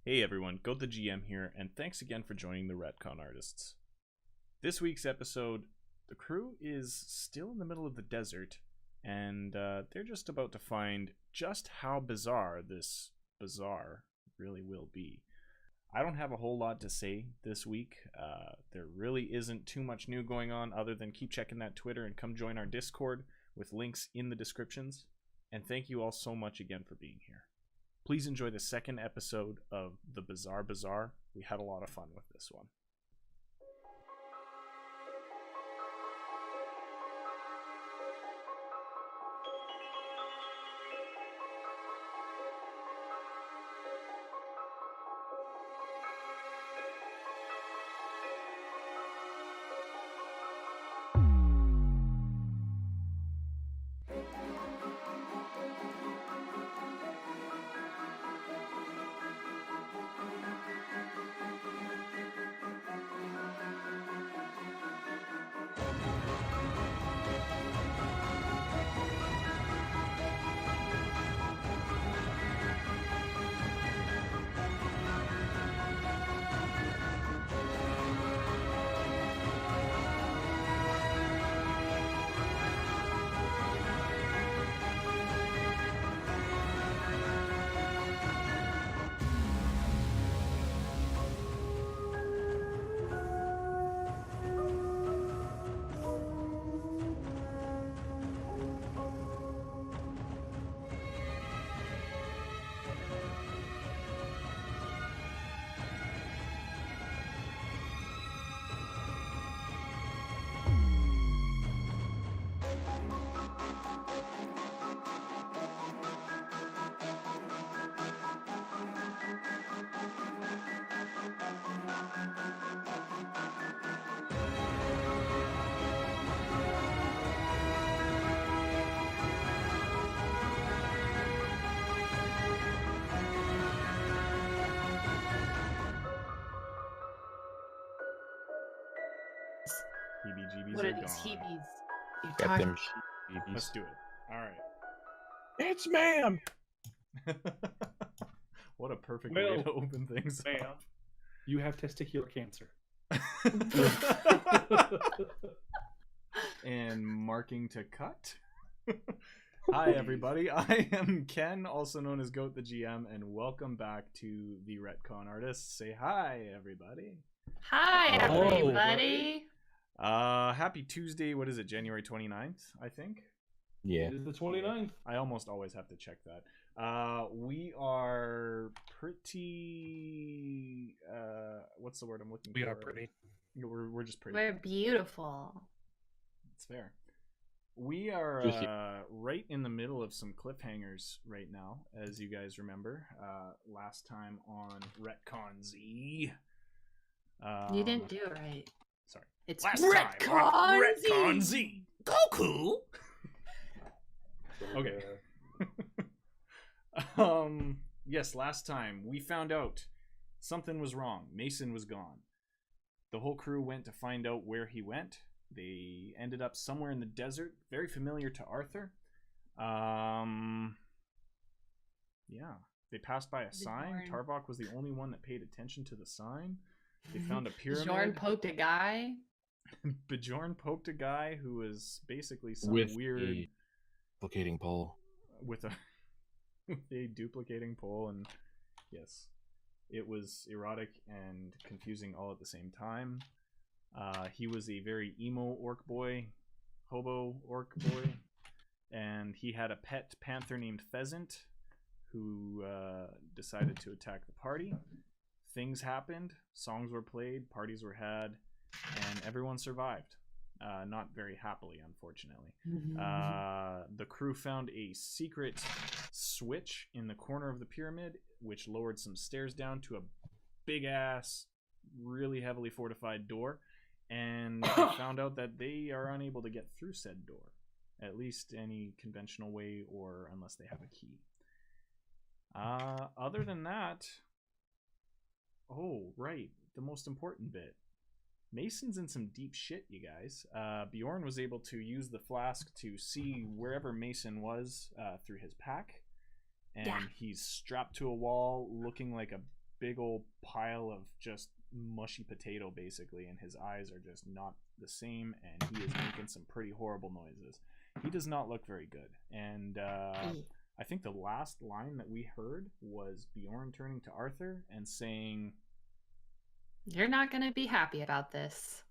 Hey everyone, Go the GM here, and thanks again for joining the Ret-Con-Artists. This week's episode, the crew is still in the middle of the desert, and they're just about to find just how bizarre this bazaar really will be. I don't have a whole lot to say this week. There really isn't too much new going on other than keep checking that Twitter and come join our Discord with links in the descriptions. And thank you all so much again for being here. Please enjoy the second episode of the Bazaar. We had a lot of fun with this one. What are these heebies? Got them Let's do it. All right. It's ma'am. What a perfect way to open things Ma'am, up. you have testicular cancer. And marking to cut. Hi everybody, I am Ken, also known as Goat the GM, and welcome back to the Ret-Con-Artists. Say hi everybody. Hi, everybody. Happy Tuesday. What is it? January 29th, I think. Yeah. It is the 29th. I almost always have to check that. We are pretty what's the word I'm looking for? We are pretty. We're just pretty. We're beautiful. It's fair. We are right in the middle of some cliffhangers right now, as you guys remember. Last time on Ret-Con Z. You didn't do it right. Sorry. It's Last Ret-Con time, Ret-Con Z. Goku. Okay. Yes, last time we found out something was wrong. Mason was gone. The whole crew went to find out where he went. They ended up somewhere in the desert, very familiar to Arthur. Yeah, they passed by a sign. Tarbok was the only one that paid attention to the sign. They found a pyramid. Bjorn poked a guy. Bjorn poked a guy who was basically some with weird a duplicating pole. With a duplicating pole, and yes, it was erotic and confusing all at the same time. He was a very emo orc boy, hobo orc boy, and he had a pet panther named Pheasant who decided to attack the party. Things happened, songs were played, parties were had, and everyone survived. Not very happily, unfortunately. The crew found a secret switch in the corner of the pyramid, which lowered some stairs down to a big-ass, really heavily fortified door, and they found out that they are unable to get through said door, at least any conventional way or unless they have a key. Other than that... Oh, right. The most important bit. Mason's in some deep shit, you guys. Bjorn was able to use the flask to see wherever Mason was through his pack. And he's strapped to a wall looking like a big old pile of just mushy potato, basically, and his eyes are just not the same, and he is making some pretty horrible noises. He does not look very good. And I think the last line that we heard was Bjorn turning to Arthur and saying, "You're not going to be happy about this."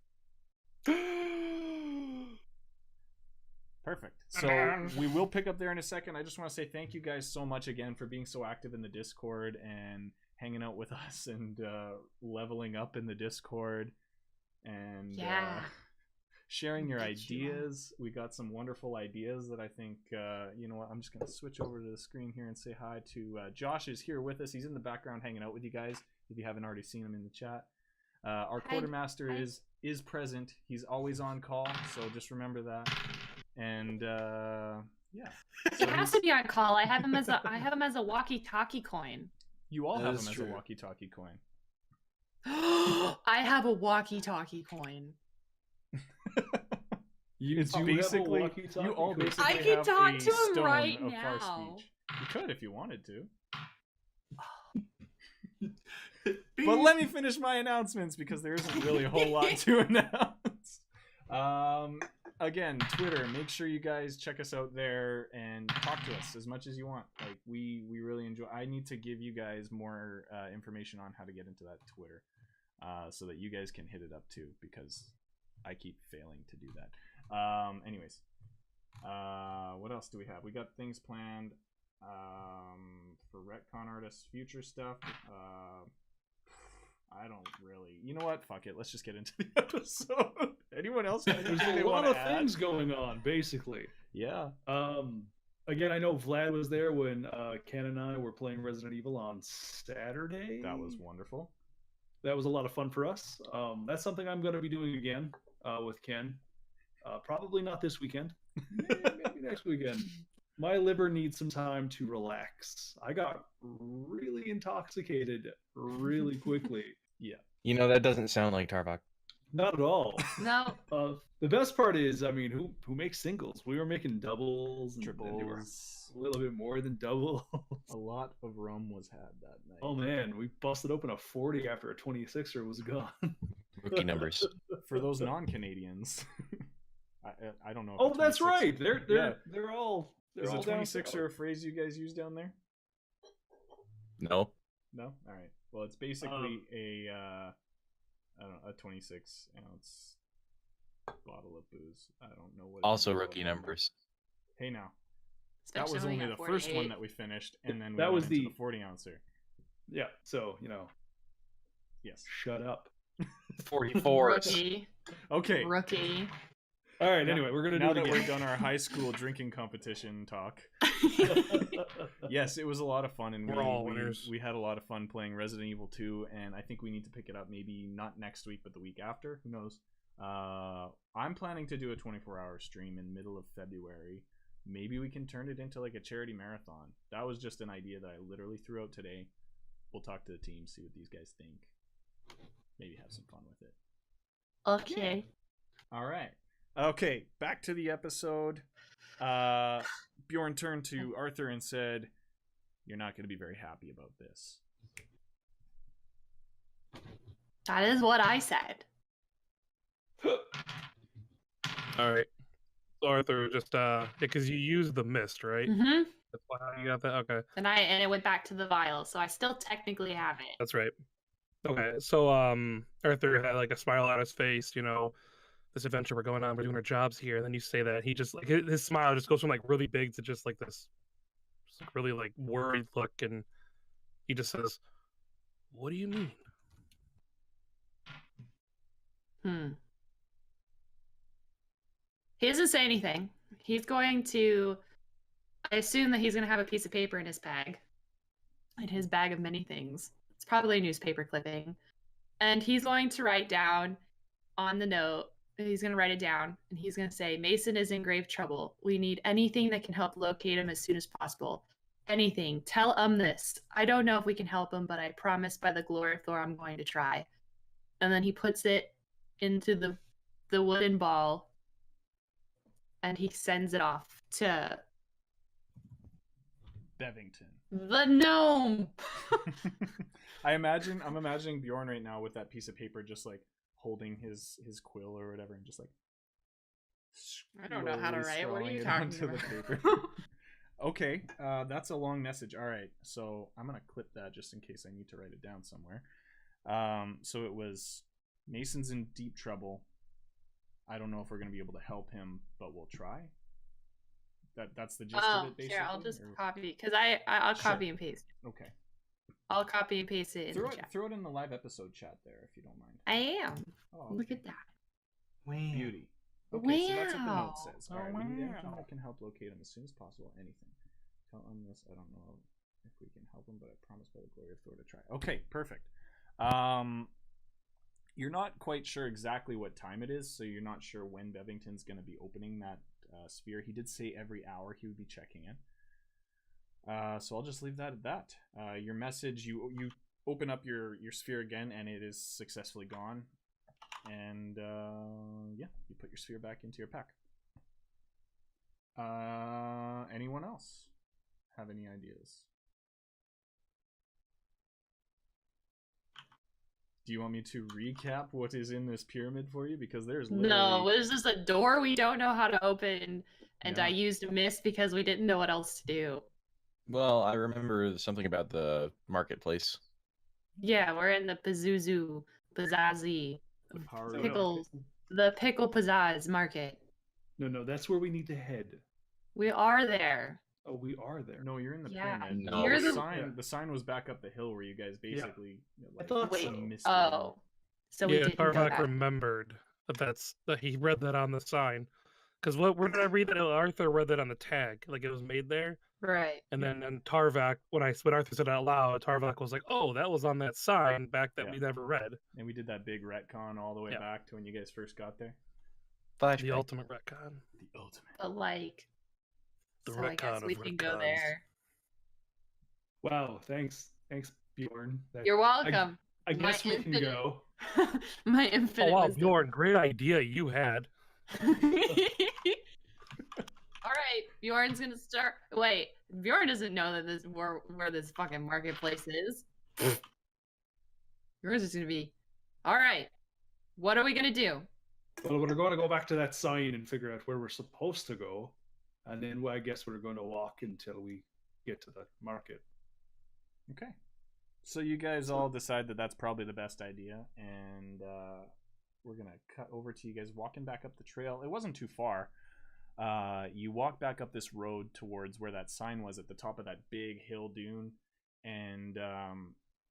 Perfect. So we will pick up there in a second. I just want to say thank you guys so much again for being so active in the Discord and hanging out with us and leveling up in the Discord and sharing your ideas. We got some wonderful ideas that I think, you know what, I'm just going to switch over to the screen here and say hi to Josh is here with us. He's in the background hanging out with you guys if you haven't already seen him in the chat. Our quartermaster is present. He's always on call, so just remember that. And yeah, He has to be on call. I have him as a walkie-talkie coin. You all have him as a walkie-talkie coin. I have a walkie-talkie coin. It's basically you all basically I can have talk a to him stone right of now. far speech. You could if you wanted to. But let me finish my announcements because there isn't really a whole lot to announce. Again, Twitter, make sure you guys check us out there and talk to us as much as you want. Like we really enjoy. I need to give you guys more information on how to get into that Twitter, so that you guys can hit it up too, because I keep failing to do that. Anyways, what else do we have? We got things planned for Ret-Con-Artists future stuff. I don't really. You know what? Fuck it. Let's just get into the episode. Anyone else? There's a lot of things going on, basically. Yeah. Again, I know Vlad was there when Ken and I were playing Resident Evil on Saturday. That was wonderful. That was a lot of fun for us. That's something I'm going to be doing again with Ken. Probably not this weekend. Maybe next weekend. My liver needs some time to relax. I got really intoxicated really quickly. Yeah. You know, that doesn't sound like Tarvok. Not at all. No. The best part is, I mean, who makes singles? We were making doubles and Triples. they were a little bit more than doubles. A lot of rum was had that night. Oh man, we busted open a 40 after a 26er was gone. Rookie numbers. For those non-Canadians, I don't know. If Oh, a that's 26 right. They're all. Is all a 26er a phrase you guys use down there? No. No. All right. Well, it's basically a I don't know, a 26 ounce bottle of booze. I don't know what. Also rookie numbers. Hey now. Especially That was when we only got the first 48. one that we finished, and then we That went was into the- the 40 ouncer. Yeah. So you know, Yes. shut up. 44. Rookie. Okay. Rookie. All right. Now- Anyway, we're gonna Now do that it we're again. done our high school drinking competition talk, yes, it was a lot of fun, and We're all winners. we had a lot of fun playing Resident Evil 2, and I think we need to pick it up maybe not next week, but the week after. Who knows? I'm planning to do a 24-hour stream in middle of February. Maybe we can turn it into like a charity marathon. That was just an idea that I literally threw out today. We'll talk to the team, see what these guys think. Maybe have some fun with it. Okay. All right. Okay, back to the episode. Bjorn turned to Arthur and said, "You're not going to be very happy about this." That is what I said. All right. So Arthur, just because you used the mist, right? Mm-hmm. That's why you got that. Okay, And it went back to the vial, so I still technically have it. that's right. Okay, so Arthur had like a smile on his face. You know, this adventure we're going on, we're doing our jobs here. And then you say that he just like his smile just goes from like really big to just like this, just like really like worried look, and he just says, "What do you mean?" He doesn't say anything. He's going to. I assume that he's going to have a piece of paper in his bag. In his bag of many things. It's probably a newspaper clipping. And he's going to write down on the note, he's going to write it down, and he's going to say, "Mason is in grave trouble. We need anything that can help locate him as soon as possible. Anything. Tell this. I don't know if we can help him, but I promise by the glory of Thor I'm going to try." And then he puts it into the wooden ball, and he sends it off to Bevington. the gnome. I'm imagining Bjorn right now with that piece of paper, just like holding his quill or whatever, and just like. I don't know how to slowly write. What are you scrawling it talking onto the about? paper. Okay, that's a long message. All right, so I'm gonna clip that just in case I need to write it down somewhere. So it was Mason's in deep trouble. I don't know if we're gonna be able to help him, but we'll try. That's the gist of it, basically. Here, I'll just or... copy because I'll Sure. copy and paste. Okay. I'll copy and paste it in the chat. Throw it in the live episode chat there if you don't mind. I am. Oh, Look okay. at that. Beauty. Okay, so that's what the note Wow. says. All right, we need anything that can help locate him as soon as possible. Anything. Tell him this. I don't know if we can help him, but I promise by the glory of Thor to try. Okay, perfect. You're not quite sure exactly what time it is, so you're not sure when Bevington's going to be opening that sphere. He did say every hour he would be checking it. So I'll just leave that at that. Your message, you open up your sphere again, and it is successfully gone. And yeah, you put your sphere back into your pack. Anyone else have any ideas? Do you want me to recap what is in this pyramid for you? Because there's literally... No, there's just a door we don't know how to open, and Yeah. I used a miss because we didn't know what else to do. Well, I remember something about the marketplace. Yeah, we're in the Pazuzu, Bazazi, the power No, no. pickles, the pickle pizzazz market. No, that's where we need to head. We are there. Oh, we are there. No, you're in the Yeah, pyramid. No. you're the the- sign. The sign was back up the hill where you guys basically. I thought Wait. so. missed it. Oh, so we Yeah, didn't go Tarvak back. remembered that he read that on the sign. Because where did I read that? Arthur read that on the tag, like it was made there. Right. And then Tarvak, when Arthur said it out loud, Tarvak was like, "Oh, that was on that sign back that Yeah. we never read." And we did that big retcon all the way Yeah. back to when you guys first got there. The Flashback. ultimate retcon. The ultimate. But like, The so I guess retcon we of can go retcons. there. Wow, thanks, Bjorn. You're welcome. I guess My we can infinite- go. My Oh infinite wow, wisdom. Bjorn, great idea you had. All right, Bjorn's gonna start. Wait, Bjorn doesn't know that this where this fucking marketplace is. Bjorn's just gonna be. All right, what are we gonna do? Well, we're going to go back to that sign and figure out where we're supposed to go, and then I guess we're going to walk until we get to the market. Okay. So you guys all decide that that's probably the best idea, and we're gonna cut over to you guys walking back up the trail. It wasn't too far. You walk back up this road towards where that sign was at the top of that big hill dune, and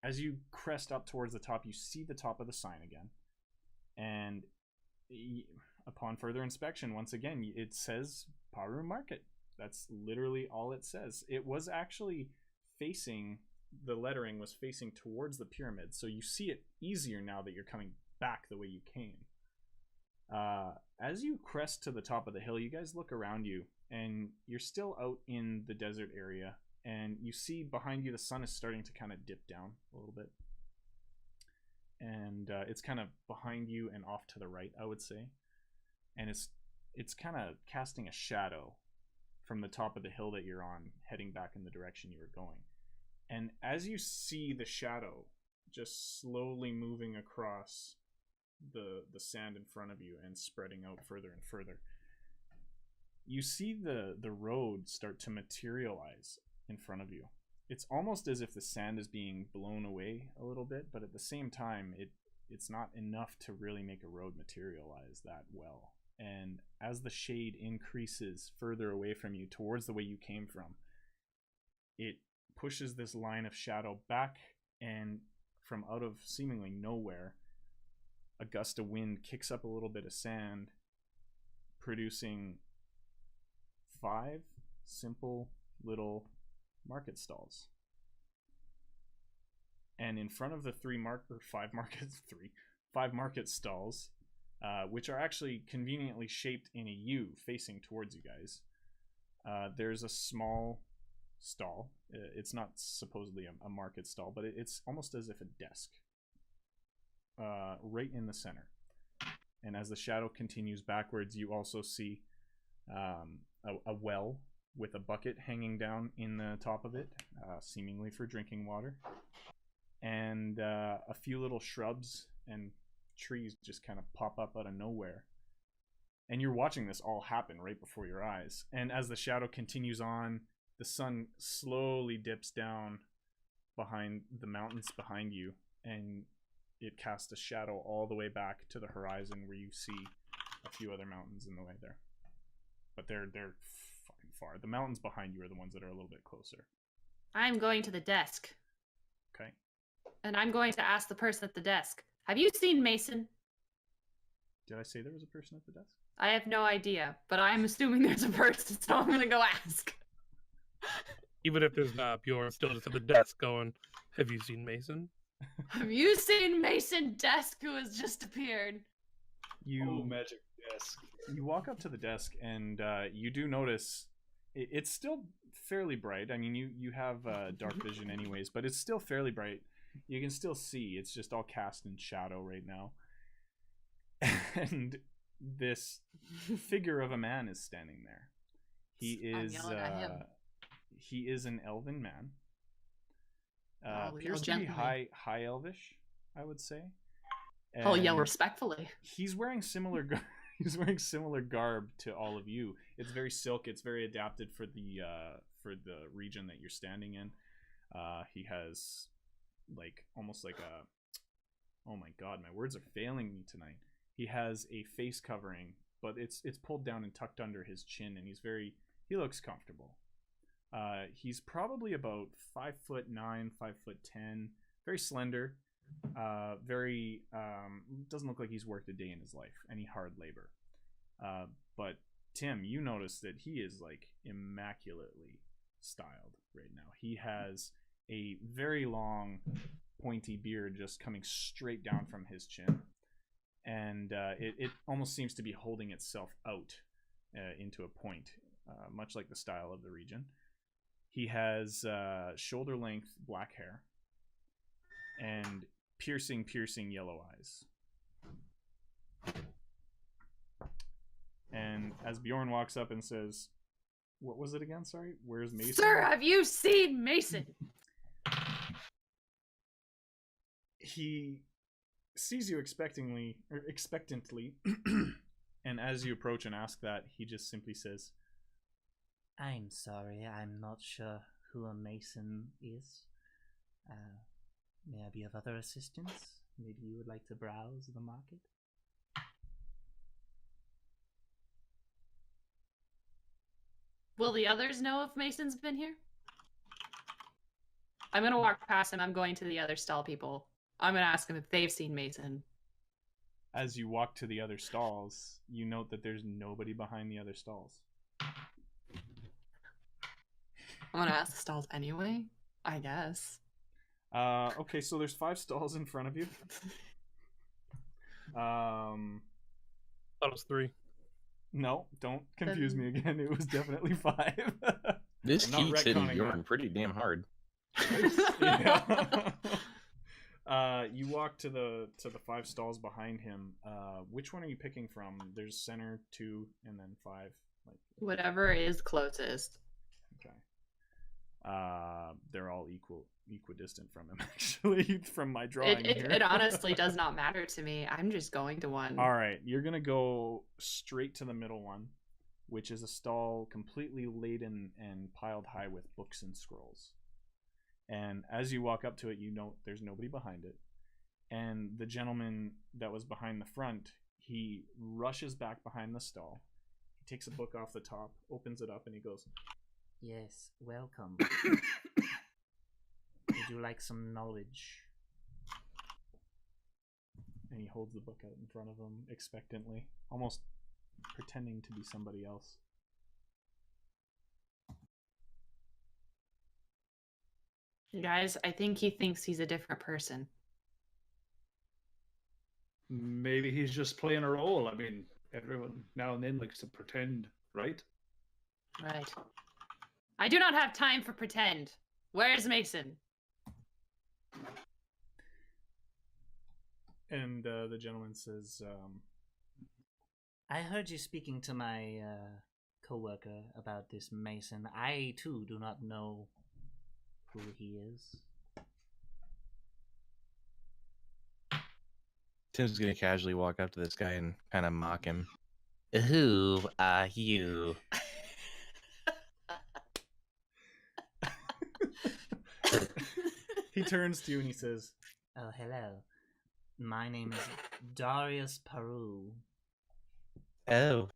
as you crest up towards the top, you see the top of the sign again, and upon further inspection, once again, it says Paru Market. That's literally all it says. It was actually facing, the lettering was facing towards the pyramid, so you see it easier now that you're coming back the way you came. As you crest to the top of the hill, you guys look around you, and you're still out in the desert area, and you see behind you the sun is starting to kind of dip down a little bit. And it's kind of behind you and off to the right, I would say. And it's kind of casting a shadow from the top of the hill that you're on, heading back in the direction you were going. And as you see the shadow just slowly moving across the sand in front of you and spreading out further and further, you see the road start to materialize in front of you. It's almost as if the sand is being blown away a little bit, but at the same time, it's not enough to really make a road materialize that well. And as the shade increases further away from you towards the way you came from, it pushes this line of shadow back, and from out of seemingly nowhere, a gust of wind kicks up a little bit of sand, producing 5 simple little market stalls. And in front of the 5 market stalls, which are actually conveniently shaped in a U facing towards you guys, there's a small stall. It's not supposedly a market stall, but it's almost as if a desk, right in the center. And as the shadow continues backwards, you also see a well with a bucket hanging down in the top of it, seemingly for drinking water. and a few little shrubs and trees just kind of pop up out of nowhere. And you're watching this all happen right before your eyes. And as the shadow continues on, the sun slowly dips down behind the mountains behind you, and it casts a shadow all the way back to the horizon where you see a few other mountains in the way there. But they're fucking far. The mountains behind you are the ones that are a little bit closer. I'm going to the desk. Okay. And I'm going to ask the person at the desk, have you seen Mason? Did I say there was a person at the desk? I have no idea, but I'm assuming there's a person, so I'm going to go ask. Even if there's not, Bjorn's still just at the desk going, have you seen Mason? Have you seen Mason Desk, who has just appeared? Magic desk. You walk up to the desk, and you do notice it's still fairly bright. I mean, you have dark vision anyways, but it's still fairly bright. You can still see. It's just all cast in shadow right now. And this figure of a man is standing there. I'm yelling at him. He is an elven man. I'll Appears yell to be gently. high elvish, I would say. I'll yell And respectfully. he's wearing similar he's wearing similar garb to all of you. It's very silk. It's very adapted for the region that you're standing in. He has like almost like a, oh my god, my words are failing me tonight. He has a face covering, but it's pulled down and tucked under his chin, and he looks comfortable. He's probably about 5'9", 5'10", very slender. Very doesn't look like he's worked a day in his life, any hard labor. But Tim, you notice that he is like immaculately styled right now. He has a very long pointy beard just coming straight down from his chin, and it almost seems to be holding itself out into a point, much like the style of the region. He has shoulder length black hair and piercing yellow eyes. And as Bjorn walks up and says, what was it again? Sorry, where's Mason? Sir, have you seen Mason? He sees you expectantly, and as you approach and ask that, he just simply says, I'm sorry, I'm not sure who a Mason is. May I be of other assistance? Maybe you would like to browse the market? Will the others know if Mason's been here? I'm going to walk past him. I'm going to the other stall people. I'm going to ask them if they've seen Mason. As you walk to the other stalls, you note that there's nobody behind the other stalls. I'm going to ask the stalls anyway, I guess. Okay, so there's 5 stalls in front of you. Thought it was 3. No, don't confuse me again. It was definitely 5. This I'm not heat's hitting retconning Bjorn that. pretty damn hard. Yeah. You walk to the 5 stalls behind him. Which one are you picking from? There's center, 2, and then 5. Like Whatever is closest. okay. They're all equidistant from him, actually, from my drawing here. It honestly does not matter to me. I'm just going to one. All right, you're gonna go straight to the middle one, which is a stall completely laden and piled high with books and scrolls. And as you walk up to it, you note there's nobody behind it. And the gentleman that was behind the front, he rushes back behind the stall. He takes a book off the top, opens it up, and he goes, Yes, welcome. Would you like some knowledge? and he holds the book out in front of him expectantly, almost pretending to be somebody else. Guys, I think he thinks he's a different person. Maybe he's just playing a role. I mean, everyone now and then likes to pretend, right? Right. I do not have time for pretend. Where's Mason? And the gentleman says, I heard you speaking to my co-worker about this Mason. I, too, do not know who he is. Tim's gonna casually walk up to this guy and kind of mock him. Who are you? He turns to you and he says, Oh, hello. My name is Darius Peru. Oh,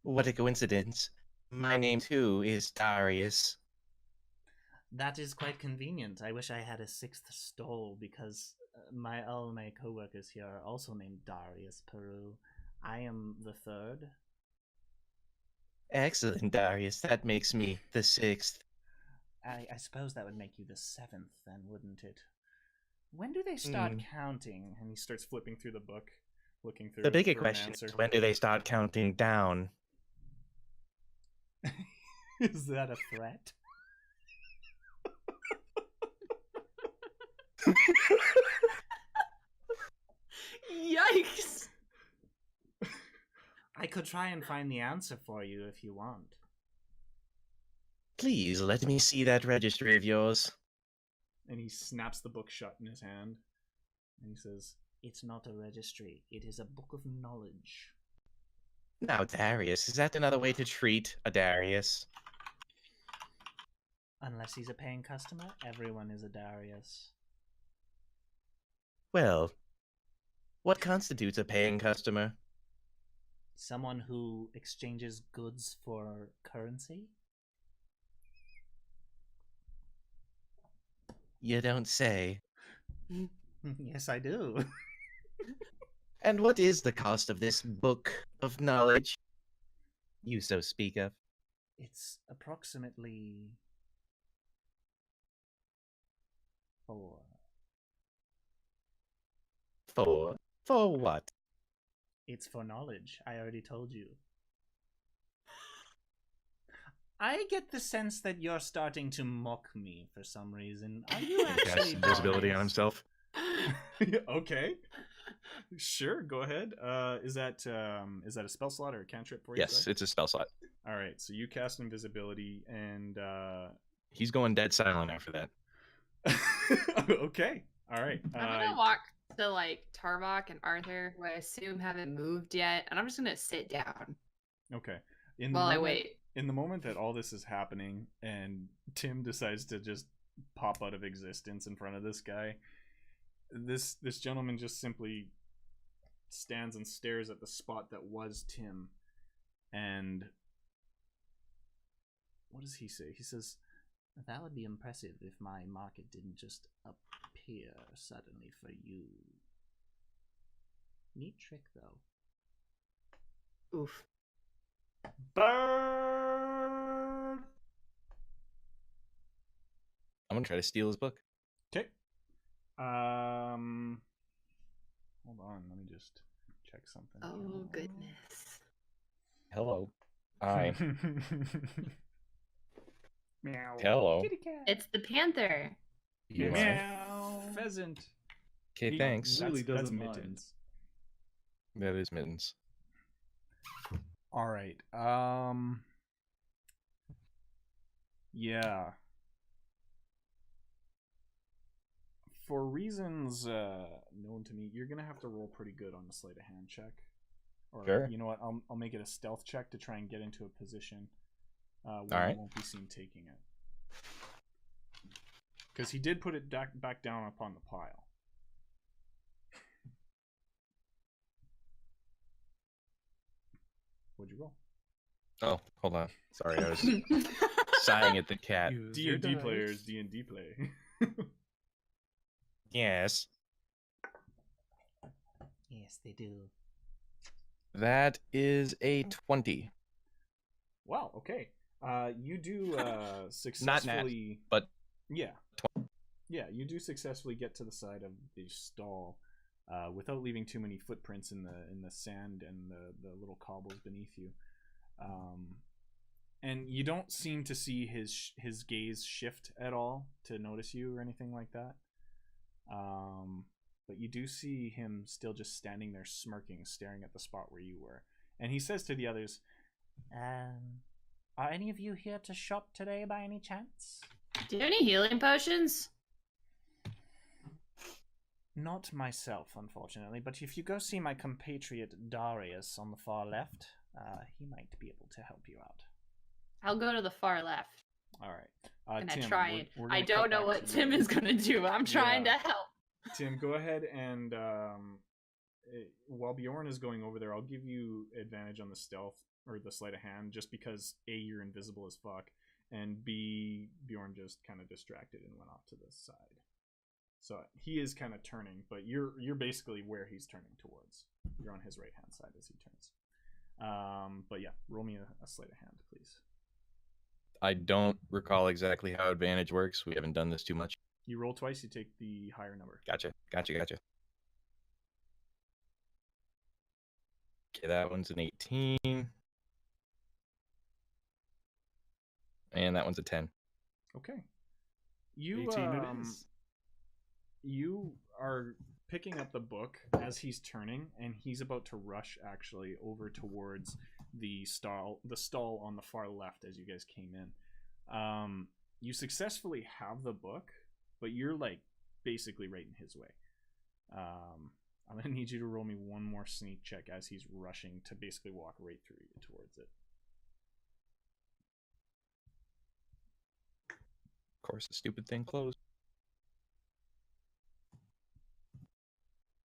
what a coincidence. My name too is Darius. That is quite convenient. I wish I had a sixth stall because all my coworkers here are also named Darius Peru. I am the third. Excellent, Darius. That makes me the sixth. I suppose that would make you the seventh then, wouldn't it? When do they start counting? and he starts flipping through the book, looking through The bigger for an question answer. is, when do they start counting down? Is that a threat? Yikes! I could try and find the answer for you if you want. Please let me see that registry of yours. And he snaps the book shut in his hand. And he says, It's not a registry. It is a book of knowledge. Now, Darius, is that another way to treat a Darius? Unless he's a paying customer, everyone is a Darius. Well, what constitutes a paying customer? Someone who exchanges goods for currency? You don't say. Yes, I do. And what is the cost of this book of knowledge you so speak of? It's approximately 4. For what? It's for knowledge. I already told you. I get the sense that you're starting to mock me for some reason. Are you He casts actually invisibility on Darius? himself. okay. Sure, go ahead. Is that a spell slot or a cantrip for you? Yes, it's a spell slot. All right, so you cast invisibility, and He's going dead silent after that. okay, all right. I'm gonna walk to like Tarvok and Arthur, who I assume haven't moved yet, and I'm just gonna sit down Okay. while I wait. In the moment that all this is happening, and Tim decides to just pop out of existence in front of this guy, this gentleman just simply stands and stares at the spot that was Tim, and what does he say? He says, That would be impressive if my market didn't just appear suddenly for you. Neat trick, though. Oof. Burn! I'm gonna try to steal his book. "Okay, hold on, let me just check something." Oh goodness. Hello. Hi. Meow. Hello. Kitty cat. It's the panther. You are. Meow. Pheasant. Okay, He thanks. really That's doesn't mind. Mittens. That is Mittens. All right. Yeah. For reasons known to me, you're gonna have to roll pretty good on the sleight of hand check. Or Sure. you know what? I'll make it a stealth check to try and get into a position where right. you won't be seen taking it. Because he did put it back down upon the pile. What'd you roll? Oh, hold on. Sorry, I was sighing at the cat. Use your D&D dice. players, D&D play. Yes. Yes, they do. That is a 20. Wow, okay. You do Not successfully... but Yeah. Yeah, you do successfully get to the side of the stall without leaving too many footprints in the sand and the little cobbles beneath you. And you don't seem to see his gaze shift at all to notice you or anything like that. But you do see him still just standing there smirking, staring at the spot where you were. And he says to the others, Are any of you here to shop today by any chance? Do you have any healing potions? Not myself, unfortunately, but if you go see my compatriot Darius on the far left, he might be able to help you out. I'll go to the far left. All right. And Tim, I try and we're I gonna don't cut know back what to Tim you. is gonna do. I'm trying Yeah. to help. Tim, go ahead and while Bjorn is going over there, I'll give you advantage on the stealth or the sleight of hand, just because A, you're invisible as fuck, and B, Bjorn just kind of distracted and went off to the side. So he is kind of turning, but you're basically where he's turning towards. You're on his right hand side as he turns. But yeah, roll me a sleight of hand, please. I don't recall exactly how advantage works. We haven't done this too much. You roll twice, you take the higher number. Gotcha. Okay, that one's an 18. And that one's a 10. Okay. You 18 it is. You are picking up the book as he's turning, and he's about to rush actually over towards the stall on the far left as you guys came in. You successfully have the book, but you're like basically right in his way. I'm gonna need you to roll me one more sneak check as he's rushing to basically walk right through you towards it. Of course, the stupid thing closed.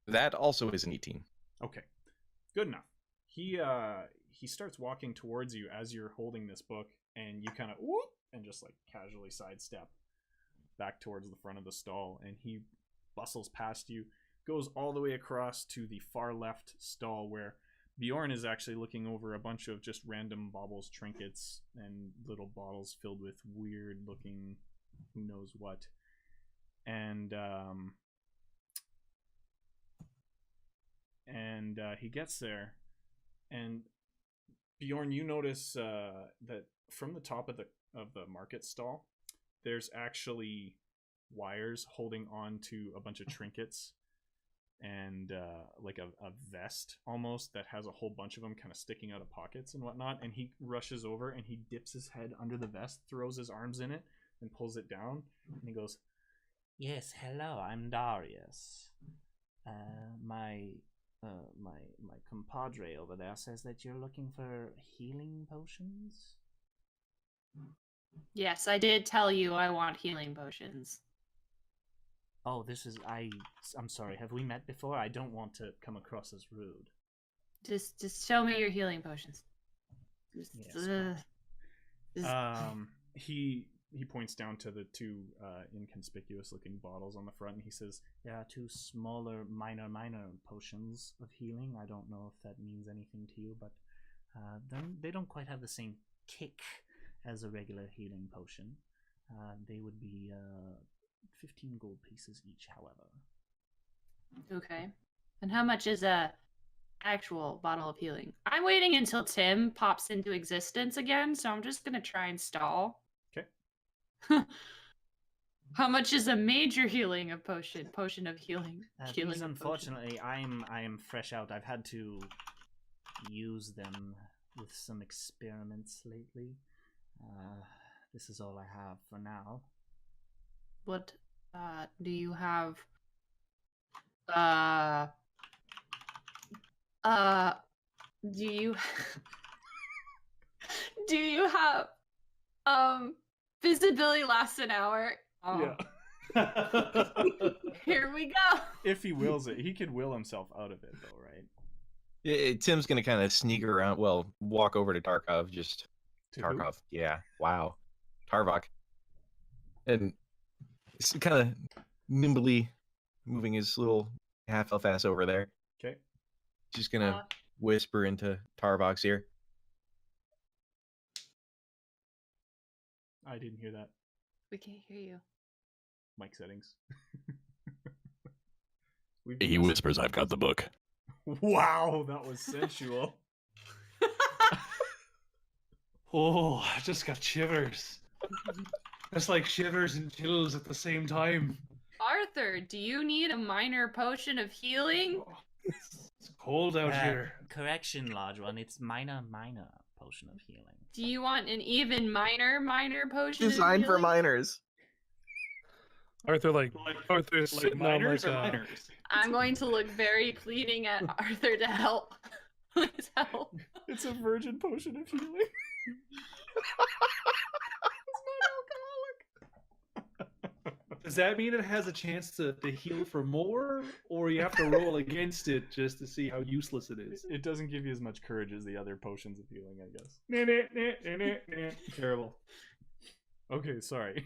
That also is an 18. Okay, good enough. He starts walking towards you as you're holding this book, and you kind of whoop and just like casually sidestep back towards the front of the stall, and he bustles past you, goes all the way across to the far left stall where Bjorn is actually looking over a bunch of just random baubles, trinkets, and little bottles filled with weird looking who knows what. And he gets there, and Bjorn, you notice that from the top of the market stall, there's actually wires holding on to a bunch of trinkets and like a vest almost that has a whole bunch of them kind of sticking out of pockets and whatnot. And he rushes over and he dips his head under the vest, throws his arms in it, and pulls it down. And he goes, Yes, hello, I'm Darius. My compadre over there says that you're looking for healing potions? Yes, I did tell you I want healing potions. Oh, I'm sorry, have we met before? I don't want to come across as rude. Just show me your healing potions. He points down to the two inconspicuous looking bottles on the front, and he says, There are two smaller, minor potions of healing. I don't know if that means anything to you, but they don't quite have the same kick as a regular healing potion. They would be 15 gold pieces each, however. Okay. And how much is a actual bottle of healing? I'm waiting until Tim pops into existence again, so I'm just gonna try and stall. Okay. How much is a major healing of potion of healing? These, unfortunately, I am fresh out. I've had to use them with some experiments lately. This is all I have for now. What do you have? Do you do you have visibility lasts an hour? Oh. Yeah. Here we go. If he wills it, he could will himself out of it, though, right? Yeah, Tim's gonna kind of sneak around. Well, walk over to Tarkov. Just To who? Tarkov. Yeah. Wow. Tarvok. And he's kind of nimbly moving his little half-elf ass over there. Okay. Just gonna whisper into Tarvok's ear. I didn't hear that. We can't hear you. Mic settings. He whispers, I've got the book. Wow, that was sensual. Oh, I just got shivers. That's like shivers and chills at the same time. Arthur, do you need a minor potion of healing? Oh, it's cold out here. Correction, large one. It's minor potion of healing. Do you want an even minor potion? Designed of for healing? minors. Arthur's Like sitting on minors like or a, minors? I'm going to look very pleading at Arthur to help. Please help. It's a virgin potion of healing. Does that mean it has a chance to heal for more, or you have to roll against it just to see how useless it is? It doesn't give you as much courage as the other potions of healing, I guess. Terrible. Okay, sorry.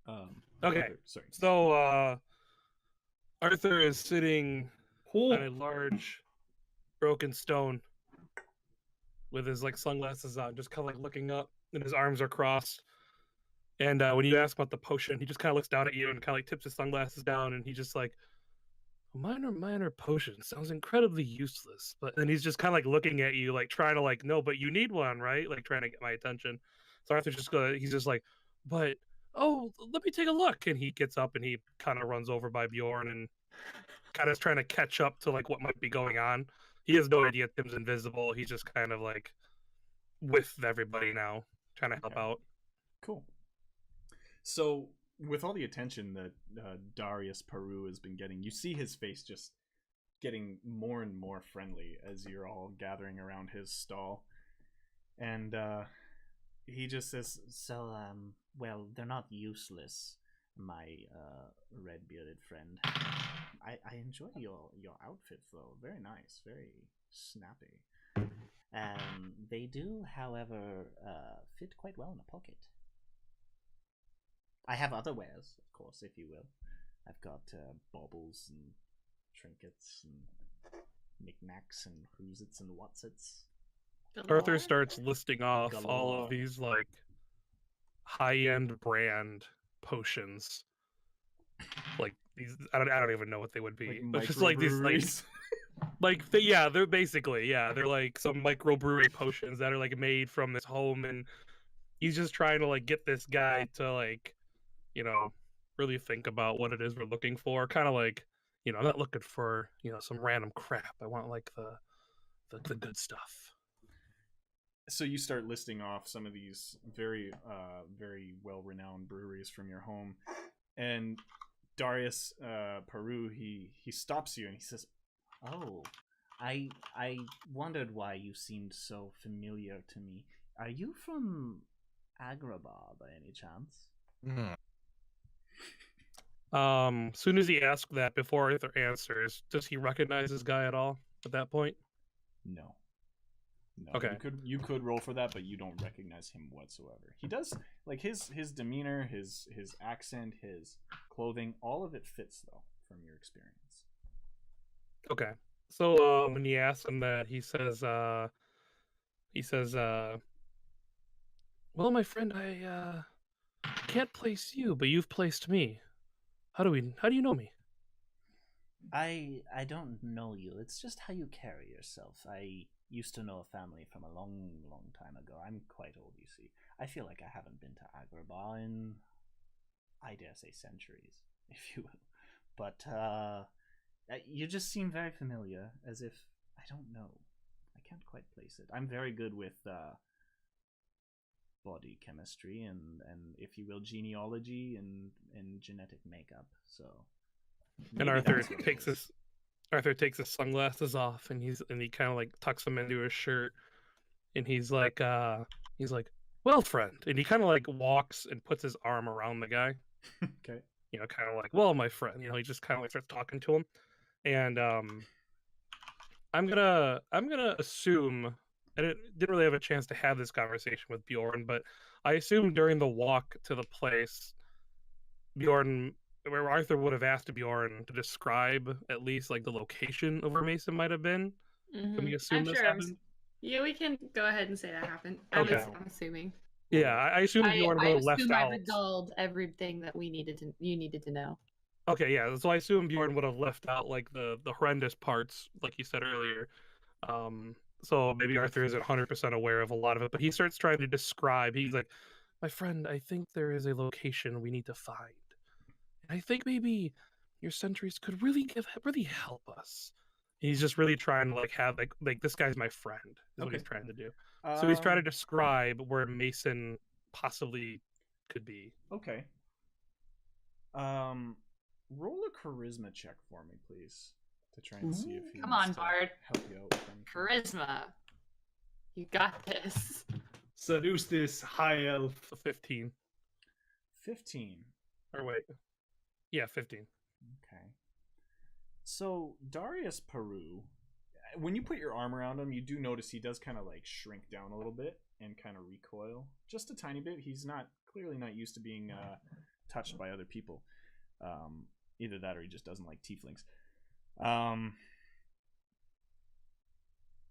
Okay. Arthur, sorry. So Arthur is sitting on a large broken stone with his like sunglasses on, just kind of like looking up, and his arms are crossed. And when you ask about the potion, he just kind of looks down at you and kind of like tips his sunglasses down, and he just like, minor potion sounds incredibly useless. But then he's just kind of like looking at you, like trying to like, no, but you need one, right? Like trying to get my attention. So Arthur's he's just like, but oh, let me take a look. And he gets up and he kind of runs over by Bjorn and kind of is trying to catch up to like what might be going on. He has no idea Tim's invisible. He's just kind of like with everybody now, trying to help out. Cool. So, with all the attention that Darius Peru has been getting, you see his face just getting more and more friendly as you're all gathering around his stall. And he just says, So, well, they're not useless, my red-bearded friend. I enjoy your outfit, though. Very nice, very snappy. They do, however, fit quite well in a pocket. I have other wares, of course, if you will. I've got baubles and trinkets and knickknacks and who's-its and what's-its. Arthur starts listing off all Galore. of these like high-end brand potions. Like these, I don't even know what they would be. like But just like these like they're basically they're like some microbrewery potions that are like made from this home, and he's just trying to like get this guy to like, you know, really think about what it is we're looking for. Kind of like, you know, I'm not looking for, you know, some random crap. I want like the good stuff. So you start listing off some of these very well-renowned breweries from your home, and Darius Peru he stops you and he says, Oh, I wondered why you seemed so familiar to me. Are you from Agrabah by any chance? Soon as he asks that, before Arthur answers, does he recognize this guy at all at that point? No. Okay. You could roll for that, but you don't recognize him whatsoever. He does, like, his demeanor, his accent, his clothing, all of it fits though from your experience. Okay. So when you ask him that, he says, well, my friend, I can't place you, but you've placed me. How do you know me? I don't know you. It's just how you carry yourself. I used to know a family from a long, long time ago. I'm quite old, you see. I feel like I haven't been to Agrabah in, I dare say, centuries, if you will. But you just seem very familiar, as if, I don't know. I can't quite place it. I'm very good with body chemistry and if you will, genealogy and genetic makeup. So. And maybe Arthur that's what it is. Arthur takes his sunglasses off, and he kind of like tucks them into his shirt, and he's like, well, friend, and he kind of like walks and puts his arm around the guy. Okay. You know, kind of like, well, my friend. You know, he just kind of like starts talking to him, and I'm gonna assume I didn't really have a chance to have this conversation with Bjorn, but I assume during the walk to the place, Bjorn, where Arthur would have asked Bjorn to describe at least like the location of where Mason might have been. Can we assume I'm this sure. happened? Yeah, we can go ahead and say that happened. Okay. I'm assuming. Yeah, I assume Bjorn would have left assume I out. recalled everything that you needed to know. Okay, yeah. So I assume Bjorn would have left out like the horrendous parts, like you said earlier. So maybe Arthur isn't 100% aware of a lot of it, but he starts trying to describe. He's like, "My friend, I think there is a location we need to find. And I think maybe your sentries could really help us." He's just really trying to like have like this guy's my friend is what he's trying to do. So he's trying to describe where Mason possibly could be. Okay. Roll a charisma check for me, please, to try and see if he Come wants on, to Bard. help you out with anything. Charisma. You got this. Seduce this high elf. 15. 15. Or wait. Yeah, 15. Okay. So Darius Peru, when you put your arm around him, you do notice he does kind of like shrink down a little bit and kind of recoil just a tiny bit. He's clearly not used to being touched by other people. Either that or he just doesn't like tieflings.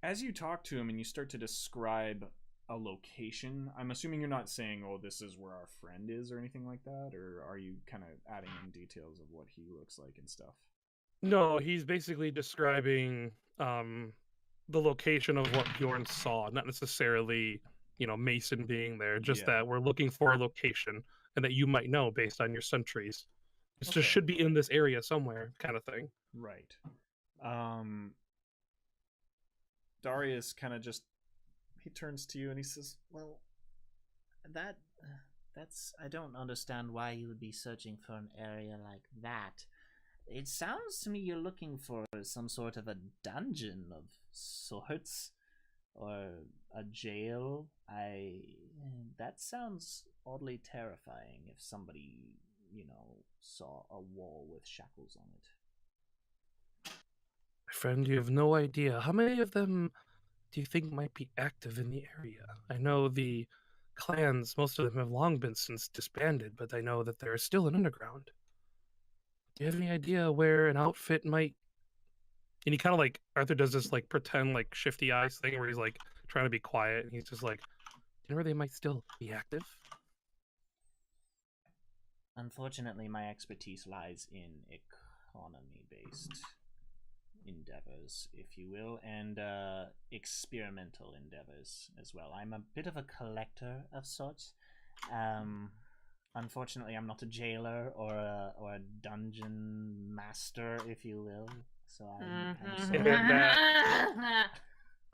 As you talk to him and you start to describe a location, I'm assuming you're not saying, oh, this is where our friend is or anything like that, or are you kind of adding in details of what he looks like and stuff? No, he's basically describing the location of what Bjorn saw, not necessarily, Mason being there, just that we're looking for a location and that you might know based on your sentries. It just should be in this area somewhere, kind of thing. Right. Darius kind of he turns to you and he says, Well, that's I don't understand why you would be searching for an area like that. It sounds to me you're looking for some sort of a dungeon of sorts, or a jail. That sounds oddly terrifying if somebody, saw a wall with shackles on it. My friend, you have no idea. How many of them do you think might be active in the area? I know the clans, most of them have long been since disbanded, but I know that there is still an underground. Do you have any idea where an outfit might... And he kind of Arthur does this pretend shifty eyes thing where he's trying to be quiet, and he's just do you know where they might still be active? Unfortunately, my expertise lies in economy-based endeavors, if you will, and experimental endeavors as well. I'm a bit of a collector of sorts. Unfortunately, I'm not a jailer or a dungeon master, if you will. So I'm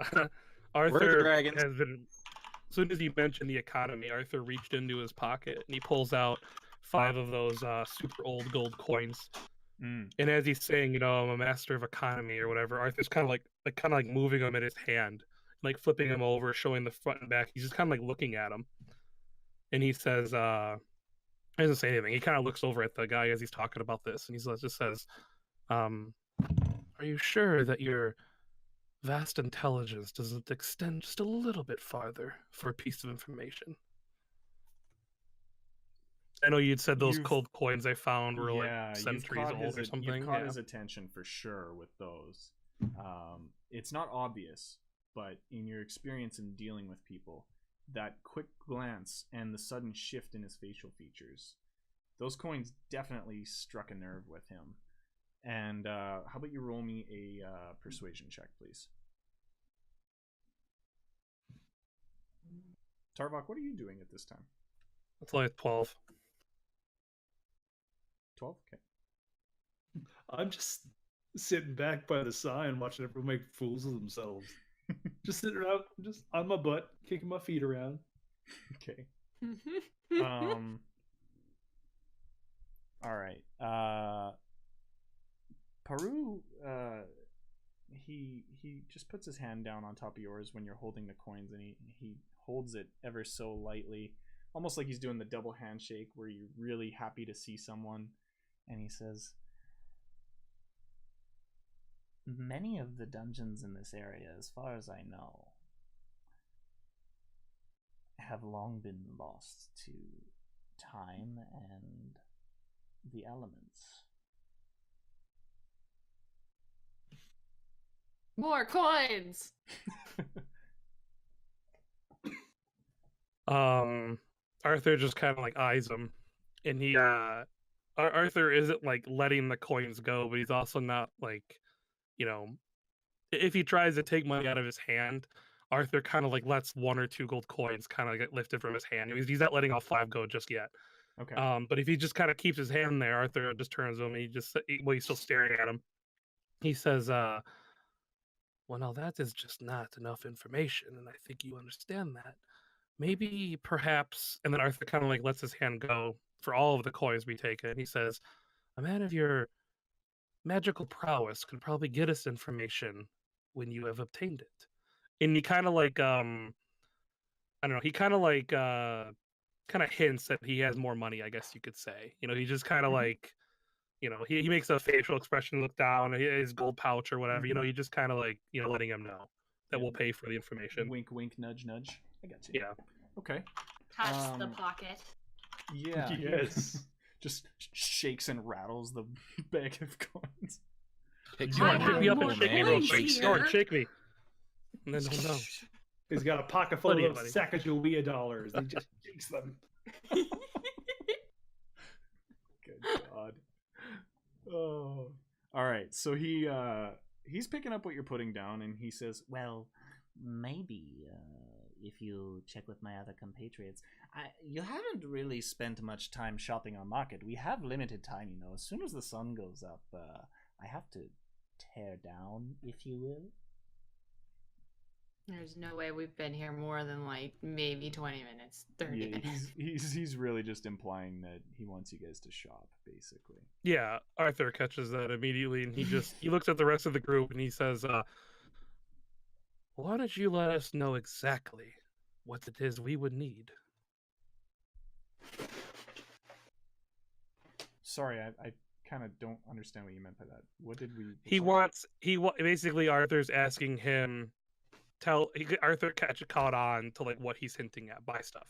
sorry. Arthur dragons. has been... As soon as he mentioned the economy, Arthur reached into his pocket and he pulls out 5 of those super old gold coins. And as he's saying, I'm a master of economy or whatever, Arthur's kind of moving them in his hand, flipping them over, showing the front and back. He's just kind of looking at them, and he says, he doesn't say anything. He kind of looks over at the guy as he's talking about this, and he just says, "Are you sure that your vast intelligence doesn't extend just a little bit farther for a piece of information?" I know you'd said those cold coins I found were centuries old or something. You've caught his attention for sure with those. It's not obvious, but in your experience in dealing with people, that quick glance and the sudden shift in his facial features, those coins definitely struck a nerve with him. And how about you roll me a persuasion check, please? Tarvok, what are you doing at this time? It's only 12. 12? Okay. I'm just sitting back by the sign watching everyone make fools of themselves. Just sitting around, just on my butt, kicking my feet around. Okay. All right. Peru, he just puts his hand down on top of yours when you're holding the coins, and he holds it ever so lightly, almost like he's doing the double handshake where you're really happy to see someone. And he says, many of the dungeons in this area, as far as I know, have long been lost to time and the elements. More coins! Arthur just kind of eyes him, and he Arthur isn't letting the coins go, but he's also not if he tries to take money out of his hand, Arthur kind of lets 1 or 2 gold coins kind of get lifted from his hand. He's not letting all 5 go just yet. okay. But if he just kind of keeps his hand there, Arthur just turns to him and he's still staring at him. He says, well, now that is just not enough information, and I think you understand that. maybe perhaps, and then Arthur kind of like lets his hand go for all of the coins we take, and he says, "A man of your magical prowess could probably get us information when you have obtained it." And he kind of like I don't know, he kind of hints that he has more money, I guess you could say. He just kind of like, he makes a facial expression, look down, his gold pouch or whatever. He just kind of like, letting him know that we'll pay for the information. Wink, wink, nudge, nudge. I got you. Yeah. Okay. Touch the pocket. Yeah. Yes. Just shakes and rattles the bag of coins. Pick Come on, I pick me have up and more shake me real coins quick. here. Go on, shake me. And then he'll know. He's got a pocket full Plenty of of money. Sacagawea dollars. He just shakes them. Good God. Oh. All right. So he's picking up what you're putting down, and he says, Well, maybe if you check with my other compatriots, you haven't really spent much time shopping on market. We have limited time, you know. As soon as the sun goes up, I have to tear down, if you will. There's no way we've been here more than like maybe 20 minutes, 30 yeah, minutes. he's really just implying that he wants you guys to shop, basically. Yeah, Arthur catches that immediately, and he looks at the rest of the group and he says, "Why don't you let us know exactly what it is we would need?" Sorry, I kind of don't understand what you meant by that. What did we? Basically Arthur's asking him. Arthur caught on to like what he's hinting at, buy stuff.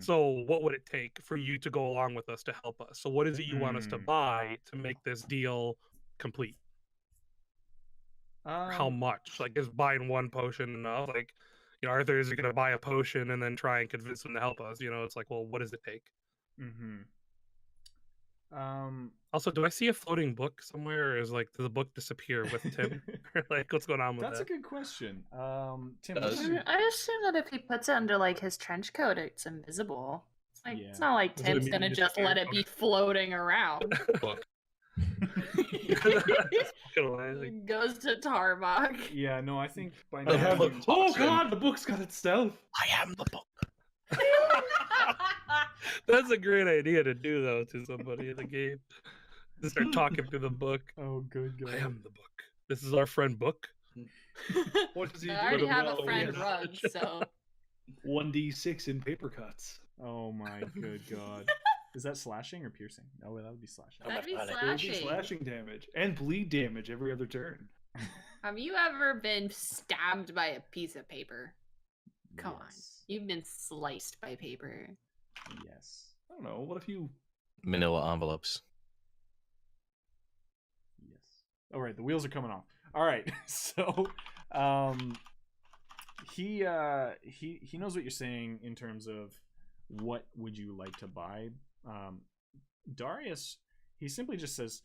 So what would it take for you to go along with us to help us? So what is it you want us to buy to make this deal complete? How much? Like, is buying one potion enough? Like, Arthur is going to buy a potion and then try and convince him to help us. It's like, well, what does it take? Also, do I see a floating book somewhere, or does the book disappear with Tim? Like, what's going on with That's that? a good question. Tim, I assume that if he puts it under like his trench coat, it's invisible. It's like Yeah. it's not like Does it Tim's gonna immediately just disappear? let it be floating around. Book. It goes to Tarbach. yeah, no, I think by I now. have a you- Oh God, the book's got its stealth. I am the book. That's a great idea to do, though, to somebody in the game. To start talking through the book. Oh, good God. I am the book. This is our friend Book. What does he do? I already have Well, a friend yes. Rug, so 1d6 in paper cuts. Oh my good God. Is that slashing or piercing? No, that would be slashing. that'd be It would be slashing. slashing damage and bleed damage every other turn. Have you ever been stabbed by a piece of paper? Come on. Yes. You've been sliced by paper. Yes. I don't know. What if you? Manila envelopes. Yes. All right, the wheels are coming off. All right, so he knows what you're saying in terms of what would you like to buy. Darius, he simply just says,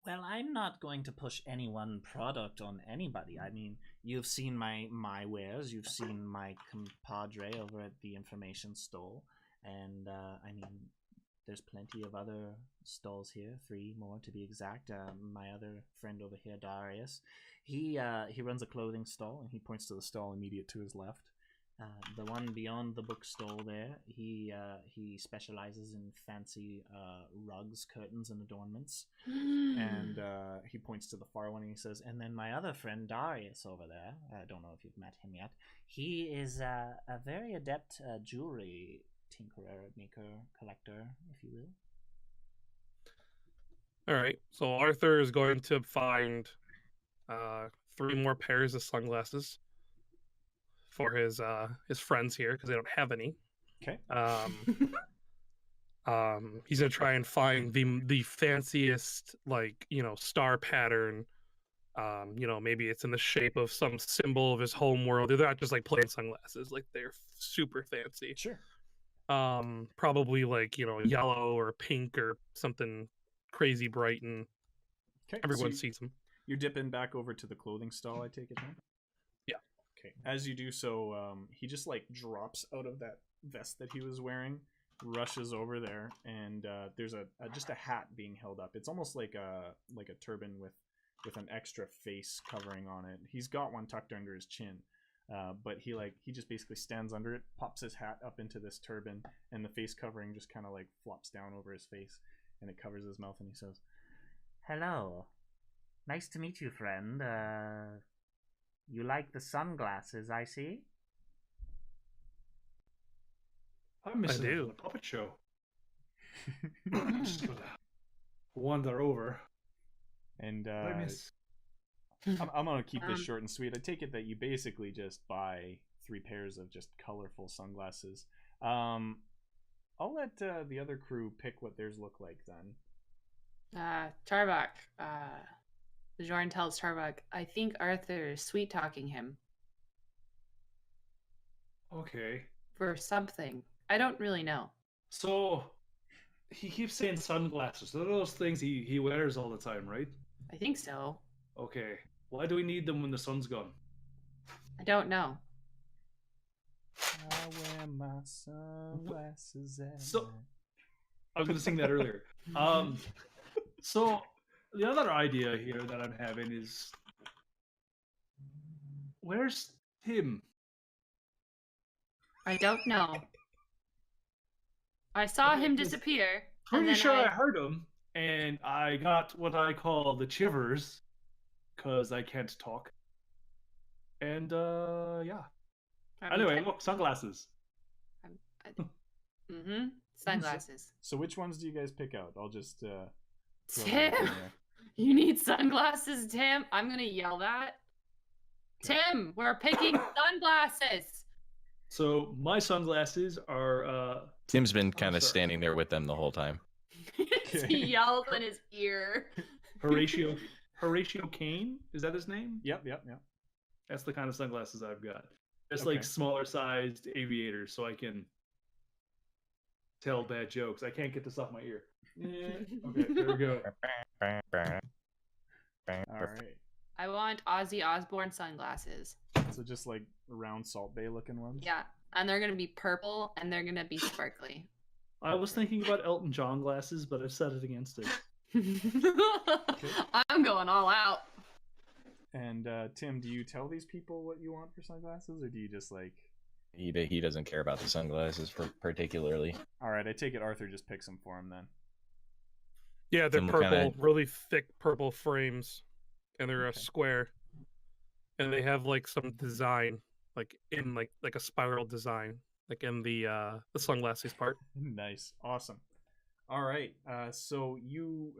Well, I'm not going to push any one product on anybody. I mean, you've seen my wares, you've seen my compadre over at the information stall, and I mean, there's plenty of other stalls here, 3 more to be exact. My other friend over here, Darius, he runs a clothing stall, and he points to the stall immediate to his left. The one beyond the bookstall there, he specializes in fancy rugs, curtains, and adornments. And he points to the far one and he says, and then my other friend Darius over there, I don't know if you've met him yet, he is a very adept jewelry tinkerer, maker, collector, if you will. All right. So Arthur is going to find 3 more pairs of sunglasses for his friends here because they don't have any. okay. He's gonna try and find the fanciest, like, star pattern. Maybe it's in the shape of some symbol of his home world. They're not just like plain sunglasses, like they're super fancy. Sure. Probably like, yellow or pink or something crazy bright, and Okay. everyone so sees them. you're dipping back over to the clothing stall, I take it then? Yeah. Okay. As you do so, he just like drops out of that vest that he was wearing, rushes over there, and there's just a hat being held up. It's almost like a turban with an extra face covering on it. He's got one tucked under his chin. But he just basically stands under it, pops his hat up into this turban, and the face covering just kind of like flops down over his face, and it covers his mouth, and he says, Hello. Nice to meet you, friend. You like the sunglasses, I see? I'm missing do. the puppet show. Just gonna wander over. and What I miss? I'm gonna keep this short and sweet. I take it that you basically just buy 3 pairs of just colorful sunglasses. I'll let the other crew pick what theirs look like then. Tarbak. Bjorn tells Tarbak, I think Arthur is sweet talking him Okay. for something. I don't really know. So he keeps saying sunglasses. Those are those things he wears all the time, right? I think so. Okay. Why do we need them when the sun's gone? I don't know. I wear my sunglasses at So- night. I was going to sing that earlier. So the other idea here that I'm having is, where's Tim? I don't know. I saw him disappear. and Pretty then sure I heard him, and I got what I call the chivers, because I can't talk. And yeah. Anyway, look, sunglasses. Mm-hmm. Sunglasses. So which ones do you guys pick out? I'll just throw them Tim, out there. you need sunglasses, Tim. I'm gonna yell that. Tim, we're picking sunglasses. So my sunglasses are Tim's been kind of sorry. standing there with them the whole time. He yells in his ear. Horatio Kane. Is that his name? Yep. That's the kind of sunglasses I've got. It's Okay. like smaller sized aviators, so I can tell bad jokes. I can't get this off my ear. Okay, there we go. All right. I want Ozzy Osbourne sunglasses. So just like round Salt Bay looking ones. Yeah, and they're gonna be purple and they're gonna be sparkly. I was thinking about Elton John glasses, but I've set it against it. I'm going all out. And Tim, do you tell these people what you want for sunglasses, or do you just like? He doesn't care about the sunglasses particularly. All right, I take it Arthur just picks them for him then. Yeah, they're Some purple, kinda- really thick purple frames, and they're Okay. a square, and they have like some design, like in like a spiral design, like in the sunglasses part. Nice, awesome. All right, so you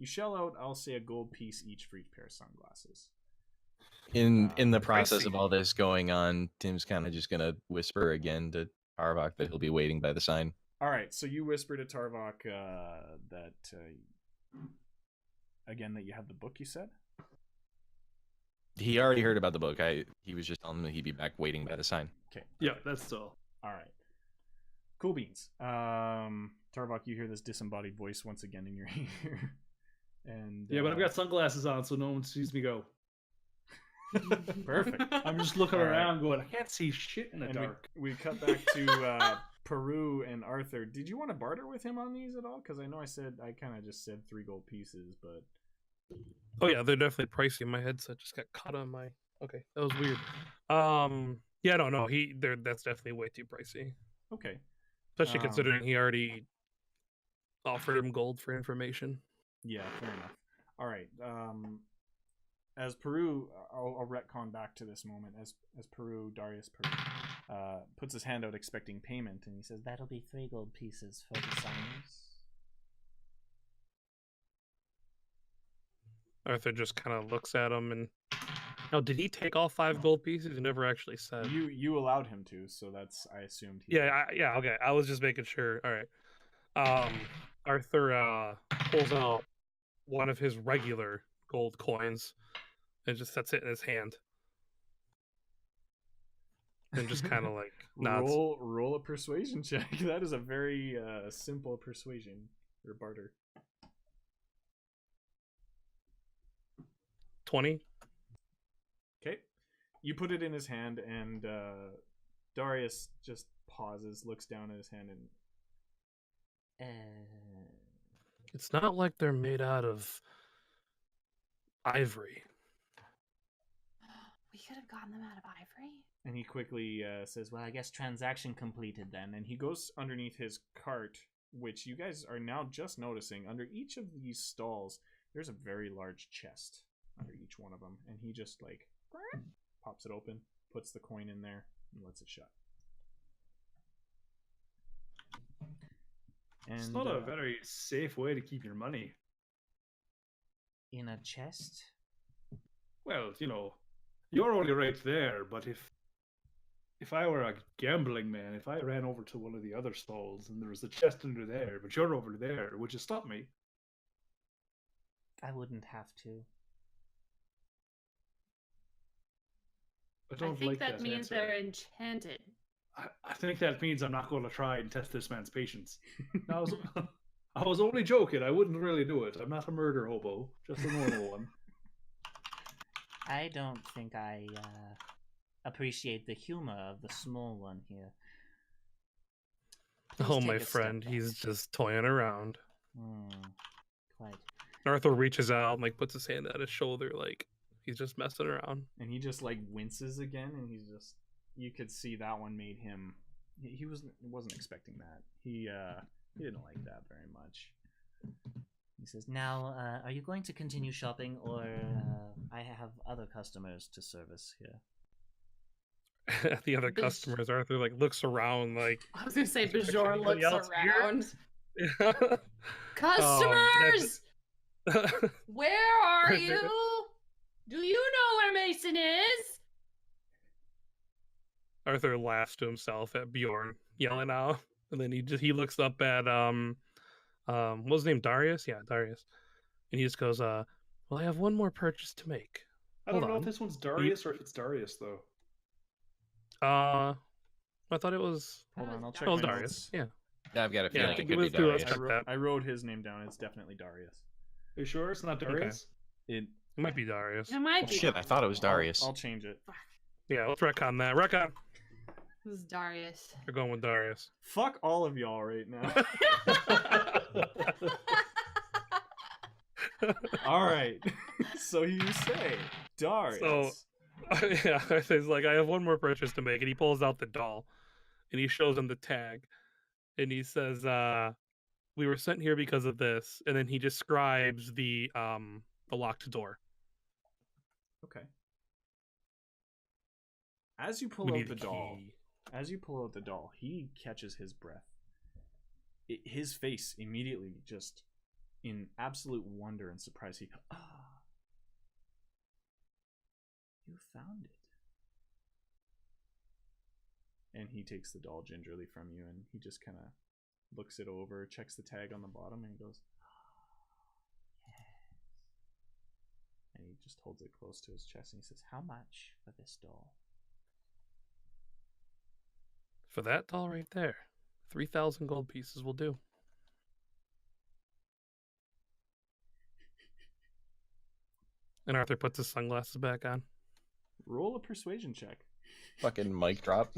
shell out, I'll say, a gold piece each for each pair of sunglasses. In the process pricey. of all this going on, Tim's kind of just gonna whisper again to Arvok that he'll be waiting by the sign. All right, so you whisper to Tarvok that again that you have the book. You said. He already heard about the book. He was just telling him that he'd be back waiting by the sign. Okay. Yeah, that's all. All right. Cool beans. Tarvok, you hear this disembodied voice once again in your ear. And Yeah, but I've got sunglasses on, so no one sees me go. perfect. I'm just looking All right. around, going, I can't see shit in the And dark. we cut back to Peru and Arthur. Did you want to barter with him on these at all? Because I know I kind of just said 3 gold pieces, but Oh yeah, they're definitely pricey. My headset just got caught on my. Okay, that was weird. Yeah, no, that's definitely way too pricey, okay. especially Um, considering he already offered him gold for information. Yeah, fair enough. All right. As Peru, I'll retcon back to this moment. As Darius puts his hand out expecting payment, and he says, That'll be 3 gold pieces for the signers. Arthur just kind of looks at him and. Oh, did he take all 5 gold pieces? He never actually said. You allowed him to, so that's I assumed. Yeah, okay. I was just making sure. All right. Arthur pulls out one of his regular gold coins and just sets it in his hand. And just kind of like nods. Roll a persuasion check. That is a very simple persuasion or barter. 20. Okay. You put it in his hand, and Darius just pauses, looks down at his hand, and It's not like they're made out of ivory. We could have gotten them out of ivory. And he quickly says, well, I guess transaction completed then. And he goes underneath his cart, which you guys are now just noticing. Under each of these stalls, there's a very large chest under each one of them. And he just, like, pops it open, puts the coin in there, and lets it shut. And, It's not a very safe way to keep your money. In a chest? Well, you know, you're only right there, but if I were a gambling man, if I ran over to one of the other stalls and there was a chest under there, but you're over there, would you stop me? I wouldn't have to. I I don't think like that means answer. they're enchanted. I think that means I'm not going to try and test this man's patience. I was only joking. I wouldn't really do it. I'm not a murder hobo, just a normal one. I don't think I appreciate the humor of the small one here. Please Oh, take my a step friend, back. he's just toying around. Quite. Arthur reaches out and like puts his hand on his shoulder, like he's just messing around. And he just, like, winces again, and he's just... You could see that one made him... He wasn't expecting that. He didn't like that very much. He says, now, are you going to continue shopping, or I have other customers to service here? The other Bitch. customers, Arthur like looks around like I was gonna say Bazaar Anybody looks else here? around. yeah. Customers! Where are Right you? there. Do you know where Mason is? Arthur laughs to himself at Bjorn yelling out, and then he looks up at what was his name, Darius? Yeah, Darius, and he just goes, well, I have one more purchase to make. I don't Hold know on. if this one's Darius or if it's Darius, though. I thought it was. Hold on, I'll check Oh, my Darius. notes. Yeah. Yeah, I've got a Yeah, feeling I it think could it be was through us. Darius. I wrote his name down. It's definitely Darius. Are you sure it's not Darius? It. It might be Darius. It might Oh, be. shit, I thought it was Darius. I'll change it. Yeah, let's retcon that. Retcon. This is Darius. We're going with Darius. Fuck all of y'all right now. All right. So you say Darius. So, yeah, it's like I have one more purchase to make, and he pulls out the doll, and he shows him the tag, and he says, "We were sent here because of this," and then he describes the locked door. Okay. As you pull We out need the a doll, key. he catches his breath. His face immediately just in absolute wonder and surprise. He goes, "Ah, you found it." And he takes the doll gingerly from you, and he just kind of looks it over, checks the tag on the bottom, and he goes, "Yes." And he just holds it close to his chest, and he says, "How much for this doll?" For that doll right there, 3,000 gold pieces will do. And Arthur puts his sunglasses back on. Roll a persuasion check. Fucking mic drop.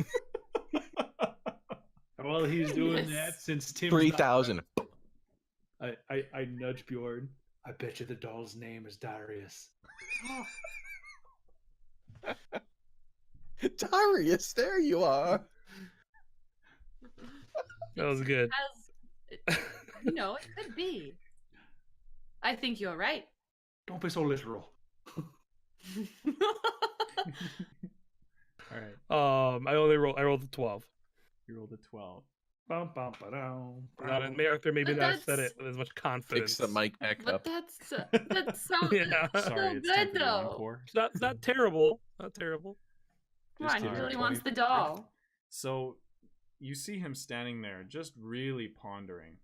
Well, he's doing Yes. that since Tim's 3,000. I nudge Bjorn. I bet you the doll's name is Darius. Darius, there you are. That was good. As, it could be. I think you're right. Don't be so literal. All right. I rolled a 12. You rolled a 12. Bum, bum, ba-dum, Not bum. Arthur maybe But not said that's- it with as much confidence. Fix the mic back But up. that's so Yeah. so Sorry, it's time good for the though. encore. It's not terrible. Not terrible. Come Just on, he give it really 20. wants the doll. So you see him standing there just really pondering,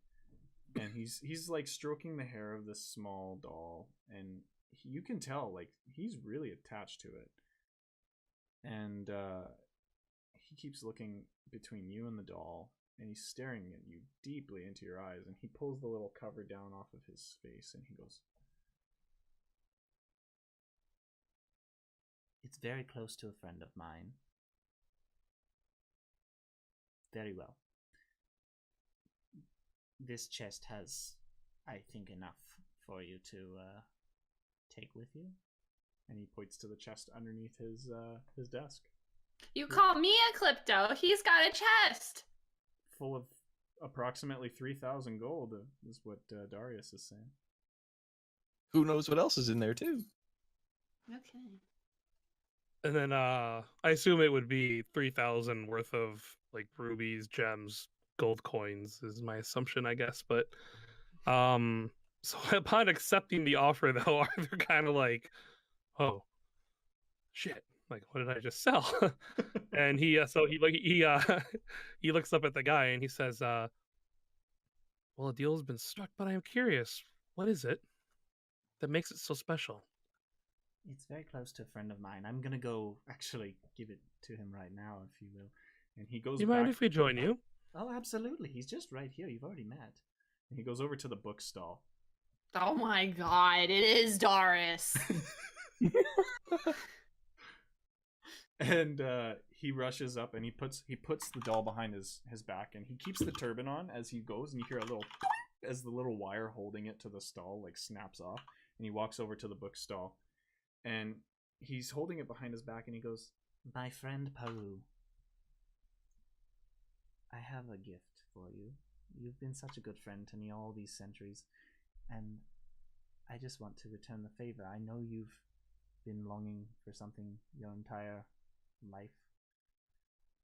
and he's like stroking the hair of this small doll, and you can tell like he's really attached to it. And he keeps looking between you and the doll, and he's staring at you deeply into your eyes, and he pulls the little cover down off of his face, and he goes, It's very close to a friend of mine. Very well. This chest has, I think, enough for you to take with you. And he points to the chest underneath his desk, You call me a klepto? He's got a chest. full of approximately 3,000 gold. Is what Darius is saying. Who knows what else is in there too? Okay. And then I assume it would be 3,000 worth of like rubies, gems, gold coins is my assumption, I guess. But so upon accepting the offer though, Arthur kind of like, oh shit, like what did I just sell? And he he looks up at the guy and he says, well, a deal has been struck, but I am curious, what is it that makes it so special? It's very close to a friend of mine. I'm gonna go actually give it to him right now, if you will. And he goes Do you back. mind if we join you? Oh, absolutely. He's just right here. You've already met. And he goes over to the book stall. Oh my god, it is Darius. And he rushes up and he puts the doll behind his back, and he keeps the turban on as he goes, and you hear a little as the little wire holding it to the stall like snaps off, and he walks over to the book stall, and he's holding it behind his back, and he goes, My friend Peru, I have a gift for you. You've been such a good friend to me all these centuries, and I just want to return the favor. I know you've been longing for something your entire life,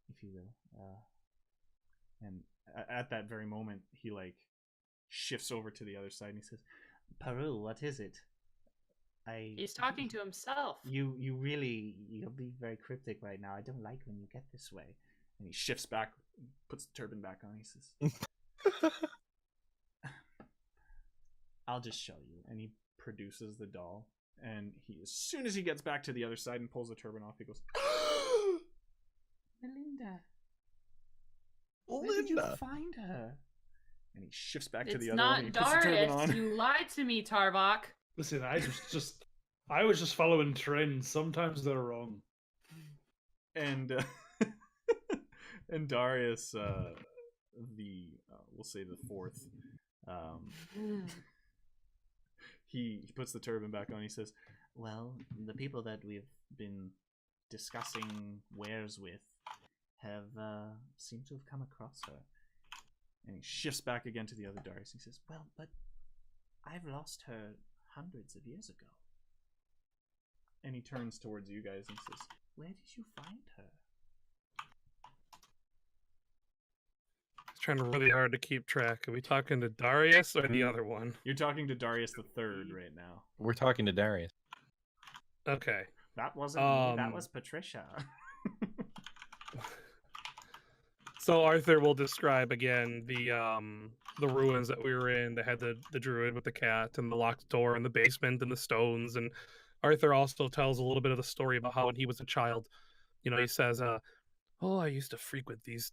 if you will. And at that very moment, he like shifts over to the other side and he says, Peru, what is it? He's talking to himself. You'll be very cryptic right now. I don't like when you get this way. And he shifts back, puts the turban back on. He says, I'll just show you. And he produces the doll. And as soon as he gets back to the other side and pulls the turban off, he goes, Melinda. Well, Where did you Linda. find her? and he shifts back to It's the other one. And not he puts the turban Darius. on. You lied to me, Tarvok. Listen, I was just following trends. Sometimes they're wrong. And and Darius, we'll say the fourth, he puts the turban back on. He says, Well, the people that we've been discussing wares with have seemed to have come across her. and he shifts back again to the other Darius. He says, Well, but I've lost her hundreds of years ago. and he turns towards you guys and says, Where did you find her? It's trying really hard to keep track. Are we talking to Darius or the other one? "You're talking to Darius the Third right now." We're talking to Darius. Okay. That wasn't me. That Um, was Patricia. So Arthur will describe again the ruins that we were in. They had the druid with the cat and the locked door in the basement and the stones. And Arthur also tells a little bit of the story about how when he was a child, you know, he says, "Oh, I used to frequent these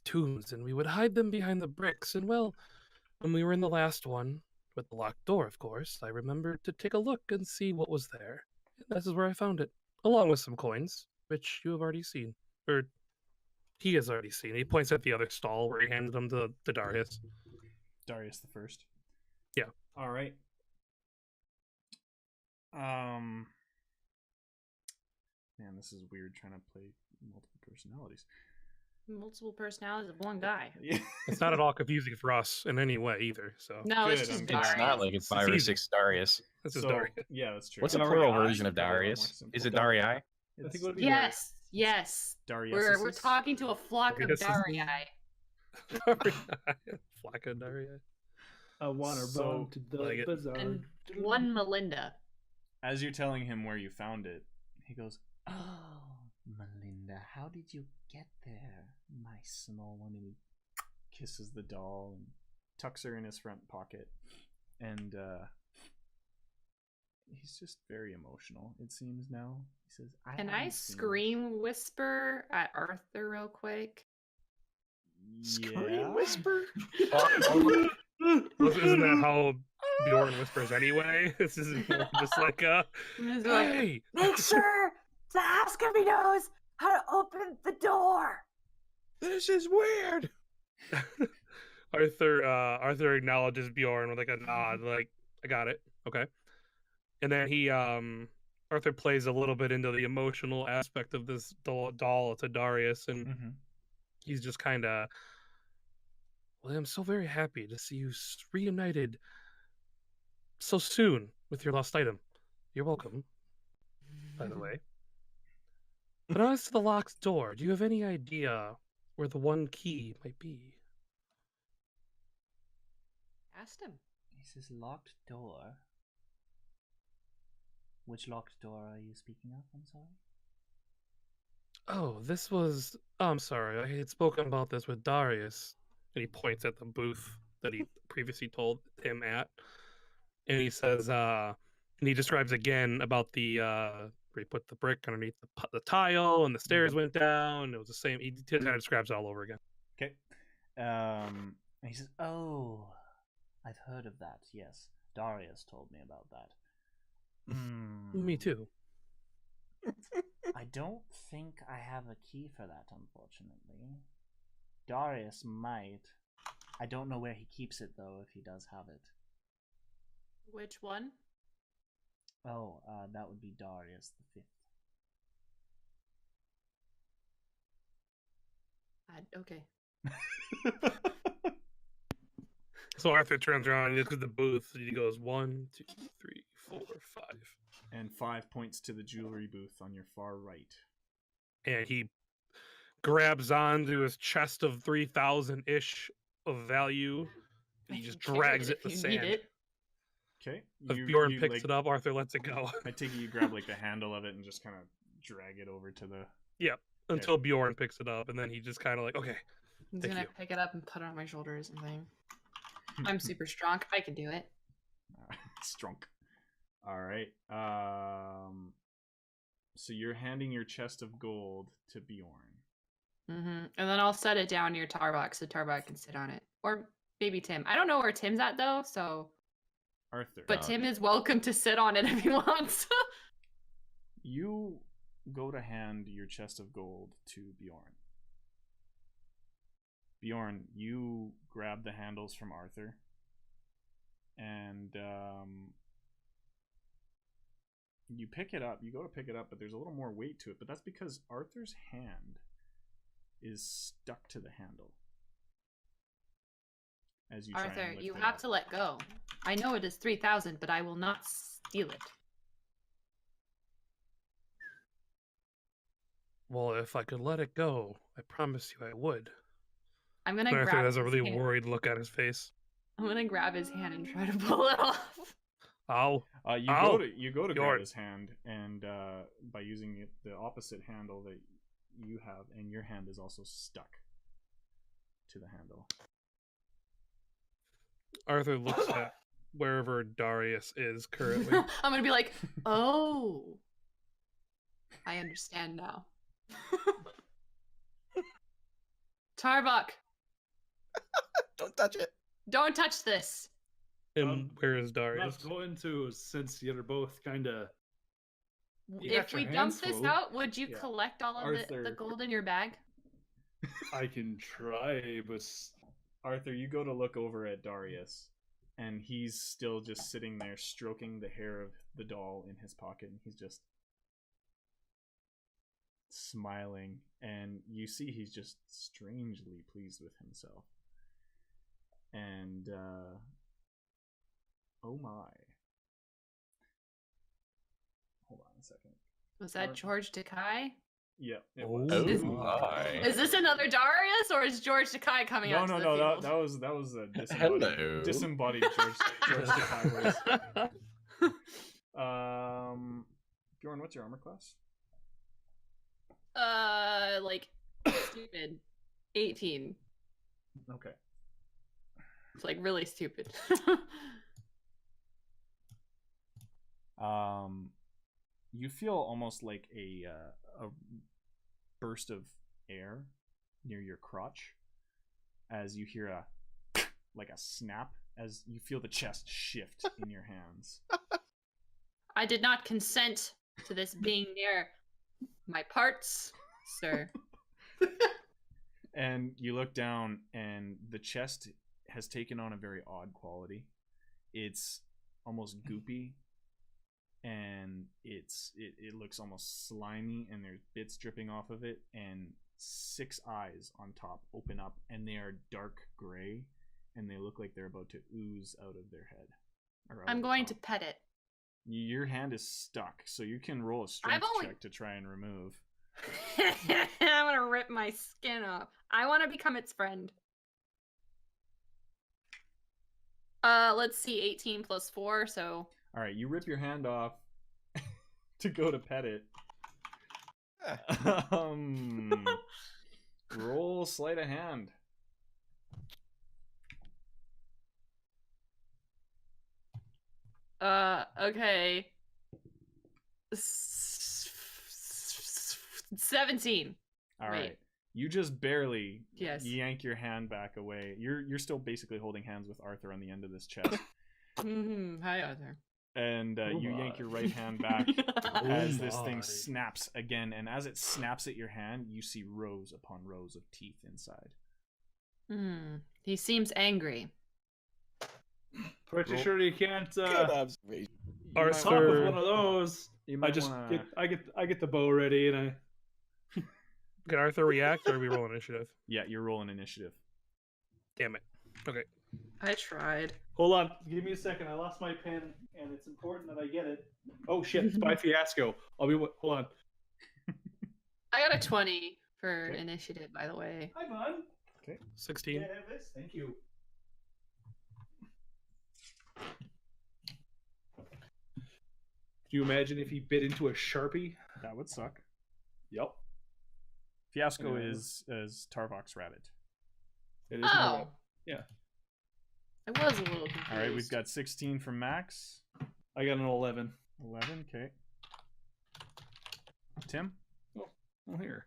tombs, and we would hide them behind the bricks. And well, when we were in the last one with the locked door, of course, I remembered to take a look and see what was there. And this is where I found it, along with some coins, which you have already seen, or." He has already seen. He points at the other stall where he handed them to Darius. Darius the First. Yeah. All right. Man, this is weird trying to play multiple personalities. Multiple personalities of one guy. Yeah. It's not at all confusing for us in any way either. So No, Good, it's just I'm Darius. glad. It's not like it's 5 or easy. 6 Darius. this is So, Darius. yeah, that's true. What's a Darii? plural version of Probably a lot more Darius? simple. Is it Darii? I think it would be Yes, yes. Darius. We're talking to a flock of Darius. Darii. Flacca Darius. I want her So, bound to the like it. bazaar. And one Melinda. As you're telling him where you found it, he goes, Oh, Melinda, how did you get there? "My small one," and he kisses the doll and tucks her in his front pocket, and he's just very emotional, it seems now. He says, Can I haven't seen her." scream whisper at Arthur real quick? Yeah. whisper? Isn't that how Bjorn whispers anyway? This isn't more just like It's like, hey, Make sure the housekeeper knows how to open the door. This is weird. Arthur acknowledges Bjorn with like a nod, like, I got it. Okay. And then he Arthur plays a little bit into the emotional aspect of this doll to Darius, and Mm-hmm. he's just kind of, well, I'm so very happy to see you reunited so soon with your lost item. You're welcome, by the way. But as to the locked door, do you have any idea where the one key might be? Asked him. He says locked door. Which locked door are you speaking of? I'm sorry. Oh, this was. Oh, I'm sorry. I had spoken about this with Darius. And he points at the booth that he previously told him at. And he says, and he describes again about the, where he put the brick underneath the tile and the stairs went down. It was the same. He kind of describes it all over again. Okay. And he says, "Oh, I've heard of that. Yes, Darius told me about that." Me too. I don't think I have a key for that, unfortunately. Darius might. I don't know where he keeps it, though, if he does have it. Which one? Oh, that would be Darius the 5th. Okay. So Arthur turns around and looks at the booth. And he goes 1, 2, 3, 4, 5. And 5 points to the jewelry booth on your far right. And he grabs onto his chest of 3,000 ish of value. And he just drags it in the sand. Okay. As Bjorn picks it up, Arthur lets it go. I take it you grab like the handle of it and just kind of drag it over to the. Yep. Until Bjorn picks it up, and then he just kind of like, okay. He's gonna pick it up and put it on my shoulders and thing. I'm super strong. I can do it. Strong. All right. So you're handing your chest of gold to Bjorn. And then I'll set it down near Tarbok so Tarbok can sit on it, or maybe Tim. I don't know where Tim's at though, so. Arthur. But Tim is welcome to sit on it if he wants. You go to hand your chest of gold to Bjorn. Bjorn, you grab the handles from Arthur, and you pick it up. You go to pick it up, but there's a little more weight to it. But that's because Arthur's hand is stuck to the handle. As you Arthur, you have to let go. I know it is 3,000, but I will not steal it. Well, if I could let it go, I promise you I would. I'm gonna Arthur grab has a his really hand. worried look at his face. I'm gonna grab his hand and try to pull it off. Ow. You go to grab his hand, and by using the opposite handle that you have, and your hand is also stuck to the handle. Arthur looks at wherever Darius is currently. I'm gonna be like, oh, I understand now. Tarbok, Don't touch it. don't touch this. And where is Darius? Not going to, since you're both kind of. If we dump this out, would you collect all of the gold in your bag? I can try, but Arthur, you go to look over at Darius, and he's still just sitting there stroking the hair of the doll in his pocket, and he's just smiling, and you see he's just strangely pleased with himself. And oh my. Hold on a second. Was that George Takei? Yeah. It Oh was. my. Is this another Darius, or is George Takei coming out? No, to no, the no. field? That was a Hello. disembodied George Takei voice. Bjorn, what's your armor class? Like stupid. 18. Okay. It's like really stupid. You feel almost like a burst of air near your crotch as you hear a like a snap as you feel the chest shift in your hands. I did not consent to this being near my parts, sir. And you look down, and the chest has taken on a very odd quality. It's almost goopy, and it looks almost slimy, and there's bits dripping off of it, and 6 eyes on top open up, and they are dark gray, and they look like they're about to ooze out of their head. I'm going to pet it. Your hand is stuck, so you can roll a strength check to try and remove. I'm gonna rip my skin off. I want to become its friend. Let's see, 18 plus 4, so... All right, you rip your hand off to go to pet it. Roll sleight of hand. Okay. 17. All right. You just barely yank your hand back away. You're still basically holding hands with Arthur on the end of this chest. Hi, Arthur. And you yank your right hand back as this thing snaps again. And as it snaps at your hand, you see rows upon rows of teeth inside. He seems angry. Pretty sure you can't Good observation. talk with one of those. I get the bow ready, and I... Can Arthur react, or are we rolling initiative? Yeah, you're rolling initiative. Damn it. Okay. I tried. Hold on. Give me a second. I lost my pen, and it's important that I get it. Oh, shit. Spy Fiasco. Hold on. I got a 20 for initiative, by the way. Hi, bud. Okay. 16. Yeah, have this. Thank you. Do you imagine if he bit into a Sharpie? That would suck. Yep. Fiasco is Tarvok's rabbit. It is my rabbit. Yeah. I was a little confused. All right, we've got 16 from Max. I got an 11. 11, okay. Tim? Oh, here.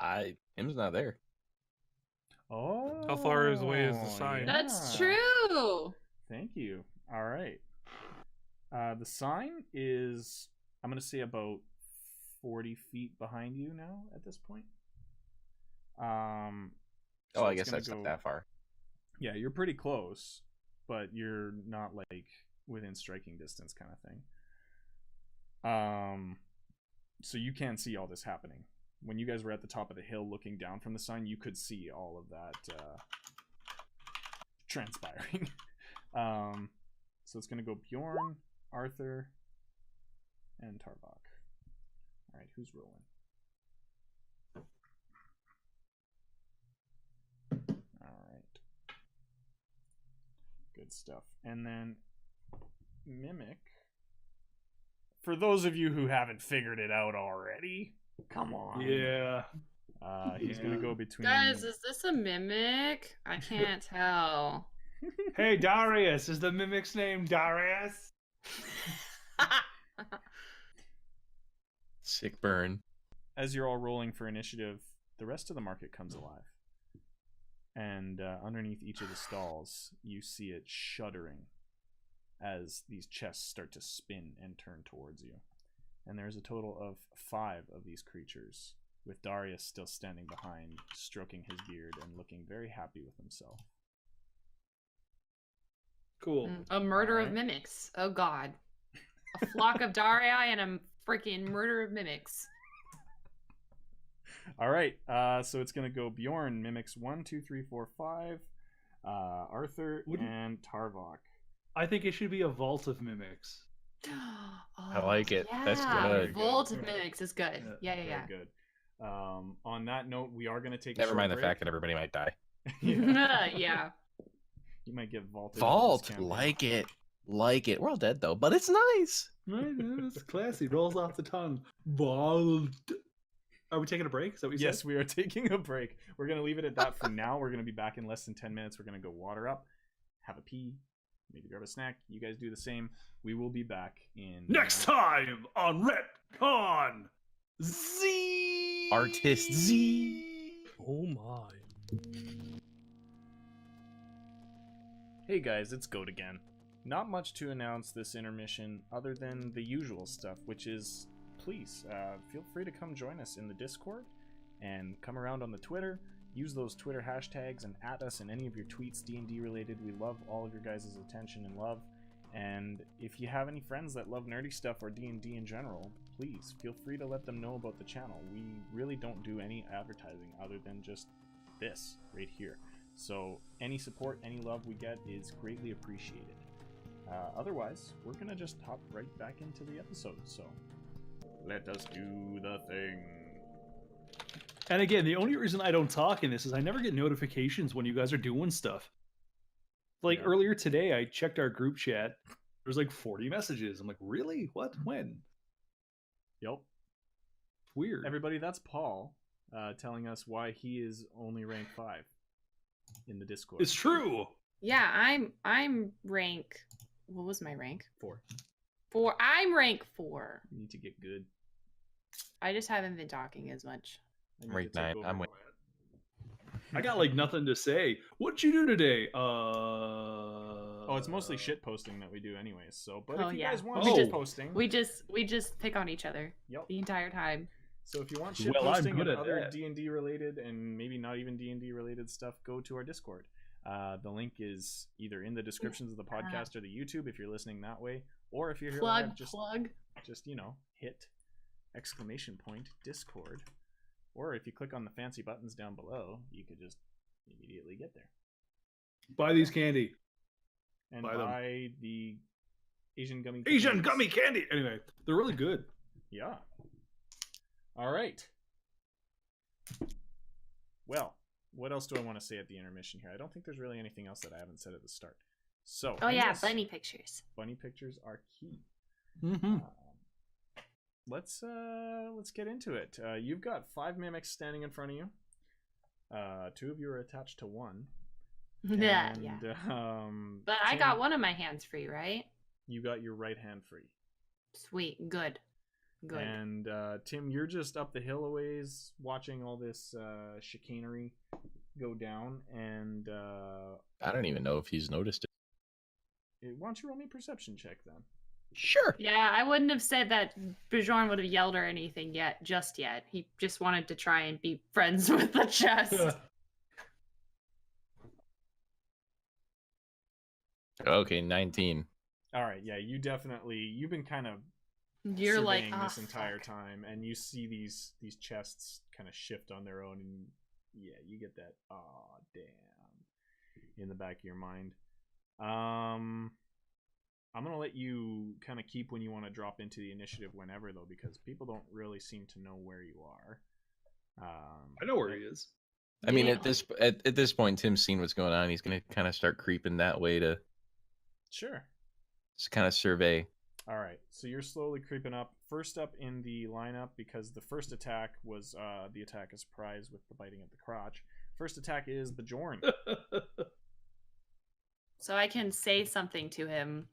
Tim's not there. Oh. How far away is the sign? That's true. Thank you. All right. The sign is, I'm going to say, about 40 feet behind you now at this point. So I guess that's not that far. Yeah, you're pretty close, but you're not like within striking distance kind of thing. So you can see all this happening. When you guys were at the top of the hill looking down from the sign, you could see all of that transpiring. So it's going to go Bjorn, Arthur, and Tarvok. All right, who's rolling? All right. Good stuff. And then Mimic. For those of you who haven't figured it out already, come on. Yeah. He's going to go between... Guys, is this a mimic? I can't tell. Hey, Darius. Is the mimic's name Darius? Sick burn. As you're all rolling for initiative, the rest of the market comes alive. And underneath each of the stalls, you see it shuddering as these chests start to spin and turn towards you. And there's a total of 5 of these creatures, with Darius still standing behind, stroking his beard and looking very happy with himself. Cool. A murder of mimics. Oh god. A flock of Darii and a freaking murder of mimics. All right, so it's going to go Bjorn, Mimics 1, 2, 3, 4, 5, Arthur, and Tarvok. I think it should be a vault of mimics. I like it. That's good. Vault of mimics is good. Yeah. Very good. On that note, we are going to take Never mind the fact that everybody might die. Yeah. You might get vaulted. Vault, like it. We're all dead though, but it's nice. Right, it's classy. Rolls off the tongue. Vault. Are we taking a break? Is that what you said? Yes, we are taking a break. We're going to leave it at that for now. We're going to be back in less than 10 minutes. We're going to go water up, have a pee, maybe grab a snack. You guys do the same. We will be back in... Next time on Ret-Con Z! Artist Z! Oh my. Hey guys, it's Goat again. Not much to announce this intermission other than the usual stuff, which is... Please, feel free to come join us in the Discord and come around on the Twitter. Use those Twitter hashtags and @ us in any of your tweets D&D related. We love all of your guys' attention and love. And if you have any friends that love nerdy stuff or D&D in general, please feel free to let them know about the channel. We really don't do any advertising other than just this right here. So any support, any love we get is greatly appreciated. Otherwise, we're gonna just hop right back into the episode. So let us do the thing. And again, the only reason I don't talk in this is I never get notifications when you guys are doing stuff. Like Yeah. earlier today, I checked our group chat. There's like 40 messages. I'm like, really? What? When? Yep. Weird. Everybody, that's Paul telling us why he is only rank 5 in the Discord. It's true. Yeah, I'm rank. What was my rank? 4. 4. I'm rank 4. You need to get good. I just haven't been talking as much. I need Rank to take 9. over. I'm with. I got like nothing to say. What'd you do today? Oh, it's mostly shit posting that we do anyways. So, but Oh, if you yeah. guys want We shit just- posting, We just pick on each other yep. the entire time. So if you want shit Well, I'm posting good and at other that. D&D related and maybe not even D&D related stuff, go to our Discord. The link is either in the descriptions of the podcast or the YouTube if you're listening that way, or if you're here live, just hit !Discord, or if you click on the fancy buttons down below, you could just immediately get there Buy these candy. and Buy them. buy the Asian gummy. Asian candies. gummy candy. Anyway, they're really good. Yeah. All right. Well, what else do I want to say at the intermission here? I don't think there's really anything else that I haven't said at the start. So, Oh yeah, yes, bunny pictures. bunny pictures are key. Mm-hmm. Let's get into it. You've got 5 mimics standing in front of you. 2 of you are attached to one. Yeah, And, yeah. But But I got one of my hands free, right? You got your right hand free. Sweet, good. And Tim, you're just up the hill a ways watching all this chicanery go down. And I don't even know if he's noticed it. why don't you roll me a perception check then? Sure. Yeah, I wouldn't have said that Bjorn would have yelled or anything yet. He just wanted to try and be friends with the chest. Okay, 19. All right, yeah, you've been kind of You're like, surveying oh, this entire fuck." time, and you see these chests kind of shift on their own, and yeah, you get that "aw, damn" in the back of your mind. I'm gonna let you kind of keep when you want to drop into the initiative whenever, though, because people don't really seem to know where you are. I know where he is. I mean, Yeah. at this point, Tim's seen what's going on. He's gonna kind of start creeping that way to Sure. just kind of survey. All right, so you're slowly creeping up. First up in the lineup, because the first attack was the attack of surprise with the biting at the crotch. First attack is Bjorn. So I can say something to him,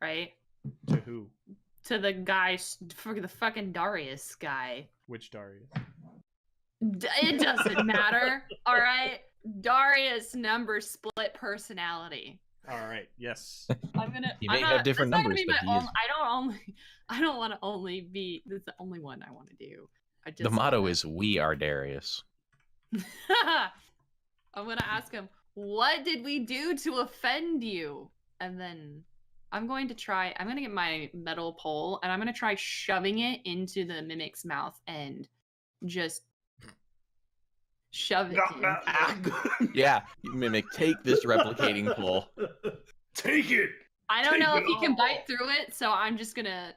right? To who? To the guy, for the fucking Darius guy. Which Darius? It doesn't matter, all right? Darius number split personality. All right. Yes. I'm gonna. He I'm may not, have different that's not numbers, gonna be but my he own, is. I don't want to only be. That's the only one I want to do. I just The motto wanna- is "We are Darius." I'm gonna ask him, what did we do to offend you? And then I'm going to get my metal pole and I'm gonna try shoving it into the mimic's mouth and just shove it in. Yeah, you mimic. Take this replicating pole. Take it. I don't Take know it if he can all. bite through it, so I'm just gonna.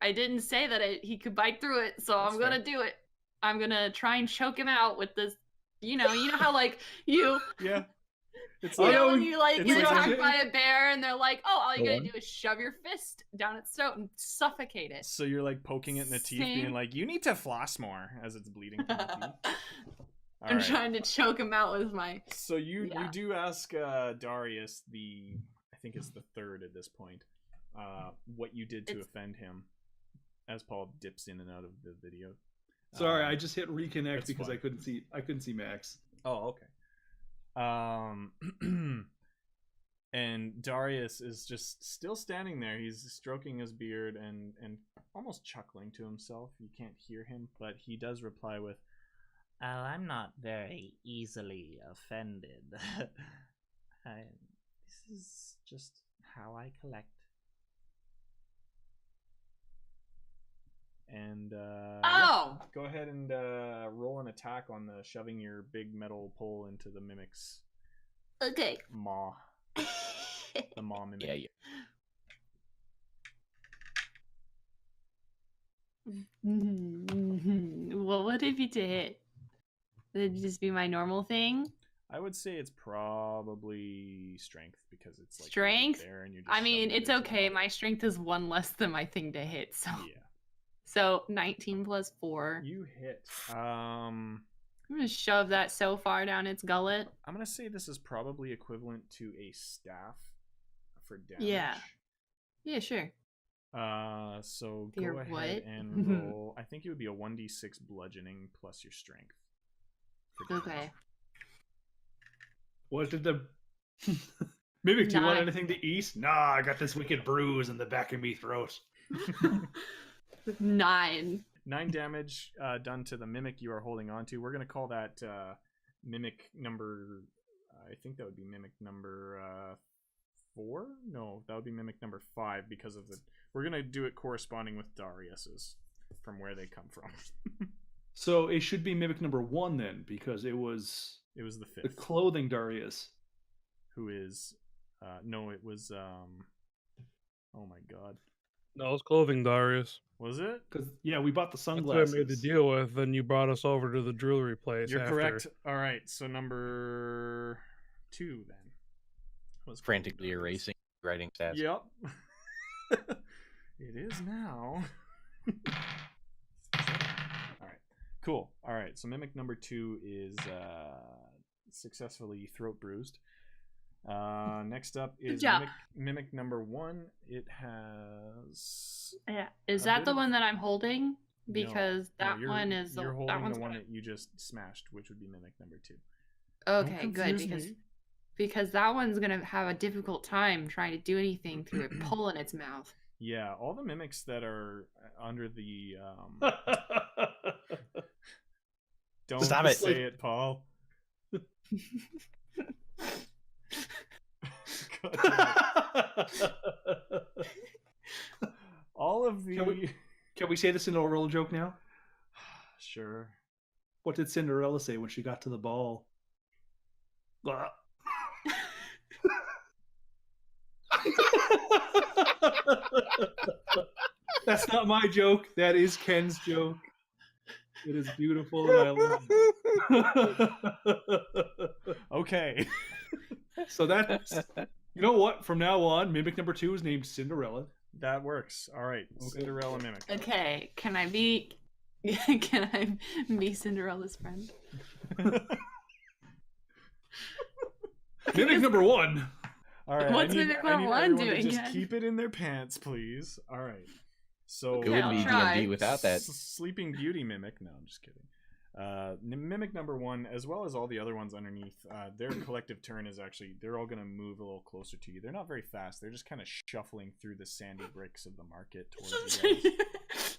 I didn't say that he could bite through it, so That's I'm gonna do it. I'm gonna try and choke him out with this. You know how like you. Yeah. It's You like, know when you it's get like- attacked by a bear and they're like, oh, all you Go gotta on. do is shove your fist down its throat and suffocate it. so you're like poking it in the teeth, Same. being like, "You need to floss more," as it's bleeding from the teeth. All I'm right. trying to choke him out with my. So you Yeah. do ask Darius, I think it's the third at this point, what you did to It's- offend him, as Paul dips in and out of the video. Sorry, I just hit reconnect It's because fine. I couldn't see Max. Oh, okay. And Darius is just still standing there. He's stroking his beard and almost chuckling to himself. You can't hear him, but he does reply with, Oh, I'm not very easily offended. This is just how I collect. Go ahead and roll an attack on the shoving your big metal pole into the mimic's Okay. maw. The maw mimic. Yeah, yeah. What would it be to hit? Would it just be my normal thing? I would say it's probably strength because it's like Strength? right there and you're just I mean, shoving it it's into okay. the My strength is 1 less than my thing to hit, so maw. Yeah. so 19 plus 4. You hit. I'm gonna shove that so far down its gullet. I'm gonna say this is probably equivalent to a staff for damage. Yeah. Yeah, sure. So Your go ahead what? and roll. I think it would be a 1d6 bludgeoning plus your strength. for damage. Okay. What did the Mimic, do you want 9. anything to eat? Nah, I got this wicked bruise in the back of me throat. 9. 9 damage done to the mimic you are holding on to. We're going to call that mimic number... I think that would be mimic number 4? No, that would be mimic number 5 because of the... We're going to do it corresponding with Darius's from where they come from. So it should be Mimic number 1 then, because it was It was the the 5th. clothing Darius. Who is... no, it was... Oh my god. No, it's clothing, Darius. Was it? Because yeah, we bought the That's what I sunglasses. made the deal with. Then you brought us over to the jewelry place. You're after. correct. All right, so number 2 then. Was Frantically erasing writing stats. Yep. It is now. All right. Cool. All right. So mimic number 2 is successfully throat bruised. Next up is job. mimic number 1. It has. Yeah. Is A that bit the of- one that I'm holding? Because that you're, one is You're that holding one's the one gonna- that you just smashed, which would be mimic number 2. Okay, good confuse because that one's gonna have a difficult time trying to do anything through a pole in its mouth. Yeah, all the mimics that are under the don't Stop it. say it, Paul. God damn it. All of the Can we say the Cinderella joke now? sure. What did Cinderella say when she got to the ball? Blah. That's not my joke. That is Ken's joke. It is beautiful and I love it. Okay. So that's, you know what? From now on, Mimic number 2 is named Cinderella. That works. All right. Cinderella mimic. Okay, can I be Cinderella's friend? Mimic number 1. All right. What's I need, mimic I need number 1 everyone to doing, just Ken? keep it in their pants, please. All right. So It wouldn't I'll be try. D&D without that. Sleeping Beauty mimic. No, I'm just kidding. Mimic number 1, as well as all the other ones underneath, their collective turn is actually, they're all going to move a little closer to you. They're not very fast. They're just kind of shuffling through the sandy bricks of the market towards you guys.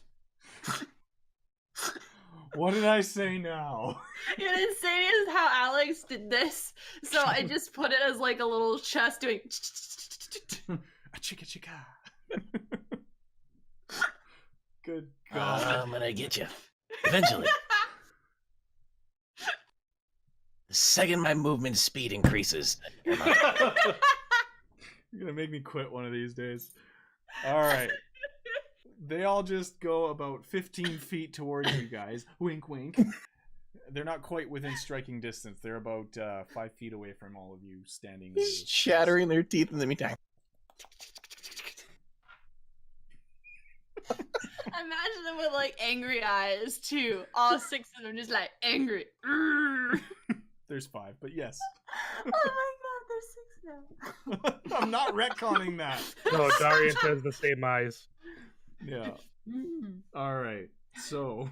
What did I say now? You didn't say it as how Alex did this, so I just put it as like a little chest doing. A chicka chicka. Good God. I'm gonna get you. Eventually. The second my movement speed increases, you're mine. You're going to make me quit one of these days. All right. They all just go about 15 feet towards you guys. Wink, wink. They're not quite within striking distance. They're about 5 feet away from all of you standing. in this- shattering their teeth in the meantime. Imagine them with like angry eyes too. All 6 of them just like angry. There's 5, but yes. Oh my god, there's 6 now. I'm not retconning that. No, Darius has the same eyes. Yeah. All right. So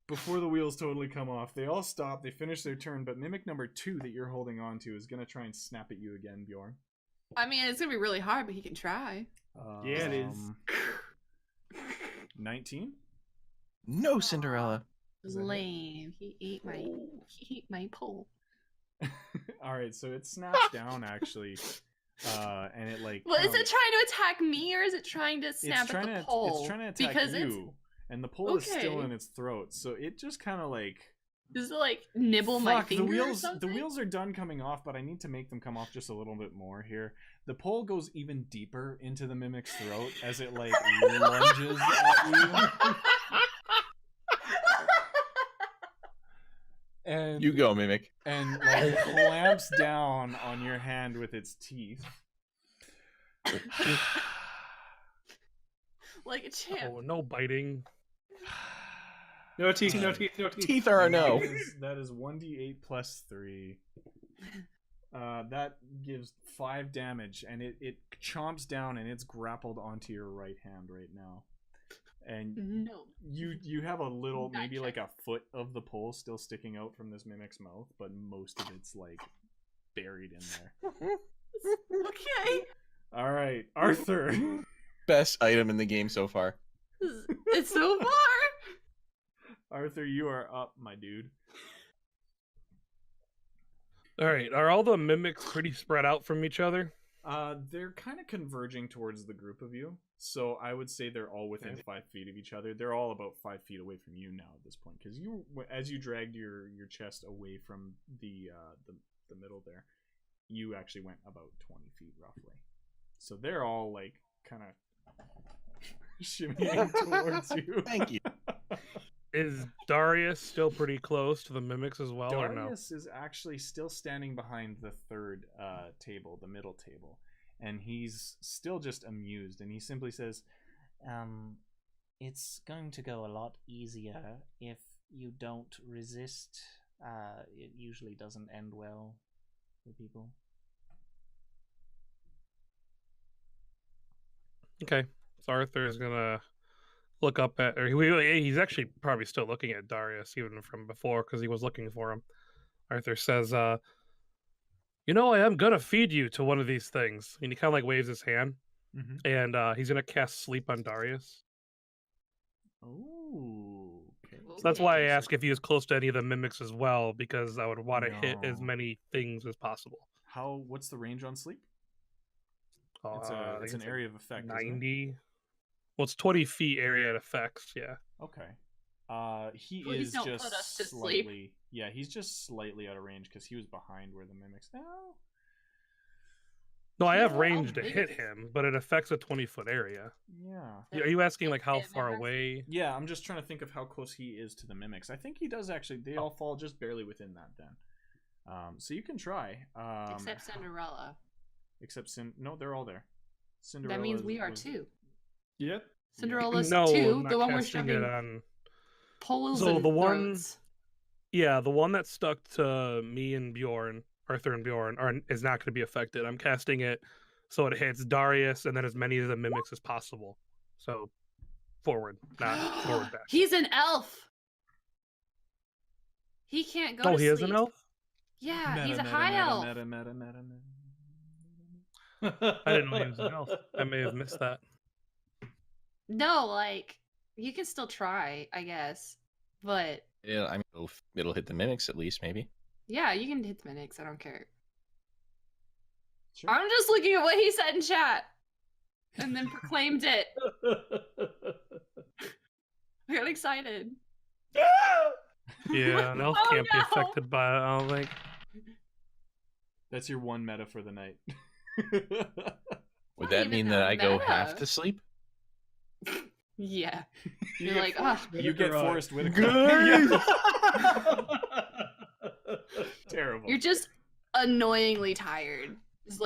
before the wheels totally come off, they all stop. They finish their turn, but mimic number 2 that you're holding on to is going to try and snap at you again, Bjorn. I mean, it's gonna be really hard, but he can try. Yeah, it is. 19? No, Cinderella. Is that it? Lame. He ate my pole. All right, so it snaps down actually, and it like. Well, is kinda- it trying to attack me or is it trying to snap it's trying at the to, pole? It's trying to attack because you, and the pole is still Okay. in its throat, so it just kind of like. Does it like nibble my Fuck, finger the or wheels. The something? wheels are done coming off, but I need to make them come off just a little bit more here. The pole goes even deeper into the mimic's throat as it like lunges at you. And You go, Mimic. and like clamps down on your hand with its teeth. Like a champ. Oh, no biting. No teeth, no teeth, no teeth. Teeth are a no. That is 1d8 plus 3. That gives 5 damage, and it chomps down, and it's grappled onto your right hand right now. And No. you have a little, maybe Gotcha. like a foot of the pole still sticking out from this mimic's mouth, but most of it's like buried in there. Okay. All right, Arthur. Best item in the game so far. It's so far. Arthur, you are up, my dude. All right, are all the mimics pretty spread out from each other? They're kind of converging towards the group of you, so I would say they're all within 5 feet of each other. They're all about 5 feet away from you now at this point, because you, as you dragged your chest away from the middle there, you actually went about 20 feet roughly. So they're all like kind of shimmying towards you. Thank you. Is Darius still pretty close to the mimics as well, or no? Darius is actually still standing behind the third table, the middle table, and he's still just amused, and he simply says, It's going to go a lot easier if you don't resist. It usually doesn't end well for people. Okay, so Arthur is gonna look up at, or he's actually probably still looking at Darius even from before because he was looking for him. Arthur says, "You know, I am gonna feed you to one of these things," and he kind of like waves his hand, and he's gonna cast sleep on Darius. "Oh, okay." So that's why I ask if he is close to any of the mimics as well, because I would want to hit as No. many things as possible. What's the range on sleep? It's I think it's an like area of effect. Isn't it? 90. Well, it's 20 feet area it affects. Yeah. Okay. He Please is don't just put us to sleep. slightly. Yeah, he's just slightly out of range because he was behind where the mimics. Oh. No, I have How range to big hit is- him, but it affects a 20-foot area. Yeah. Are you asking like how Yeah, far remember? away? Yeah, I'm just trying to think of how close he is to the mimics. I think he does actually. They all fall just barely within that then. So you can try. Except Cinderella. No, they're all there. Cinderella. That means we are too. Yep. Cinderella's No, two. I'm not The one we're casting shoving it on. poles So and the one- throats. Yeah, the one that stuck to me and Bjorn, Arthur and Bjorn, is not going to be affected. I'm casting it so it hits Darius and then as many of the mimics as possible. So forward, not forward back. He's an elf. He can't go to Oh, sleep. he is an elf? Yeah, he's a high elf. Meta. I didn't know he was an elf. I may have missed that. No, like you can still try, I guess. But Yeah, I mean, it'll hit the mimics at least, maybe. yeah, you can hit the mimics. I don't care. Sure. I'm just looking at what he said in chat, and then proclaimed it. I got excited. Yeah, an elf Oh, can't be no. affected by it, I don't think. That's your one meta for the night. Would Not that even mean a that I go meta. half to sleep? Yeah. You You're get like, Forrest You get Whitaker, Forrest Whitaker. Good. Yeah. Terrible. You're just annoyingly tired. Just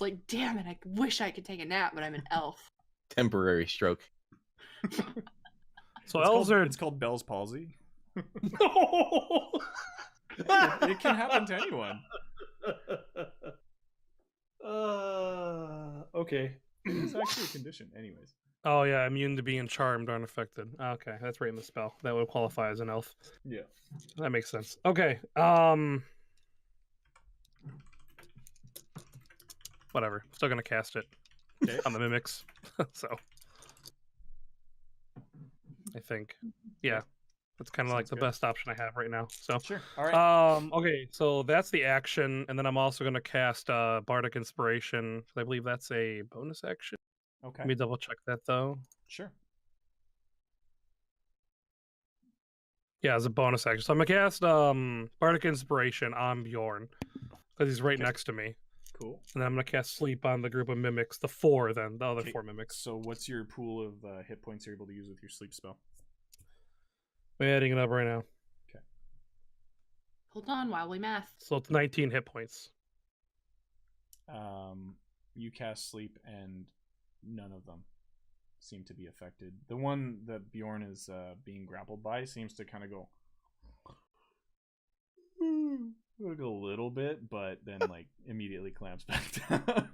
like, damn it, I wish I could take a nap, but I'm an elf. Temporary stroke. So elves are It's called Bell's palsy. No. It can happen to anyone. Okay. It's actually a condition, anyways. Oh yeah, immune to being charmed, aren't affected. Okay, that's right in the spell. That would qualify as an elf. Yeah. That makes sense. Okay. Whatever. Still gonna cast it Okay. on the mimics. So I think. Yeah. That's kind of like Sounds the good. best option I have right now. So Sure. All right. okay, so that's the action, and then I'm also gonna cast Bardic Inspiration. I believe that's a bonus action. Okay. Let me double check that though. Sure. Yeah, as a bonus action. So I'm gonna cast Bardic Inspiration on Bjorn because he's right Okay. next to me, Cool. and then I'm gonna cast Sleep on the group of mimics, the other Okay, 4 mimics. So what's your pool of hit points you're able to use with your sleep spell? I'm adding it up right now. Hold on while we math. So it's 19 hit points. You cast sleep and none of them seem to be affected. The one that Bjorn is being grappled by seems to kind of go like a little bit, but then like immediately clamps back down. Oh,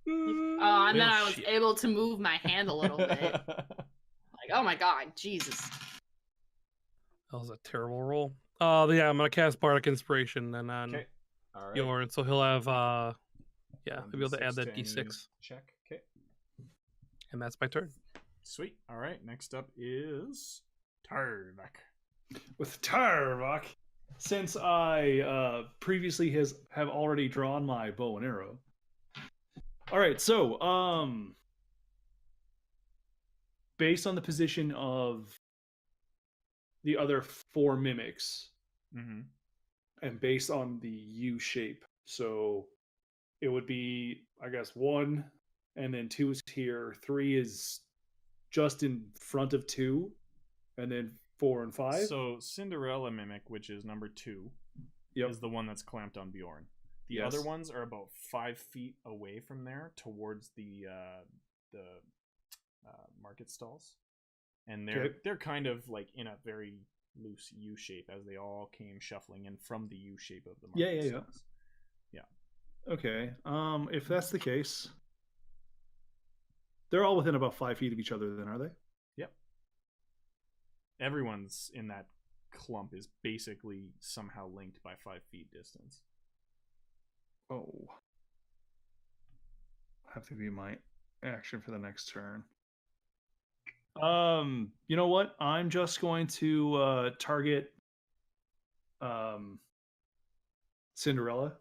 and then Well, I was shit. able to move my hand a little bit. Like, oh my god, Jesus. That was a terrible roll. Yeah, I'm gonna cast Bardic Inspiration then on Okay. All right. Bjorn, so he'll have yeah, he'll be able to 1d6 add that to any D6, check. Okay. and that's my turn. Sweet. All right. Next up is Tarvak. With Tarvok, since I previously have already drawn my bow and arrow. All right, so based on the position of the other 4 mimics, Mm-hmm. and based on the U shape, so it would be, I guess, 1, and then 2 is here, 3 is just in front of 2, and then 4 and 5. So Cinderella mimic, which is number 2, Yep. is the one that's clamped on Bjorn. The Yes. other ones are about 5 feet away from there, towards the market stalls, and they're kind of like in a very loose U shape as they all came shuffling in from the U shape of the market Yeah. stalls. Okay. If that's the case, they're all within about 5 feet of each other, then, are they? Yep. Everyone's in that clump is basically somehow linked by 5 feet distance. Oh. Have to be my action for the next turn. You know what? I'm just going to target Cinderella.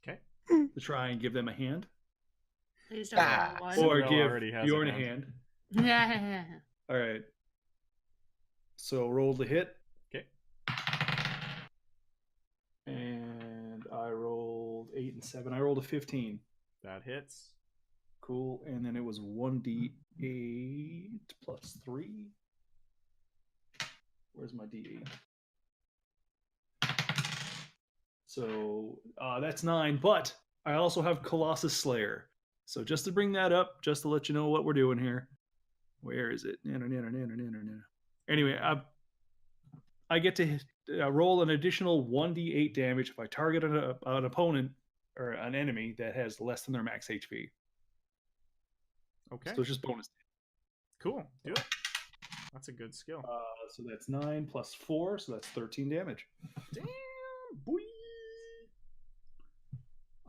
Okay. To try and give them a hand. Please don't roll one. Or Cinderella give already has Bjorn a a hand. Yeah. All right. So roll the hit. Okay. And I rolled 8 and 7. I rolled a 15. That hits. Cool. And then it was 1d8 plus 3. Where's my d8? So that's 9. But I also have Colossus Slayer. So just to bring that up, just to let you know what we're doing here. Where is it? Anyway, I get to roll an additional 1d8 damage if I target an opponent or an enemy that has less than their max HP. Okay. So it's just bonus. Cool. Do it. That's a good skill. So that's 9 plus 4, so that's 13 damage. Damn, boy.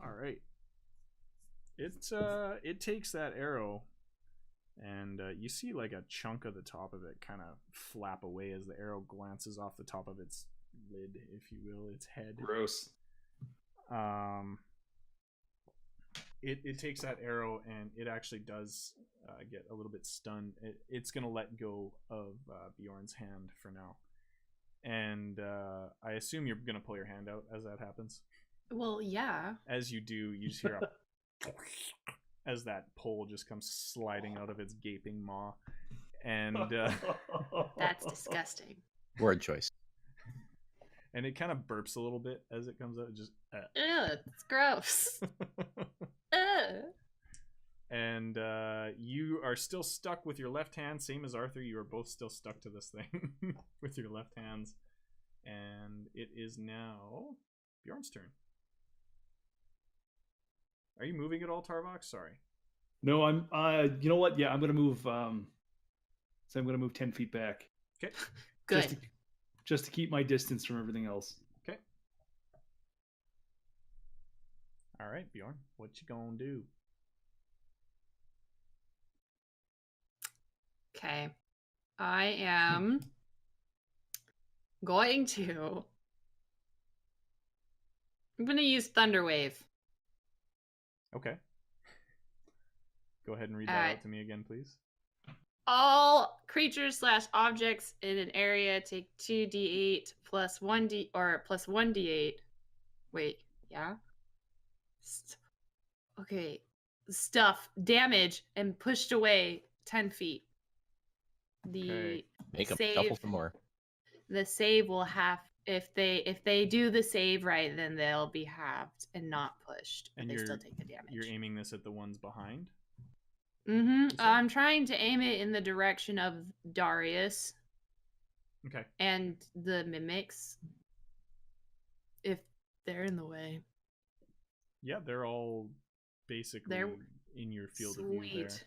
All right. It takes that arrow, and you see like a chunk of the top of it kind of flap away as the arrow glances off the top of its lid, if you will, its head. Gross. It takes that arrow, and it actually does get a little bit stunned. It's gonna let go of Bjorn's hand for now, and I assume you're gonna pull your hand out as that happens. Well, yeah. As you do, you just hear a as that pole just comes sliding out of its gaping maw, and That's disgusting. Word choice. and it kind of burps a little bit as it comes out. It just Ew, it's gross. Ugh. and you are still stuck with your left hand, same as Arthur. You are both still stuck to this thing with your left hands, and it is now Bjorn's turn. Are you moving at all, Tarvok? Sorry. No, I'm. You know what? Yeah, I'm gonna move. So I'm gonna move 10 feet back. Okay. Good. Just to keep my distance from everything else. Okay. All right, Bjorn. What you gonna do? Okay. I am going to. I'm going to use Thunder Wave. Okay. Go ahead and read that Alright. out to me again, please. All creatures / objects in an area take 2d8 plus 1d or plus 1d8. Wait, yeah. Okay, stuff damage and pushed away 10 feet. The Okay. Make them save shuffle some more. the save will have if they do the save right, then they'll be halved and not pushed, but And they you're still take the damage. You're aiming this at the ones behind. Mm-hmm. said? I'm trying to aim it in the direction of Darius Okay. and the mimics, if they're in the way. Yeah, they're all basically They're in your field of view there. Sweet.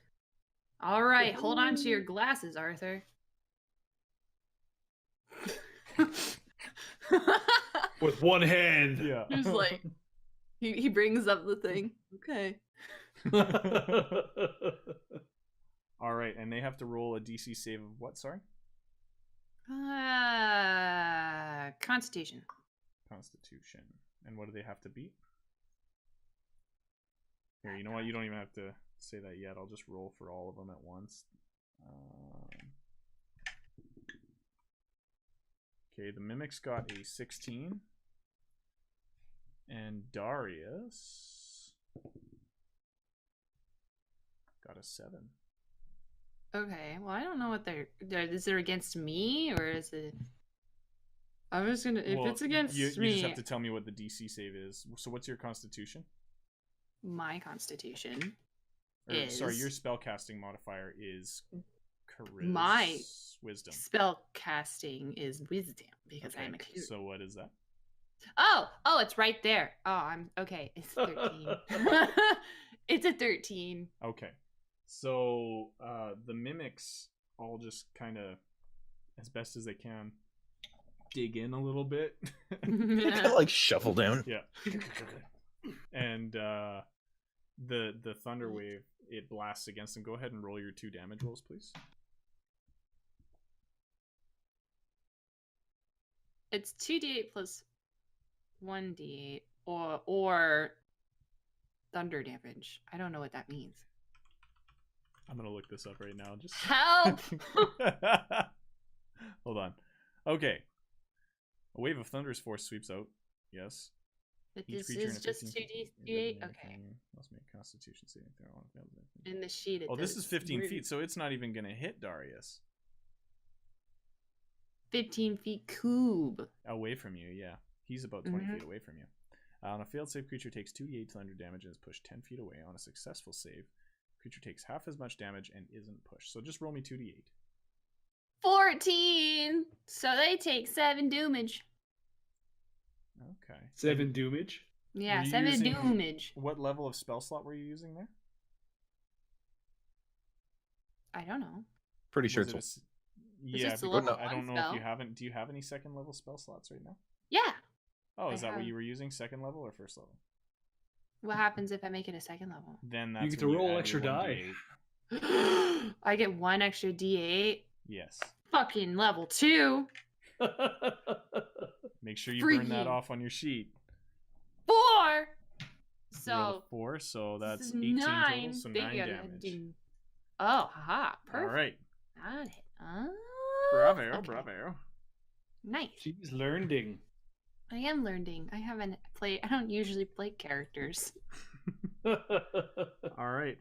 All right, hold on to your glasses, Arthur. With one hand. Yeah. Just like he brings up the thing. Okay. All right, and they have to roll a DC save of what? Sorry, Constitution. Constitution. And what do they have to beat? Here, you know what? You don't even have to say that yet. I'll just roll for all of them at once. Okay, the Mimics got a 16. And Darius got a 7. Okay, well, I don't know what they're is it against me or is it? I'm just gonna if Well, it's against you me. just have to tell me what the DC save is. So what's your Constitution? My Constitution Or, sorry, your is spellcasting modifier is charisma. My wisdom. spell casting is wisdom because Okay, I'm a cleric. so what is that? Oh, it's right there. Oh, I'm okay. It's 13. It's a 13. Okay. So the mimics all just kind of, as best as they can, dig in a little bit. Kind of like shuffle down. Yeah. And the thunder wave, it blasts against them. Go ahead and roll your 2 damage rolls, please. It's 2d8 plus 1d8 or thunder damage. I don't know what that means. I'm gonna look this up right now. Just Help! hold on. Okay. A wave of thunderous force sweeps out. Yes. But Each this creature in is a just 15 2d8. Okay. Must make a Constitution saving throw on a failed save. In the sheet, it Oh, this does is 15 rude. feet, so it's not even gonna hit Darius. 15 feet cube. Away from you, yeah. He's about 20 Mhm. feet away from you. On a failed save, creature takes 2d8 thunder damage and is pushed 10 feet away. On a successful save, creature takes half as much damage and isn't pushed. So just roll me 2d8. 14. So they take 7 damage. Okay. 7 doomage. Yeah, Were you 7 using- damage. What level of spell slot were you using there? I don't know. Pretty sure Was it's it yeah, just a because level I don't know one if you spell. haven't. Do you have any second level spell slots right now? Yeah. Oh, I is that what have. you were using? Second level or first level? What happens if I make it a second level? Then that's get to when roll add extra your die. 1d8. I get 1 extra d8. Yes. Fucking level 2. Make sure you burn that Freaking off on your sheet. 4. Roll So a 4, so this that's is 18 total, 9. so They 9 gotta damage. do- Oh, haha. Perfect. All right. Got it. Oh, Bravo, okay. bravo. Nice. She's learning. I am learning. I don't usually play characters. All right.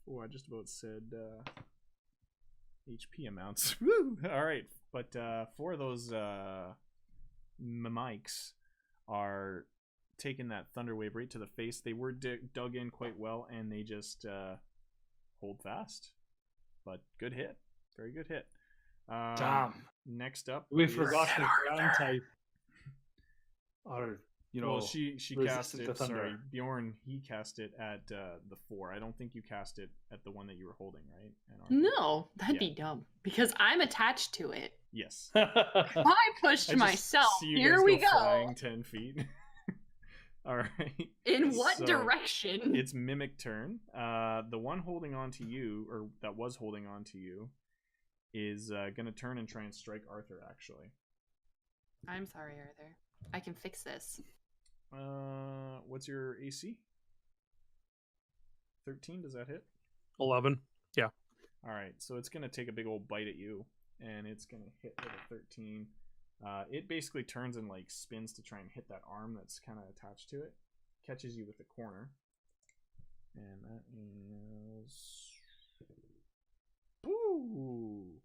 Oh, I just about said HP amounts. Woo! All right, but 4 of those mics are taking that thunder wave right to the face. They were dug in quite well, and they just hold fast. But good hit, very good hit. Damn. Next up, We is- forgot the ground type. Or, well, she cast resistant to it. thunder. Sorry, Bjorn. He cast it at the 4. I don't think you cast it at the one that you were holding, right? And Arthur? No, that'd Yeah. be dumb because I'm attached to it. Yes. I pushed I just myself. see you Here guys we go go. flying 10 feet. All right. In what So, direction? It's Mimic turn. The one holding on to you, or that was holding on to you, is going to turn and try and strike Arthur, actually. I'm sorry, Arthur. I can fix this. What's your AC? 13, does that hit? 11. All All right, so it's gonna take a big old bite at you, and it's gonna hit with a 13. It basically turns and like spins to try and hit that arm that's kind of attached to it. Catches you with the corner, and that is. Boo!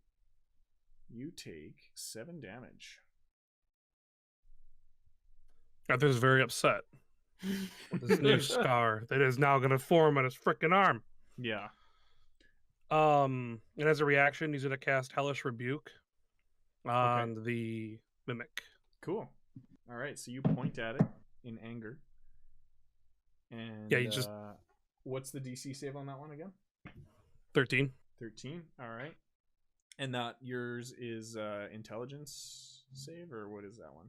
You take 7 damage. Arthur's very upset with this new scar that is now going to form on his freaking arm. Yeah. And as a reaction, he's going to cast Hellish Rebuke on the mimic. Cool. All right, so you point at it in anger. And Yeah, you just... what's the DC save on that one again? 13. 13. All right. And that yours is intelligence save, or what is that one?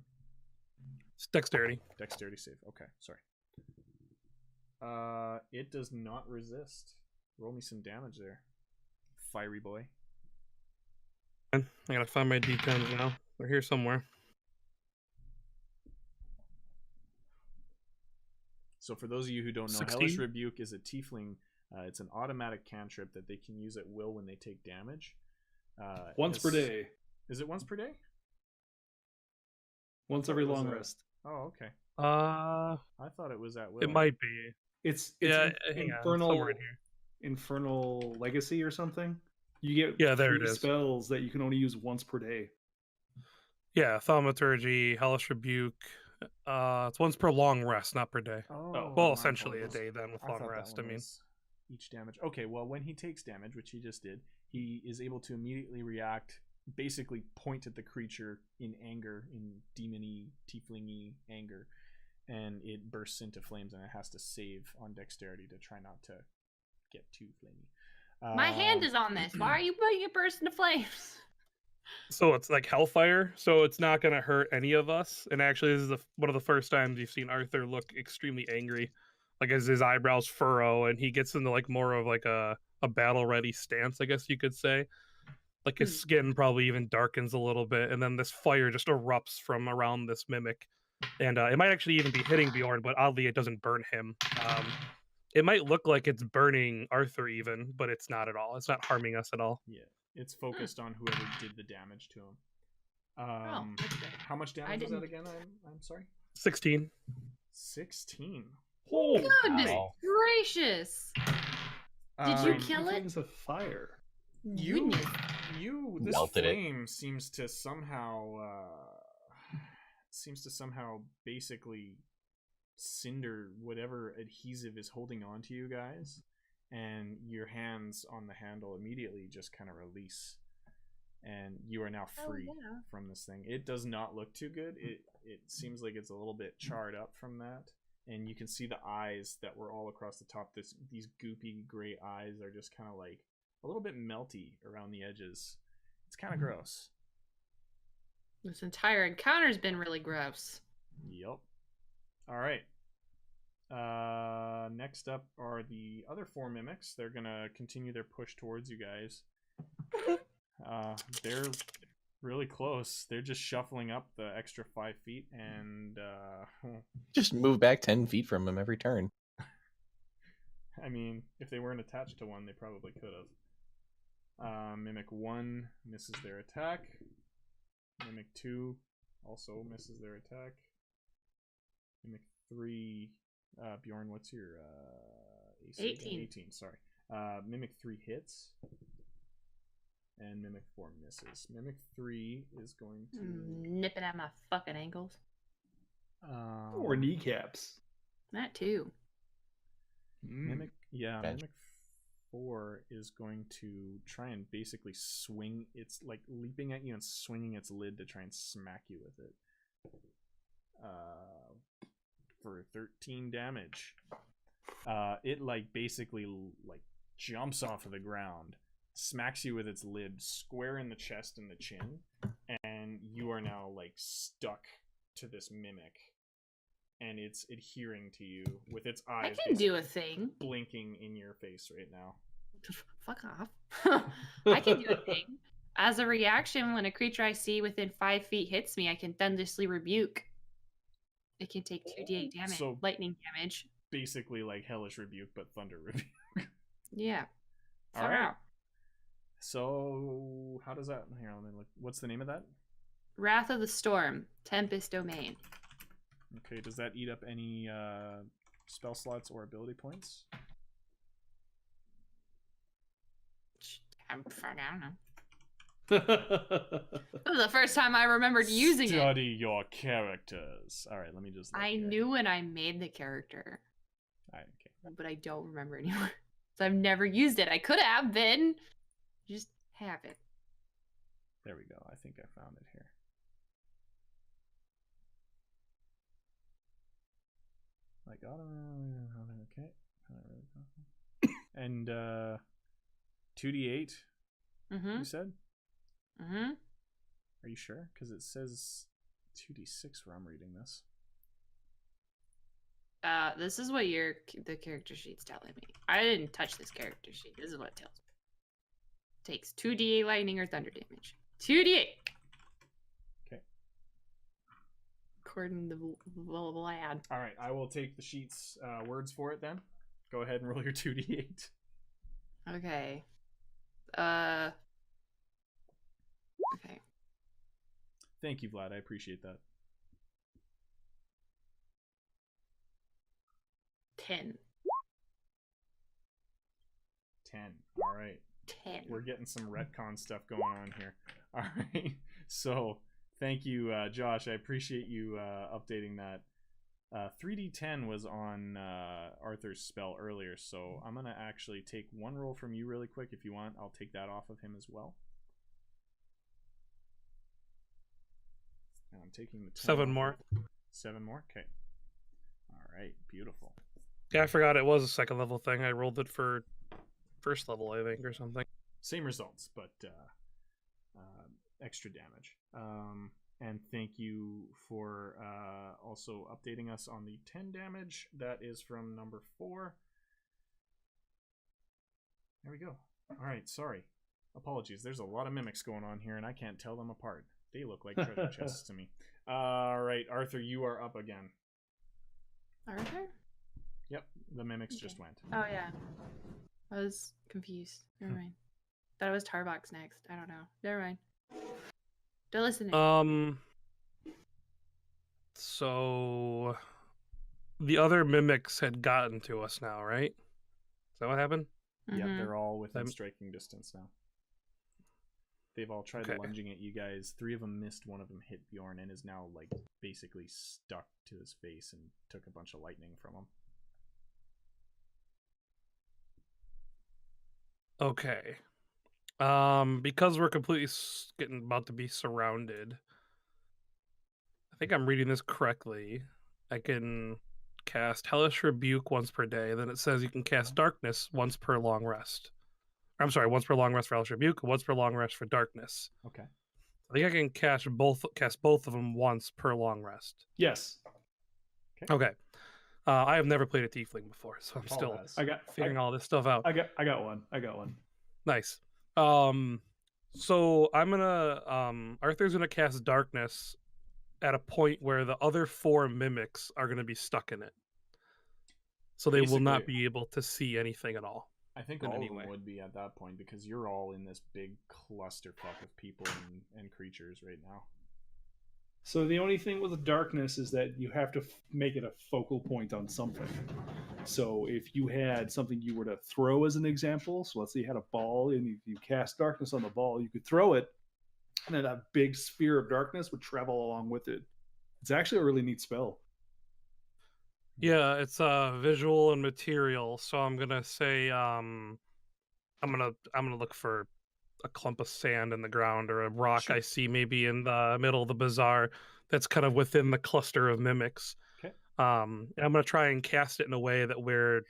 It's dexterity. Dexterity save. Okay, sorry. It does not resist. Roll me some damage there, fiery boy. I gotta find my D10s now. They're here somewhere. So for those of you who don't know, 16? Hellish Rebuke is a tiefling. It's an automatic cantrip that they can use at will when they take damage. Once per day. Is it once per day? Once every long rest. Oh, okay. I thought it was at will. It might be. It's infernal legacy or something. You get there it is. spells that you can only use once per day. Yeah, Thaumaturgy, Hellish Rebuke. It's once per long rest, not per day. Oh, well, essentially a day then with long rest. I mean, each damage. Okay, well, when he takes damage, which he just did, he is able to immediately react, basically point at the creature in anger, in demony, tieflingy anger, and it bursts into flames, and it has to save on dexterity to try not to get too flamey. My hand is on this. Why are you putting it burst into flames? So it's like hellfire, so it's not going to hurt any of us. And actually, this is one of the first times you've seen Arthur look extremely angry, like as his eyebrows furrow, and he gets into like more of like a battle-ready stance, I guess you could say. Like his skin probably even darkens a little bit, and then this fire just erupts from around this mimic. And it might actually even be hitting Bjorn, but oddly it doesn't burn him. It might look like it's burning Arthur even, but it's not at all. It's not harming us at all. Yeah, it's focused on whoever did the damage to him. How much damage was that again? I'm sorry. 16. 16. Oh, goodness gracious! Did you kill it? Flames of fire. This Melted flame seems to somehow basically cinder whatever adhesive is holding on to you guys, and your hands on the handle immediately just kind of release, and you are now free from this thing. It does not look too good. It seems like it's a little bit charred up from that, and you can see the eyes that were all across the top. These goopy gray eyes are just kind of like a little bit melty around the edges. It's kind of gross. This entire encounter's been really gross. Yep. All right. Next up are the other 4 mimics. They're gonna continue their push towards you guys. They're really close. They're just shuffling up the extra 5 feet and just move back 10 feet from him every turn. I mean, if they weren't attached to one, they probably could have. Mimic 1 misses their attack. Mimic 2 also misses their attack. Mimic 3, Bjorn, what's your AC? 18. 18, sorry. Mimic 3 hits. And Mimic 4 misses. Mimic 3 is going to... nipping at my fucking ankles. Or kneecaps. That too. Mimic 4 is going to try and basically swing. It's like leaping at you and swinging its lid to try and smack you with it. For 13 damage. It like basically like jumps off of the ground, smacks you with its lid square in the chest and the chin, and you are now like stuck to this mimic, and it's adhering to you with its eyes. I can do a thing. Blinking in your face right now. Fuck off. I can do a thing. As a reaction, when a creature I see within 5 feet hits me, I can thunderously rebuke. It can take 2d8 damage, So lightning damage. Basically like Hellish Rebuke, but Thunder Rebuke. Yeah. All right. So how does that? Here, let me look. What's the name of that? Wrath of the Storm, Tempest Domain. Okay. Does that eat up any spell slots or ability points? I don't know. This was the first time I remembered using it. Study your characters. All right. Let me just. Look I here. knew when I made the character, All right, okay. but I don't remember anymore. So I've never used it. I could have been. Just have it. There we go. I think I found it here. I got it. Okay. And 2d8. Mm-hmm. You said? Mm-hmm. Are you sure? Because it says 2d6 where I'm reading this. This is what the character sheet's telling me. I didn't touch this character sheet. This is what it tells me. Takes 2d8 lightning or thunder damage. 2d8. Okay. According to the Vlad. All right. I will take the sheet's words for it then. Go ahead and roll your 2d8. Okay. Okay. Thank you, Vlad. I appreciate that. 10. 10. All right. 10. We're getting some retcon stuff going on here. All right. So thank you, Josh. I appreciate you updating that. 3d10 was on Arthur's spell earlier, so I'm going to actually take one roll from you really quick. If you want, I'll take that off of him as well. And I'm taking the 10 7 off. more. 7 more? Okay. All right. Beautiful. Yeah, I forgot it was a second level thing. I rolled it for first level, I think, or something. Same results, but extra damage. And thank you for also updating us on the 10 damage. That is from number 4. There we go. All right, sorry. Apologies. There's a lot of mimics going on here, and I can't tell them apart. They look like treasure chests to me. All right, Arthur, you are up again. Arthur? Yep, the mimics Okay. just went. Oh, yeah. I was confused. Never mind. Thought it was Tarbox next. I don't know. Never mind. Don't listen to me. So the other mimics had gotten to us now, right? Is that what happened? Yep, Mhm. they're all within I'm- striking distance now. They've all tried Okay. lunging at you guys. 3 of them missed. 1 of them hit Bjorn and is now like basically stuck to his face and took a bunch of lightning from him. Okay. Because we're completely getting about to be surrounded. I think I'm reading this correctly. I can cast Hellish Rebuke once per day. Then it says you can cast Darkness once per long rest. I'm sorry, once per long rest for Hellish Rebuke, once per long rest for Darkness. Okay. I think I can cast both of them once per long rest. Yes. Okay. I have never played a Tiefling before, so I'm Paul still has. figuring all this stuff out. I got one. Nice. So I'm gonna Arthur's gonna cast Darkness at a point where the other 4 mimics are gonna be stuck in it. So they will not Basically- be able to see anything at all. I think in all any of them way. would be at that point because you're all in this big clusterfuck of people and creatures right now. So the only thing with the darkness is that you have to make it a focal point on something. So if you had something you were to throw as an example, so let's say you had a ball and you cast darkness on the ball, you could throw it, and then that big sphere of darkness would travel along with it. It's actually a really neat spell. Yeah, it's visual and material. So I'm gonna say I'm gonna look for a clump of sand in the ground or a rock I see maybe in the middle of the bazaar that's kind of within the cluster of mimics. Okay. And I'm gonna try and cast it in a way that where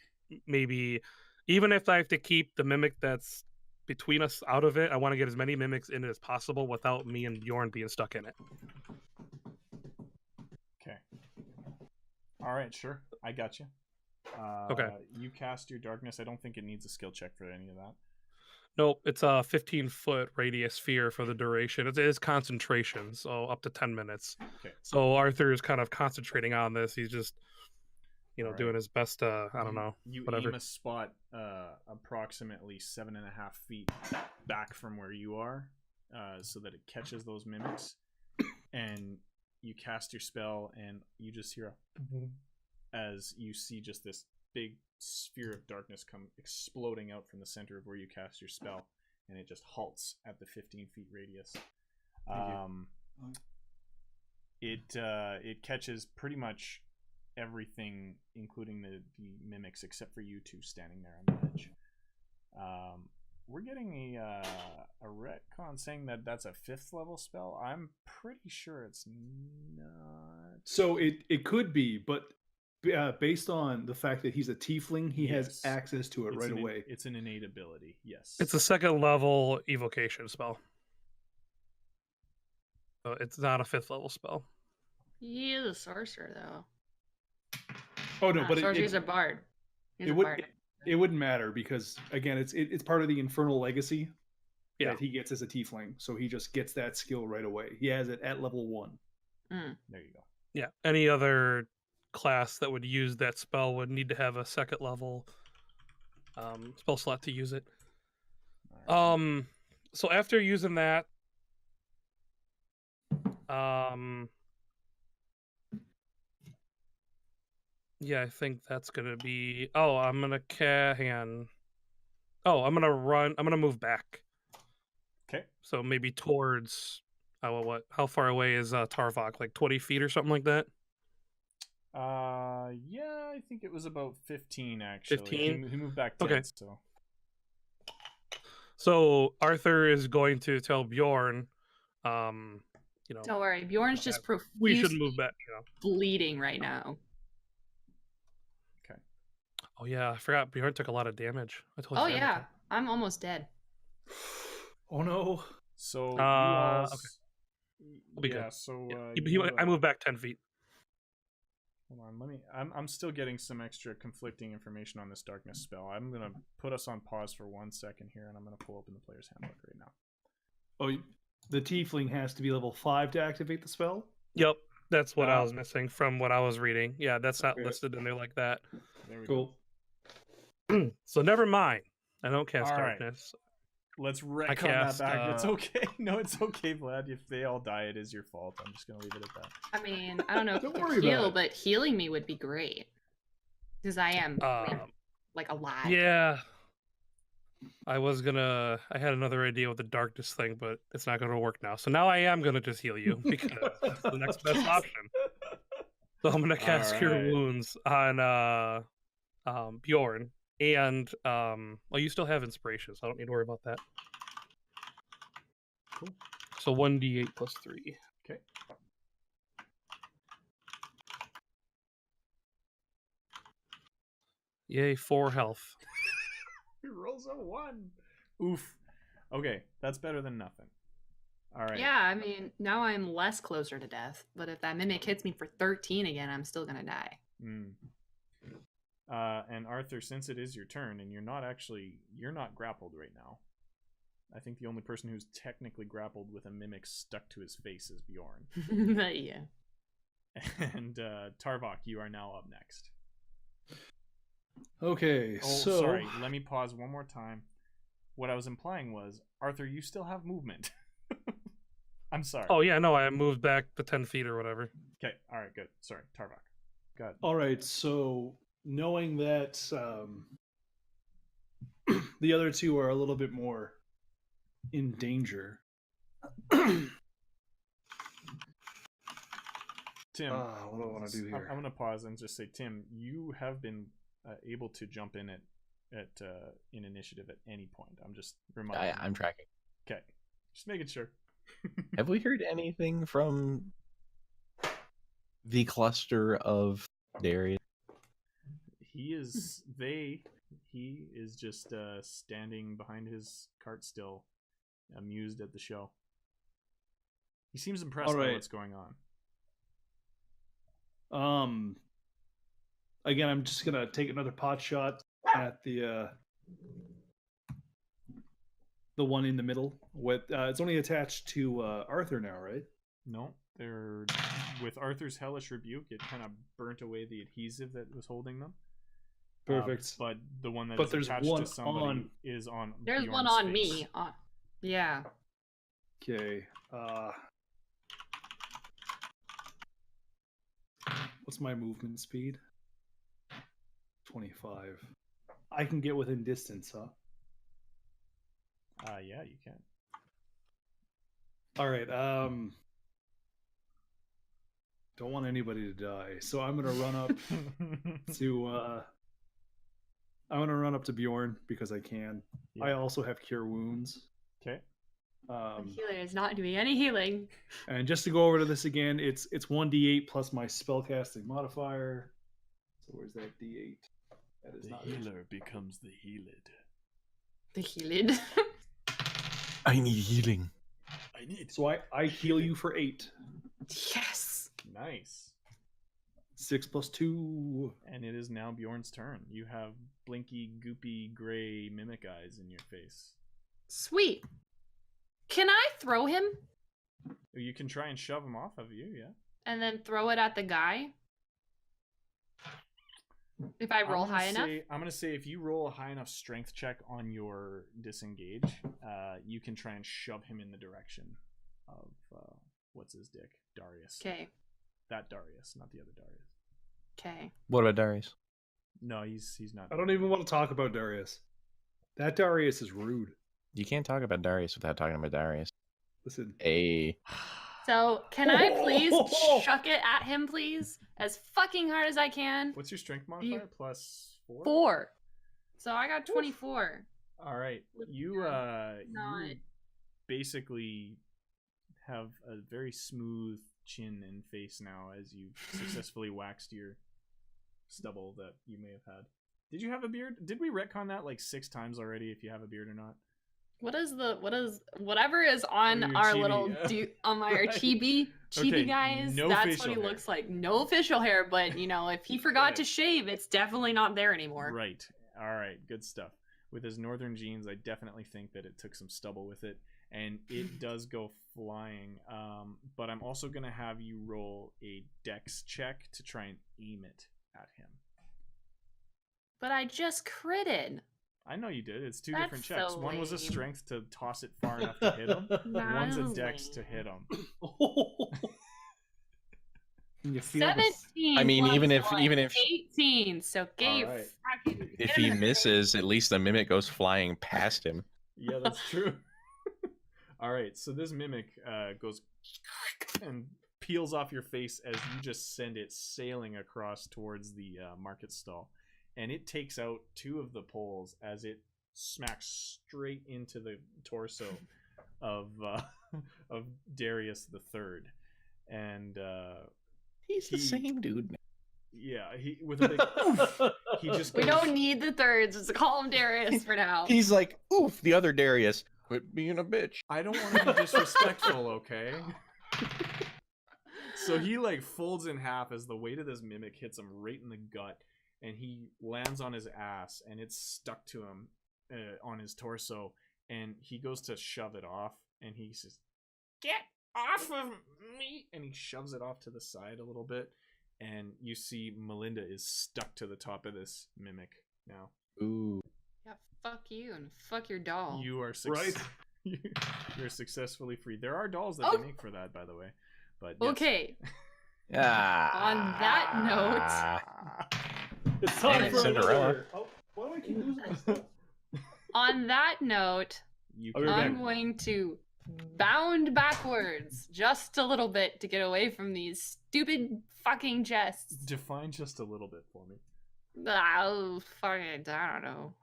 maybe even if I have to keep the mimic that's between us out of it, I want to get as many mimics in it as possible without me and Bjorn being stuck in it. Okay. All right, sure. I got you. Okay. You cast your darkness. I don't think it needs a skill check for any of that. Nope, it's a 15-foot radius sphere for the duration. It is concentration, so up to 10 minutes. Okay. So Arthur is kind of concentrating on this. He's just you know, All doing right. his best. I don't know. You whatever. aim a spot approximately 7.5 feet back from where you are, so that it catches those mimics, and you cast your spell, and you just hear a as you see just this big sphere of darkness come exploding out from the center of where you cast your spell, and it just halts at the 15 feet radius. It catches pretty much everything, including the mimics, except for you two standing there on the edge. We're getting a retcon saying that that's a 5th level spell. I'm pretty sure it's not. So it could be, but based on the fact that he's a tiefling, he has Yes. access to it It's right an, away. It's an innate ability. Yes. It's a 2nd level evocation spell. So it's not a 5th level spell. He is a sorcerer, though. Oh no, but sorcerer's a bard. He's it a would bard. it wouldn't matter because again, it's part of the infernal legacy Yeah. that he gets as a tiefling, so he just gets that skill right away. He has it at level 1. There you go. Yeah. Any other class that would use that spell would need to have a 2nd level spell slot to use it. All right. So after using that, yeah, I think that's gonna be. Oh, I'm gonna hang on. Oh, I'm gonna run. I'm gonna move back. Okay. So maybe towards. What? How far away is Tarvok? Like 20 feet or something like that. Yeah, I think it was about 15 actually. 15? He moved back 10, Okay. so. So Arthur is going to tell Bjorn, you know, Don't worry, Bjorn's just we should profusely move back. You know. bleeding right now. Okay. Oh yeah, I forgot Bjorn took a lot of damage. I totally Oh forgot about yeah, that. I'm almost dead. Oh no. So okay. I'll be yeah, good. so Yeah. I moved back 10 feet. Hold on, I'm still getting some extra conflicting information on this darkness spell. I'm gonna put us on pause for 1 second here, and I'm gonna pull open the player's handbook right now. Oh, the tiefling has to be level 5 to activate the spell? Yep, that's what I was missing from what I was reading. Yeah, that's not Okay. listed in there like that. There we Cool. So never mind. I don't cast All right. darkness. go. Let's retcon cast, that back. It's okay. No, it's okay, Vlad. If they all die, it is your fault. I'm just gonna leave it at that. I mean, I don't know if you Don't can worry about heal, it. but healing me would be great. Because I am like alive. Yeah. I had another idea with the darkness thing, but it's not gonna work now. So now I am gonna just heal you because it's the next best option. So I'm gonna cast Cure Alright. Wounds on Bjorn. And well, you still have inspiration, so I don't need to worry about that. Cool. So 1d8 plus 3. Okay. Yay, 4 health. He rolls a 1. Oof. Okay, that's better than nothing. All right. Yeah, I mean, now I'm less closer to death, but if that mimic hits me for 13 again, I'm still gonna die. And Arthur, since it is your turn, and you're not grappled right now. I think the only person who's technically grappled with a mimic stuck to his face is Bjorn. Yeah. And Tarvok, you are now up next. Okay, Oh, so sorry. Let me pause one more time. What I was implying was, Arthur, you still have movement. I'm sorry. Oh yeah, no, I moved back to 10 feet or whatever. Okay. All right. Good. Sorry, Tarvok. Go ahead. all right, so knowing that the other two are a little bit more in danger. Tim, what do I want to do here? I'm going to pause and just say, Tim, you have been able to jump in in initiative at any point. I'm just reminding you. I'm tracking. Okay. Just making sure. Have we heard anything from the cluster of Darius? He is just standing behind his cart still, amused at the show. He seems impressed by what's going on. Again, I'm just gonna take another pot shot at the one in the middle. With it's only attached to Arthur now, right? No, They're with Arthur's hellish rebuke. It kind of burnt away the adhesive that was holding them. Perfect. But the one that But is there's attached one to somebody on- is on. There's one Bjorn's on face. me. Yeah. Okay. What's my movement speed? 25. I can get within distance, huh? Yeah, you can. All right. Don't want anybody to die, so I'm gonna run up to. I'm gonna run up to Bjorn because I can. Yeah. I also have cure wounds. Okay. The healer is not doing any healing. And just to go over to this again, it's 1d8 plus my spellcasting modifier. So where's that d8? That is not it. becomes the healed. The healed. I need healing. I need. So I heal you for 8. Yes. Nice. 6 plus 2. And it is now Bjorn's turn. You have blinky, goopy, gray mimic eyes in your face. Sweet. Can I throw him You can try and shove him off of you, yeah. and then throw it at the guy? If I roll high enough? I'm going to say if you roll a high enough strength check on your disengage, you can try and shove him in the direction of, what's his dick? Darius. Okay. That Darius, not the other Darius. Okay. What about Darius? No, he's not. I don't even want to talk about Darius. That Darius is rude. You can't talk about Darius without talking about Darius. Listen. Hey. So, can I please chuck it at him, please? As fucking hard as I can. What's your strength modifier? Plus 4? 4. So I got 24. All right. You Not. basically have a very smooth chin and face now as you successfully waxed your stubble that you may have had. Did you have a beard? Did we retcon that like 6 times already if you have a beard or not? Whatever is on your our chibi, little yeah. on our chibi Okay, guys, no that's facial what he hair. looks like. No facial hair, but if he forgot Good. to shave, it's definitely not there anymore. Right. All right. Good stuff. With his northern genes, I definitely think that it took some stubble with it, and it does go flying. But I'm also going to have you roll a dex check to try and aim it at him. But I just critted. I know you did. It's 2 That's different checks. so One was a lame. strength to toss it far enough to hit him. One's a dex to hit him. Can you feel the 17. I mean, plus even if- 1, even if- 18. So Gabe, right. fucking If get him he in the face. misses, at least the mimic goes flying past him. Yeah, that's true. All right, so this mimic goes and peels off your face as you just send it sailing across towards the market stall. And it takes out 2 of the poles as it smacks straight into the torso of Darius the Third. And He's the He- same dude. yeah, he with a big oof, he just We goes, don't need the thirds. Just call him Darius for now. He's like, oof, the other Darius. Quit being a bitch. I don't want to be disrespectful, okay? So he like folds in half as the weight of this mimic hits him right in the gut, and he lands on his ass, and it's stuck to him on his torso, and he goes to shove it off, and he says, "Get off of me!" And he shoves it off to the side a little bit, and you see Melinda is stuck to the top of this mimic now. Ooh. Yeah, fuck you and fuck your doll. You are Right. You're successfully free. There are dolls that Oh. they make for that, by the way. But yes. Okay. Ah. On that It's time Dang it, for Cinderella. another. Oh, why do I keep losing my stuff? On that note, You I'll be can- right I'm back. going to bound backwards just a little bit to get away from these stupid fucking chests. define just a little bit for me. Oh, fucking, I don't know.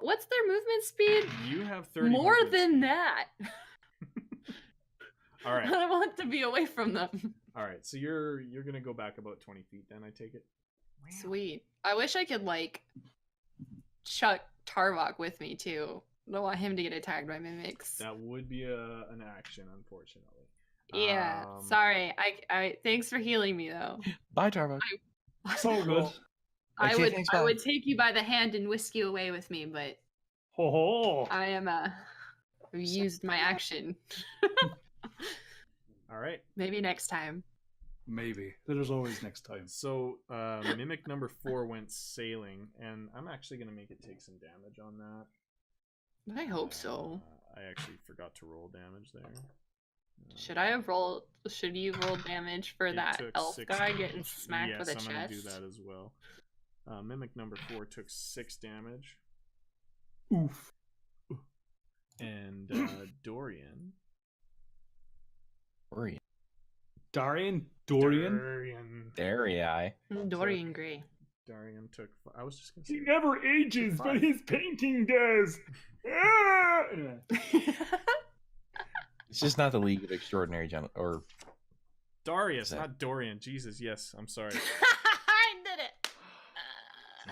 What's their movement speed? You have 30 More movement than speed. that. All right. I want to be away from them. All right. So you're gonna go back about 20 feet. Then I take it. Sweet. I wish I could chuck Tarvok with me too. I don't want him to get attacked by mimics. That would be an action, unfortunately. Yeah. Um, Sorry. I thanks for healing me though. Bye, Tarvok. It's all good. I Okay, would thanks, I bye. would take you by the hand and whisk you away with me, but Ho ho. I am I've used my action. All right. Maybe next time. Maybe. There's always next time. So mimic number 4 went sailing, and I'm actually gonna make it take some damage on that. I hope so. I actually forgot to roll damage there. Should I have rolled? Should you roll damage for It that took elf 6 guy damage. getting smacked Yes, with a I'm chest? gonna do that as well. Mimic number 4 took 6 damage, Oof. and Dorian. Dorian? Darii. Dorian Gray. Darian took. I was just gonna He say. never ages, but his painting does. Ah! It's just not the League of Extraordinary Gentlemen, or Darius, that? not Dorian. Jesus, yes. I'm sorry. I did it.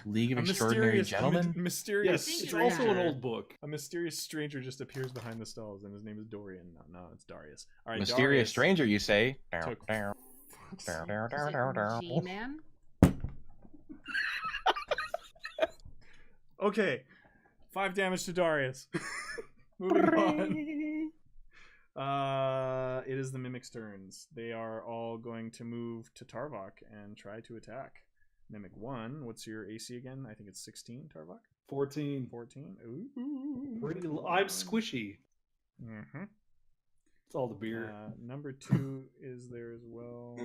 League of A Extraordinary mysterious, Gentlemen. mysterious Yes, it's stranger. also an old book. A mysterious stranger just appears behind the stalls, and his name is Dorian. No, it's Darius. All right, Mysterious Darius stranger, you say? took- G-Man. Okay, 5 damage to Darius. Moving on. It is the mimic's turns. They are all going to move to Tarvok and try to attack. Mimic 1, what's your AC again? I think it's 16, Tarvok? 14. 14? Ooh. I'm squishy. Mm-hmm. It's all the beer. Number 2 is there as well.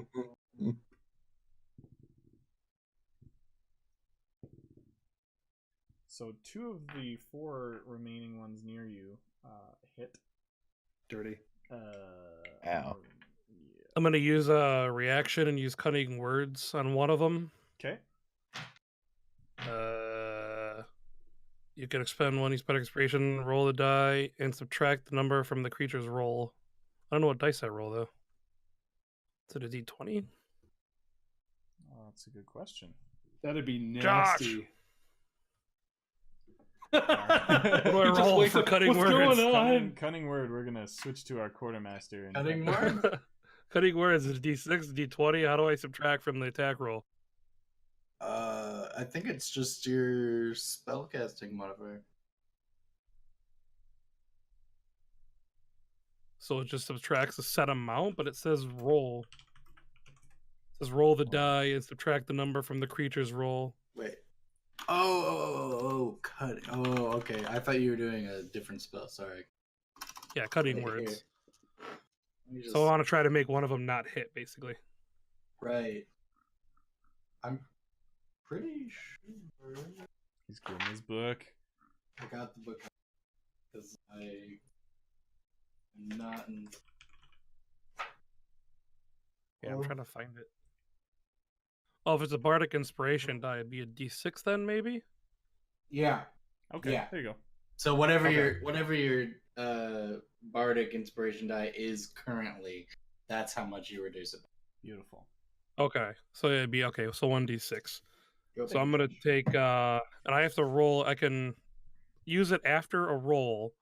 So 2 of the 4 remaining ones near you hit. Dirty. Ow. Yeah. I'm gonna use a reaction and use cunning words on one of them. Okay. You can expend one spell inspiration, roll the die, and subtract the number from the creature's roll. I don't know what dice I roll though. Is it a d20? Oh, that's a good question. That'd be Josh! nasty. What do I He just roll wakes for up, cutting "What's words? going on?" Cunning word. We're gonna switch to our quartermaster. And Cutting word? Cutting words is d6, d20. How do I subtract from the attack roll? I think it's just your spellcasting modifier. So it just subtracts a set amount, but it says roll. It says roll the die and subtract the number from the creature's roll. Wait. Oh, cut. Oh, okay. I thought you were doing a different spell. Sorry. Yeah, cutting Wait, words. here. Let me just- So I want to try to make one of them not hit, basically. Right. I'm pretty sure he's getting his book. I got the book because I am not in. Yeah, I'm trying to find it. Oh, if it's a bardic inspiration die, it'd be a d6 then, maybe? Yeah. Okay. Yeah. There you go. So whatever Okay. your bardic inspiration die is currently, that's how much you reduce it. Beautiful. Okay, so it'd be okay. So 1d6. Go So I'm gonna take, and I have to roll. I can use it after a roll,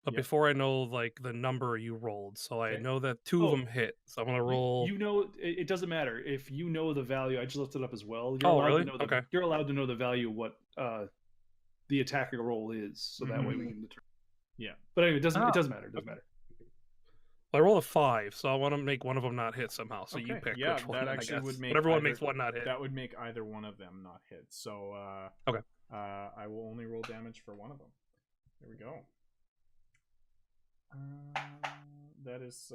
but Yep. before I know like the number you rolled. So I Okay. know that 2 of Oh. them hit. So I'm gonna roll. You know, it doesn't matter if you know the value. I just looked it up as well. You're Oh, allowed really? To know the, Okay. You're allowed to know the value of what the attacking roll is, so that way we can determine. Yeah. But anyway, it doesn't Oh. matter. It doesn't matter. I roll a 5, so I want to make one of them not hit somehow. So you Okay, pick yeah, which one. that I actually guess. would make But everyone either- makes one not hit. That would make either one of them not hit. So Okay. I will only roll damage for one of them. There we go. That is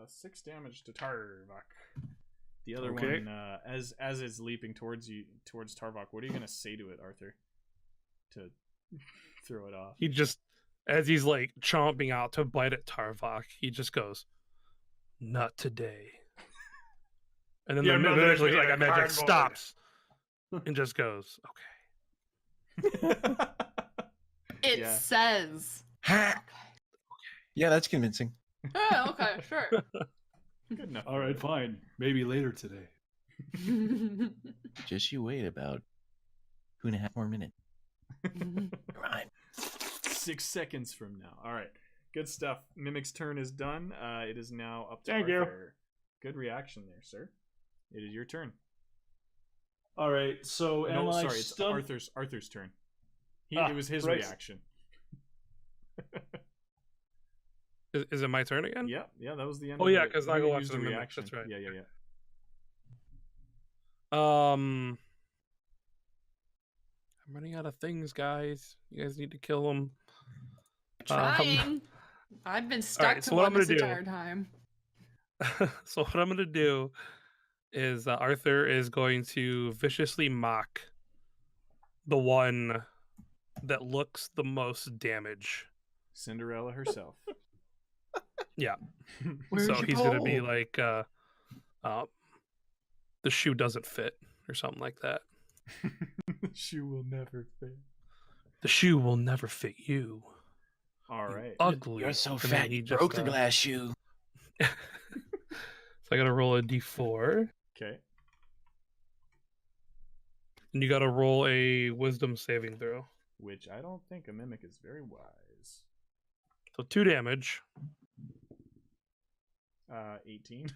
6 damage to Tarvok. The other Okay. one, as it's leaping towards Tarvok, what are you gonna say to it, Arthur? To throw it off. He just, as he's like chomping out to bite at Tarvok, he just goes, "Not today." And then You're the not eventually, being like a a magic cardboard. stops and just goes, "Okay." It Yeah. says. Yeah, that's convincing. Oh, okay, sure. Good enough. All right, fine. Maybe later today. Just you wait about 2.5 more minutes. Right. 6 seconds from now. All right. Good stuff. Mimic's turn is done. It is now up to Thank you. Arthur. Good reaction there, sir. It is your turn. All right. So am I sorry, it's stunned? Arthur's turn. It was his right. reaction. Is it my turn again? Yeah, that was the end. Oh of yeah, the- because you I go used after the a mimic. reaction. That's right. Yeah. I'm running out of things, guys. You guys need to kill them. Trying. I've been stuck right, to so what one I'm gonna this do- entire time. So what I'm gonna do is Arthur is going to viciously mock the one that looks the most damage. Cinderella herself. Yeah. Where's So your he's gonna be pole? like, the shoe doesn't fit or something like that. She will never fit. The shoe will never fit you. All right. Ugly. You're so And then fat he you just, broke the glass shoe. So I gotta roll a d4, Okay. and you gotta roll a wisdom saving throw. Which I don't think a mimic is very wise. So 2 damage. 18.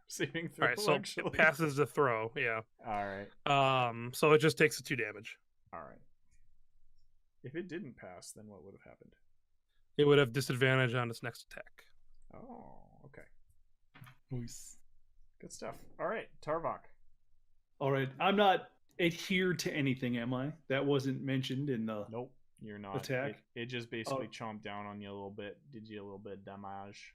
Saving All throw. right, so actually. it passes the throw. Yeah. All right. So it just takes the 2 damage. All right. If it didn't pass, then what would have happened? It would have disadvantage on its next attack. Oh, okay. Nice. Good stuff. All right, Tarvok. All right, I'm not adhered to anything, am I? That wasn't mentioned in the. Nope, you're not. Attack? It just basically chomped down on you a little bit. Did you a little bit of damage?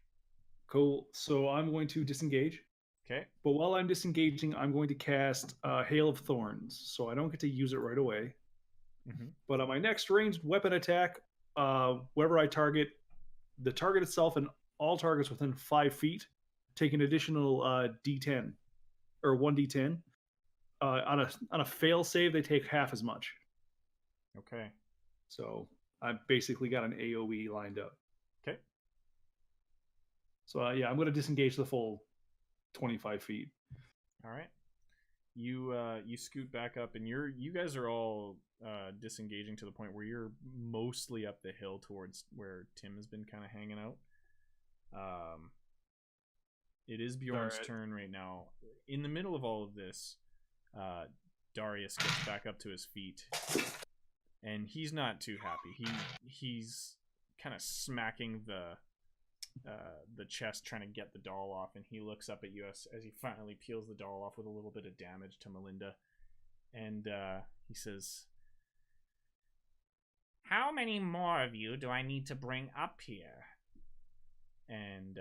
Cool. So I'm going to disengage. Okay. But while I'm disengaging, I'm going to cast Hail of Thorns. So I don't get to use it right away. Mm-hmm. But on my next ranged weapon attack, wherever I target, the target itself and all targets within 5 feet take an additional D10 or 1d10. On a fail save, they take half as much. Okay. So I basically got an AOE lined up. Okay. So yeah, I'm going to disengage the full 25 feet. All right. You scoot back up, and you guys are all disengaging to the point where you're mostly up the hill towards where Tim has been kind of hanging out. It is Bjorn's turn right now. In the middle of all of this, Darius gets back up to his feet, and he's not too happy. He's kind of smacking the chest, trying to get the doll off, and he looks up at you as he finally peels the doll off with a little bit of damage to Melinda, and he says, "How many more of you do I need to bring up here?" And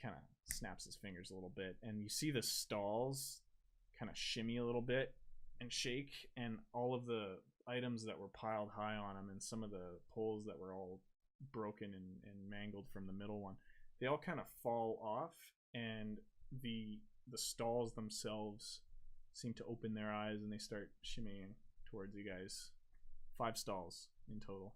kind of snaps his fingers a little bit, and you see the stalls kind of shimmy a little bit and shake, and all of the items that were piled high on them, and some of the poles that were all broken and mangled from the middle one, they all kind of fall off, and the stalls themselves seem to open their eyes, and they start shimmying towards you guys. 5 stalls in total.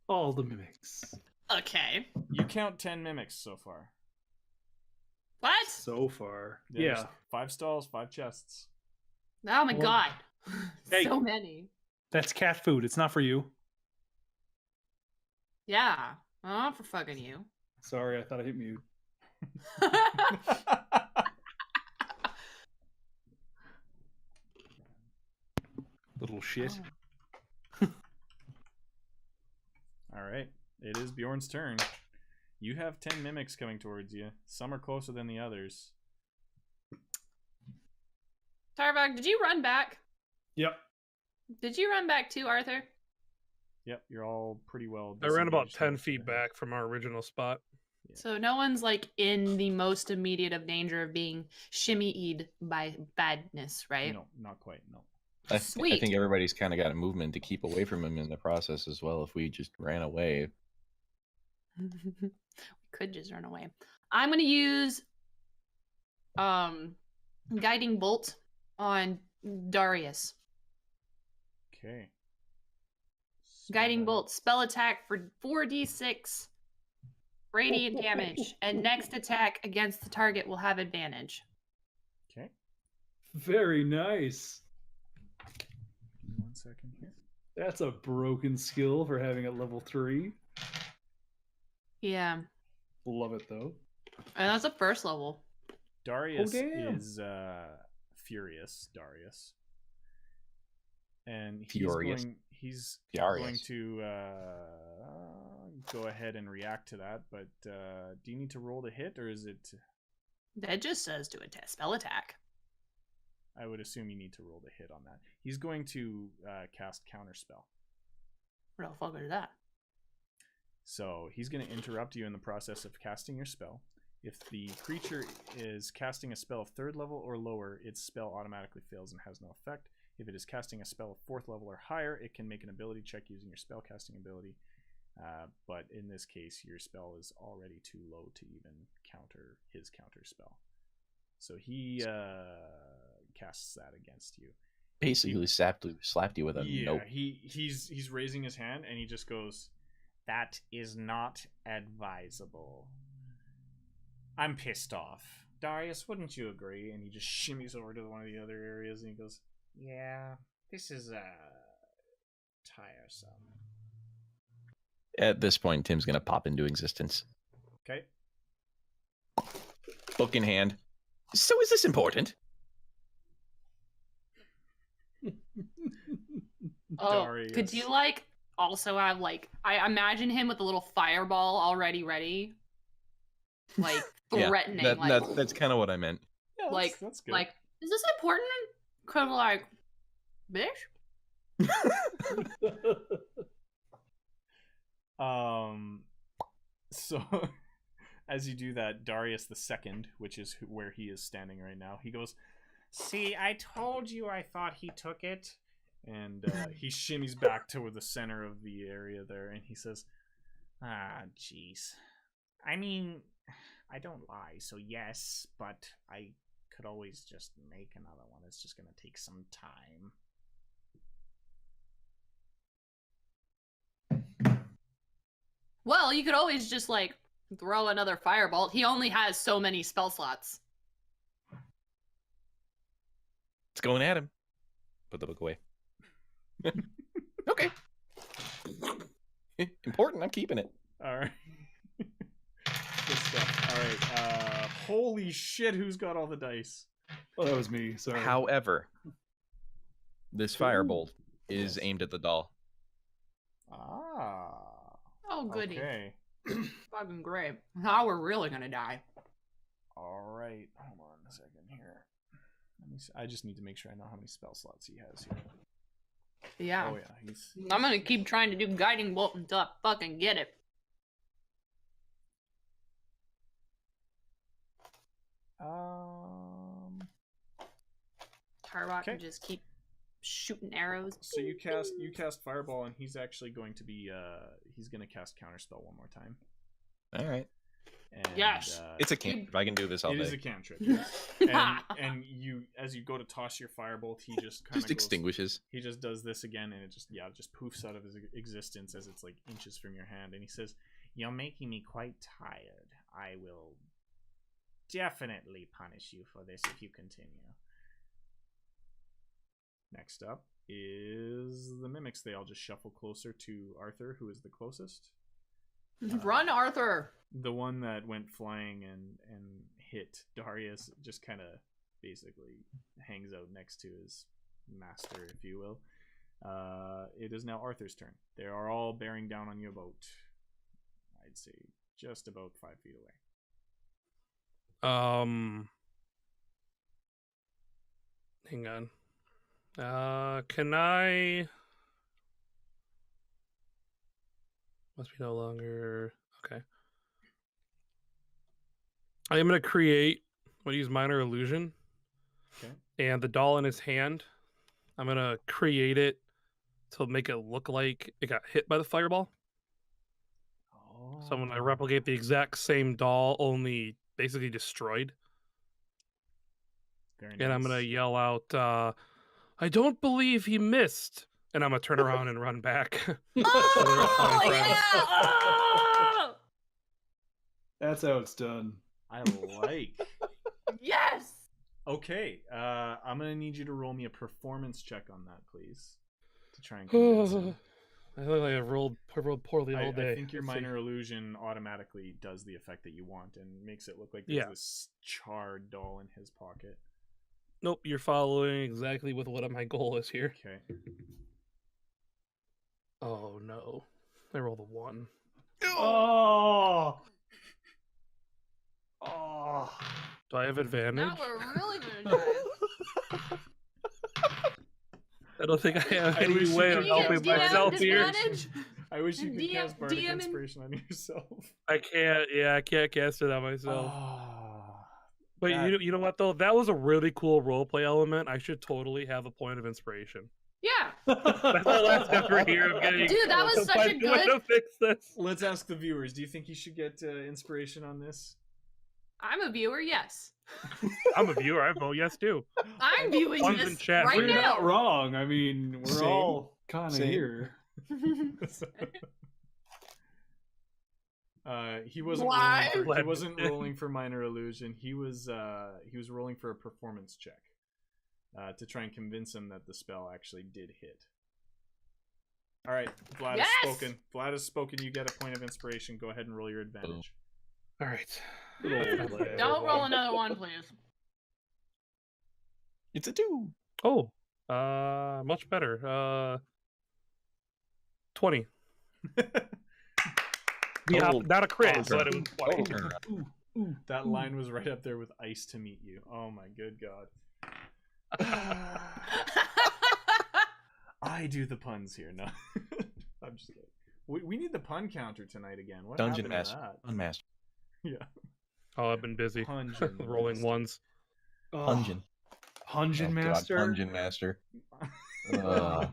All the mimics. Okay. You count 10 mimics so far. What? So far. There's Yeah. 5 stalls, 5 chests. Oh my Well, god. hey. So many. That's cat food. It's not for you. Yeah. Oh, for fucking you. Sorry, I thought I hit mute. Little shit. All right. It is Bjorn's turn. You have 10 mimics coming towards you. Some are closer than the others. Tarvok, did you run back? Yep. Did you run back too, Arthur? Yep, you're all pretty well I ran about disengaged 10 now. feet back from our original spot. So no one's like in the most immediate of danger of being shimmied by badness, right? No, not quite, no. I Sweet. think everybody's kind of got a movement to keep away from him in the process as well. If we just ran away, We could just run away. I'm gonna use guiding bolt on Darius. Okay. Guiding bolt, spell attack for 4d6 radiant damage, and next attack against the target will have advantage. Okay. Very nice. Give me 1 second here. That's a broken skill for having at level 3. Yeah, Love it though. and that's a first level. Darius damn. is furious. Darius. And Furious. he's Furious. going to go ahead and react to that. But do you need to roll to hit, or is it? That just says do a spell attack. I would assume you need to roll to hit on that. He's going to cast Counterspell. What the fuck is that? So he's going to interrupt you in the process of casting your spell. If the creature is casting a spell of 3rd level or lower, its spell automatically fails and has no effect. If it is casting a spell of 4th level or higher, it can make an ability check using your spell casting ability. But in this case, your spell is already too low to even counter his counter spell. So he casts that against you. Basically slapped you with a nope. He's raising his hand and he just goes, "That is not advisable. I'm pissed off. Darius, wouldn't you agree?" And he just shimmies over to one of the other areas and he goes, "Yeah, this is tiresome." At this point, Tim's gonna pop into existence. Okay. Book in hand. So is this important? Oh, Darius. could you also have I imagine him with a little fireball already ready, threatening. Yeah, that's kind of what I meant. Yeah, that's good. Is this important? Kind of bitch. So as you do that, Darius the Second, which is where he is standing right now, he goes, "See, I told you I thought he took it." And he shimmies back to the center of the area there, and he says, jeez. I mean, I don't lie, so yes, but I could always just make another one. It's just gonna take some time." Well, you could always just throw another firebolt. He only has so many spell slots. It's going at him. Put the book away. Okay. Important. I'm keeping it. All right. Good stuff. All right. Holy shit! Who's got all the dice? Oh, that was me. Sorry. However, this firebolt is aimed at the doll. Ah. Oh, goody. Okay. Fucking great. Now we're really gonna die. All right. Hold on a second here. Let me see. I just need to make sure I know how many spell slots he has here. Yeah. Oh yeah. I'm gonna keep trying to do guiding bolt until I fucking get it. Tarrock can just keep shooting arrows. So you cast fireball, and he's actually going to be he's going to cast counterspell one more time. All right. And, yes. It's a cantrip. I can do this all day. It is a cantrip. Yes. and you, as you go to toss your firebolt, he just kind of extinguishes. He just does this again, and it just poofs out of his existence as it's inches from your hand. And he says, "You're making me quite tired. I will definitely punish you for this if you continue." Next up is the mimics. They all just shuffle closer to Arthur, who is the closest. Run, Arthur! The one that went flying and hit Darius just kind of basically hangs out next to his master, if you will. It is now Arthur's turn. They are all bearing down on you about, I'd say, just about 5 feet away. Hang on. Can I? Must be no longer. Okay. I am gonna create. I'm gonna use minor illusion. Okay. And the doll in his hand, I'm gonna create it to make it look like it got hit by the fireball. Oh. So I'm gonna replicate the exact same doll, only basically destroyed. Very nice. And I'm gonna yell out, "I don't believe he missed!" And I'm gonna turn around and run back. Oh, yeah! Oh! That's how it's done. I like. Yes! Okay, I'm gonna need you to roll me a performance check on that, please, to try and convince him. I look like I rolled poorly all day. I think your Let's see. minor illusion automatically does the effect that you want and makes it look like there's this charred doll in his pocket. Nope, you're following exactly with what my goal is here. Okay. Oh no. I rolled a 1. Oh. Oh. Do I have advantage? Now we're really gonna try. I don't think I have I any wish way you of could helping DM myself here. disadvantage? I wish you could DM cast Bardic and- Inspiration on yourself. I can't. Yeah, I can't cast it on myself. Ah, But that- you know what though? That was a really cool roleplay element. I should totally have a point of inspiration. Yeah. That's my last effort here of getting. Dude, that was to such a find a way good- to fix this. Let's ask the viewers. Do you think he should get inspiration on this? I'm a viewer, yes. I'm a viewer. I vote yes too. I'm viewing One's this in chat. right You're now. not wrong. I mean, we're Same. all kind of Same. here. He wasn't Why? rolling for, he wasn't rolling for minor illusion. He was rolling for a performance check to try and convince him that the spell actually did hit. All right, Vlad Yes! has spoken. Vlad has spoken. You get a point of inspiration. Go ahead and roll your advantage. All right. Don't roll another one, please. It's a 2. Oh, much better. 20. Yeah, Oh, not a crit, awesome. but it was 20. Turnaround. That line was right up there with ice to meet you. Oh my good god. I do the puns here. No, I'm just kidding. We need the pun counter tonight again. What Dungeon happened to Master. that? Unmaster. Yeah. Oh, I've been busy Pungeon rolling Master. ones. Pungeon. Pungeon Oh, God, Master. Pungeon Master. Uh,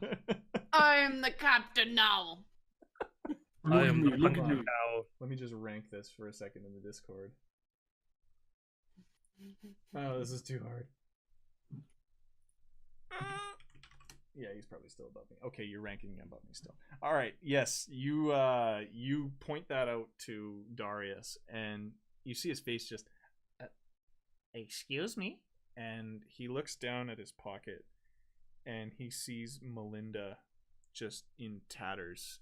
I'm the captain now. I am the Look at punching me. cow. Let me just rank this for a second in the Discord. Oh, this is too hard. Yeah, he's probably still above me. Okay, you're ranking above me still. All right, yes, you point that out to Darius, and you see his face just, excuse me? And he looks down at his pocket, and he sees Melinda just in tatters,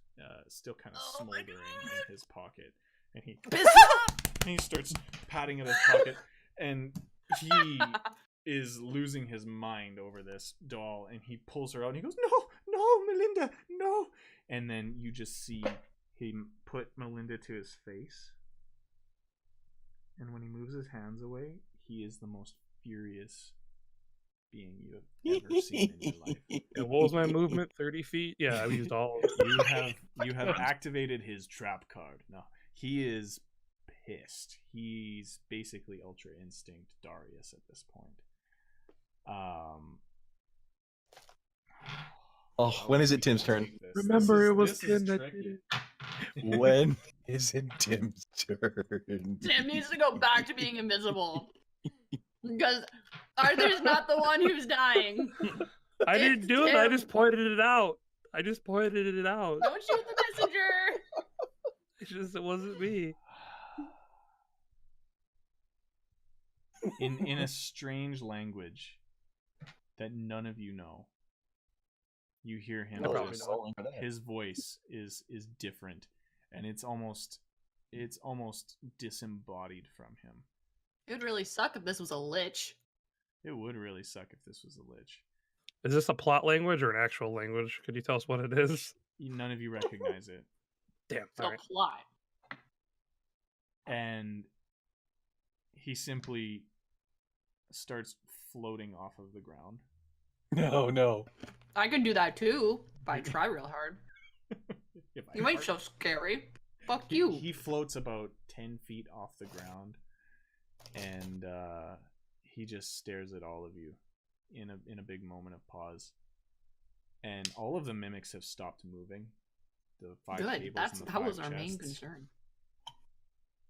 still kind of Oh my smoldering God. in his pocket. And he Piss off! and he starts patting at his pocket, and he is losing his mind over this doll, and he pulls her out and he goes, no, Melinda, no. And then you just see him put Melinda to his face, and when he moves his hands away, he is the most furious being you have ever seen in your life. And what was my movement? 30 feet? Yeah, I used all of it. You have activated his trap card. No, he is pissed. He's basically Ultra Instinct Darius at this point. oh, when is it Tim's turn? Remember, it was Tim that did it. When is it Tim's turn? Tim needs to go back to being invisible. Because Arthur's not the one who's dying. I It's didn't do it. I Tim. just pointed it out. I just pointed it out. Don't shoot the messenger. It wasn't me. In a strange language that none of you know, you hear him. I probably just- know. his voice is different, and it's almost disembodied from him. It would really suck if this was a lich. It would really suck if this was a lich. Is this a plot language or an actual language? Could you tell us what it is? None of you recognize it. Damn. So Sorry. plot. And he simply starts floating off of the ground. No. I can do that too, if I try real hard. If I You ain't hard- so scary. Fuck He- you. He floats about 10 feet off the ground, and he just stares at all of you in a big moment of pause. And all of the mimics have stopped moving. The 5 Good. tables That and the 5 was our main chests. concern.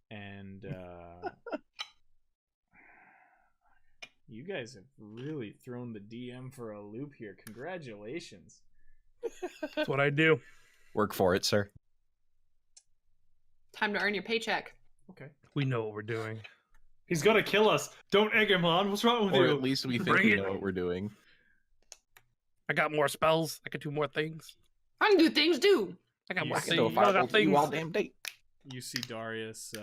And you guys have really thrown the DM for a loop here. Congratulations. That's what I do. Work for it, sir. Time to earn your paycheck. Okay. We know what we're doing. He's gonna kill us. Don't egg him on. What's wrong with Or you? at least we think Bring we it. know what we're doing. I got more spells. I can do more things. I can do things too. I got You more see- things. go I got Firebolt to you all things. damn day. You see Darius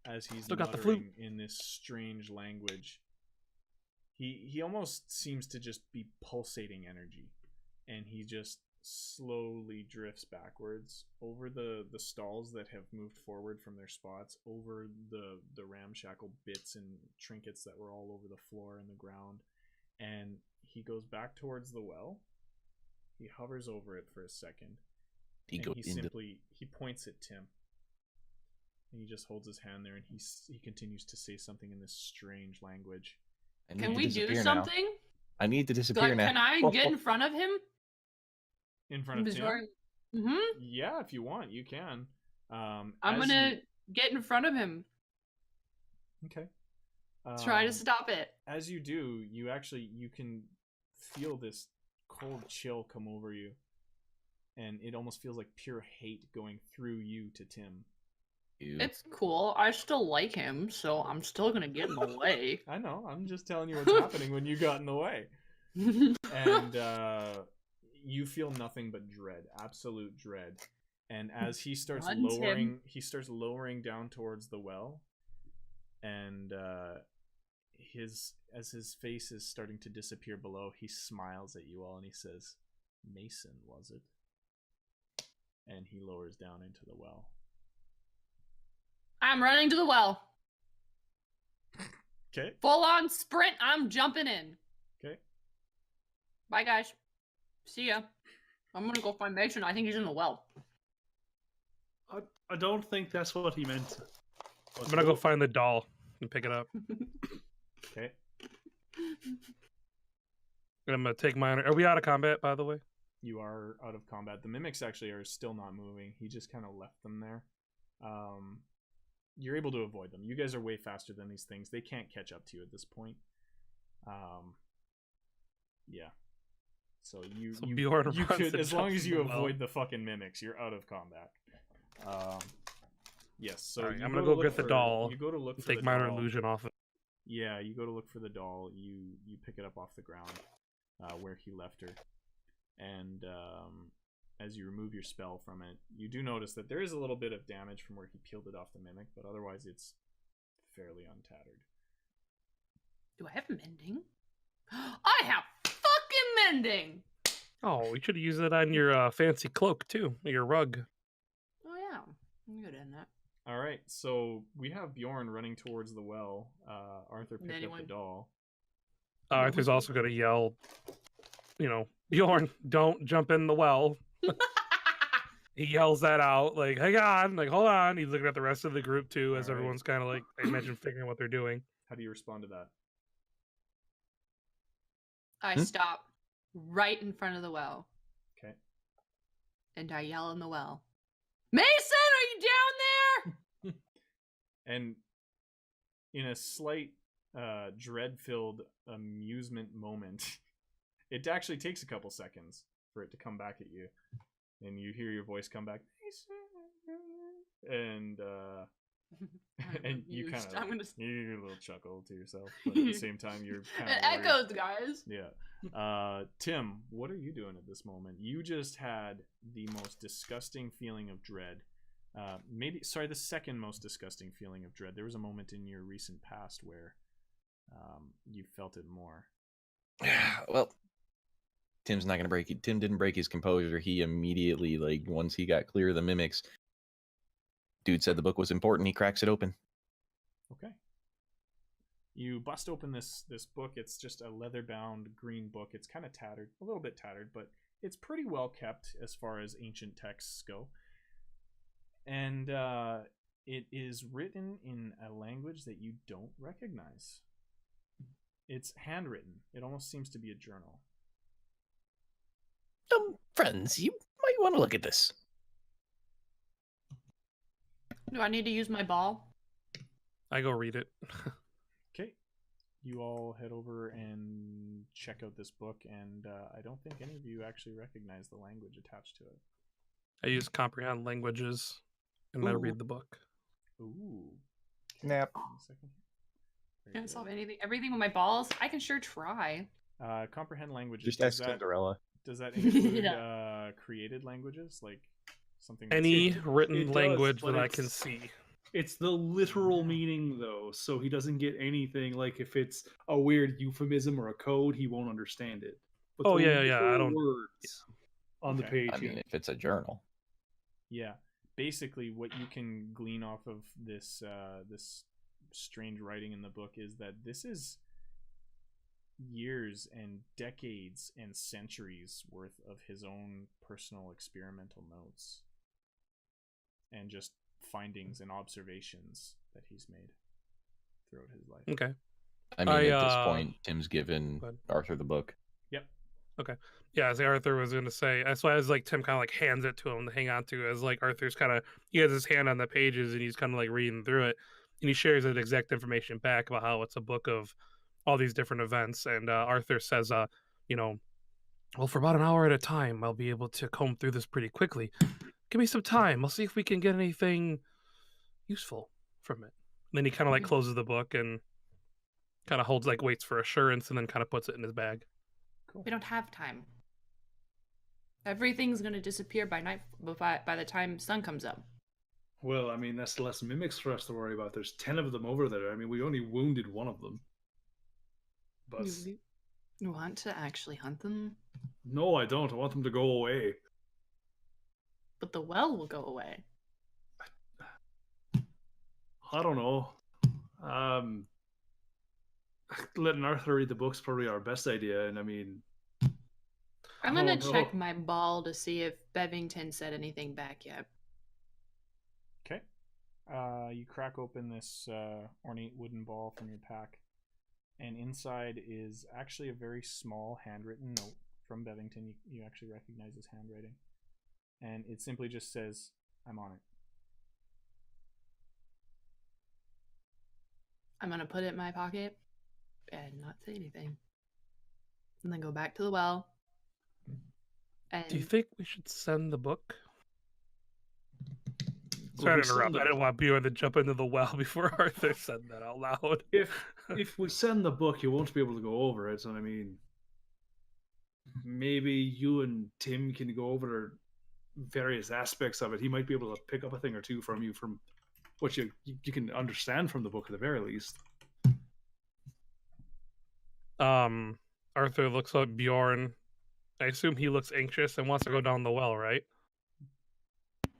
as he's Still got the muttering in this strange language. he almost seems to just be pulsating energy, and he just slowly drifts backwards over the stalls that have moved forward from their spots, over the ramshackle bits and trinkets that were all over the floor and the ground, and he goes back towards the well. He hovers over it for a second, he points at Tim, and he just holds his hand there, and he continues to say something in this strange language. Can we do something? I need to disappear now. Can I get in front of him? In front of Tim? Mm-hmm. Yeah, if you want, you can. I'm gonna get in front of him. Okay. Try to stop it. As you do, you can feel this cold chill come over you, and it almost feels like pure hate going through you to Tim. Ew. It's cool. I still like him, so I'm still gonna get in the way. I know. I'm just telling you what's happening when you got in the way. And you feel nothing but dread, absolute dread. And as he starts lowering down towards the well, and as his face is starting to disappear below, he smiles at you all and he says, "Mason, was it?" And he lowers down into the well. I'm running to the well. Okay. Full on sprint. I'm jumping in. Okay. Bye, guys. See ya. I'm gonna go find Mason. I think he's in the well. I don't think that's what he meant. I'm gonna go find the doll and pick it up. Okay. And I'm gonna take mine. Are we out of combat, by the way? You are out of combat. The mimics actually are still not moving. He just kind of left them there. You're able to avoid them. You guys are way faster than these things. They can't catch up to you at this point. Yeah. So you could, as long as you avoid the fucking mimics, you're out of combat. Yes. So right, I'm gonna go get the doll. You go to look for take the minor doll. illusion off it. Yeah, you go to look for the doll. You pick it up off the ground where he left her, and as you remove your spell from it, you do notice that there is a little bit of damage from where he peeled it off the mimic, but otherwise it's fairly untattered. Do I have mending? I have fucking mending! Oh, you should use it on your fancy cloak too, your rug. Oh yeah, I'm good in that. All right, so we have Bjorn running towards the well. Arthur picked up the doll. Arthur's also gonna yell, Bjorn, don't jump in the well. He yells that out, like, hang on, like, hold on. He's looking at the rest of the group too, as everyone's kind of like, I imagine, figuring out what they're doing. How do you respond to that? I stop right in front of the well. Okay. And I yell in the well, Mason, are you down there? And in a slight dread-filled amusement moment, it actually takes a couple seconds for it to come back at you. And you hear your voice come back, and and you kind of you a little chuckle to yourself, but at the same time you're kind of it echoes, guys. Yeah. Tim, what are you doing at this moment? You just had the most disgusting feeling of dread. The second most disgusting feeling of dread. There was a moment in your recent past where you felt it more. Well, Tim's not gonna break it. Tim didn't break his composure. He immediately, once he got clear of the mimics, dude said the book was important. He cracks it open. Okay. You bust open this book. It's just a leather-bound green book. It's kind of tattered, a little bit tattered, but it's pretty well kept as far as ancient texts go. And it is written in a language that you don't recognize. It's handwritten. It almost seems to be a journal. Friends, you might want to look at this. Do I need to use my ball? I go read it. Okay. You all head over and check out this book, and I don't think any of you actually recognize the language attached to it. I use comprehend languages, and I read the book. Ooh. Nap. Can I solve everything with my balls? I can sure try. Comprehend languages. Just ask Cinderella. Does that include created languages, like something? Any written language that I can see. It's the literal meaning, though, so he doesn't get anything. Like, if it's a weird euphemism or a code, he won't understand it. But Oh the yeah, yeah. I literal don't. words on the Okay. page. I mean, if it's a journal. Yeah. Basically, what you can glean off of this this strange writing in the book is that this is years and decades and centuries worth of his own personal experimental notes and just findings and observations that he's made throughout his life. Okay. I mean, at this I, point, Tim's given go ahead. Arthur the book. Yep. Yeah, as Arthur was gonna say, that's why as like Tim kind of like hands it to him to hang on to, as like Arthur's kind of he has his hand on the pages and he's kind of like reading through it, and he shares that exact information back about how it's a book of all these different events. And Arthur says, you know, well, for about an hour at a time, I'll be able to comb through this pretty quickly. Give me some time. I'll see if we can get anything useful from it. And then he kind of like closes the book and kind of holds like waits for assurance, and then kind of puts it in his bag. Cool. We don't have time. Everything's gonna disappear by night by the time sun comes up. Well, I mean, that's less mimics for us to worry about. There's 10 of them over there. I mean, we only wounded one of them. But You want to actually hunt them? no, I don't. I want them to go away. But the well will go away. I don't know. Letting Arthur read the book's probably our best idea, and I mean, I'm gonna Oh, no. check my ball to see if Bevington said anything back yet. Okay. You crack open this ornate wooden ball from your pack, and inside is actually a very small handwritten note from Bevington. You actually recognize his handwriting. And it simply just says, "I'm on it." I'm gonna put it in my pocket and not say anything. And then go back to the well. And Do you think we should send the book? Well, Sorry we to interrupt. send I the- didn't want Bjorn to jump into the well before Arthur said that out loud. if we send the book, you won't be able to go over it. And I mean, maybe you and Tim can go over various aspects of it. He might be able to pick up a thing or two from you from what you can understand from the book at the very least. Arthur looks at Bjorn. I assume he looks anxious and wants to go down the well, right?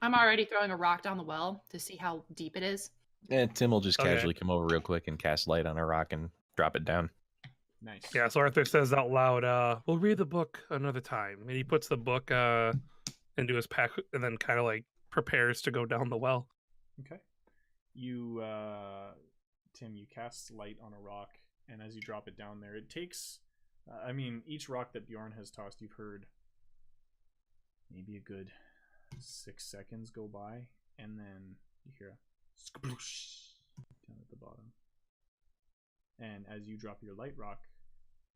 I'm already throwing a rock down the well to see how deep it is. And Tim will just Okay. casually come over real quick and cast light on a rock and drop it down. Nice. Yeah, so Arthur says out loud, we'll read the book another time. And he puts the book into his pack and then kind of like prepares to go down the well. Okay. You, Tim, you cast light on a rock, and as you drop it down there, it takes, I mean, each rock that Bjorn has tossed, you've heard maybe a good 6 seconds go by, and then you hear a sploosh down at the bottom. And as you drop your light rock,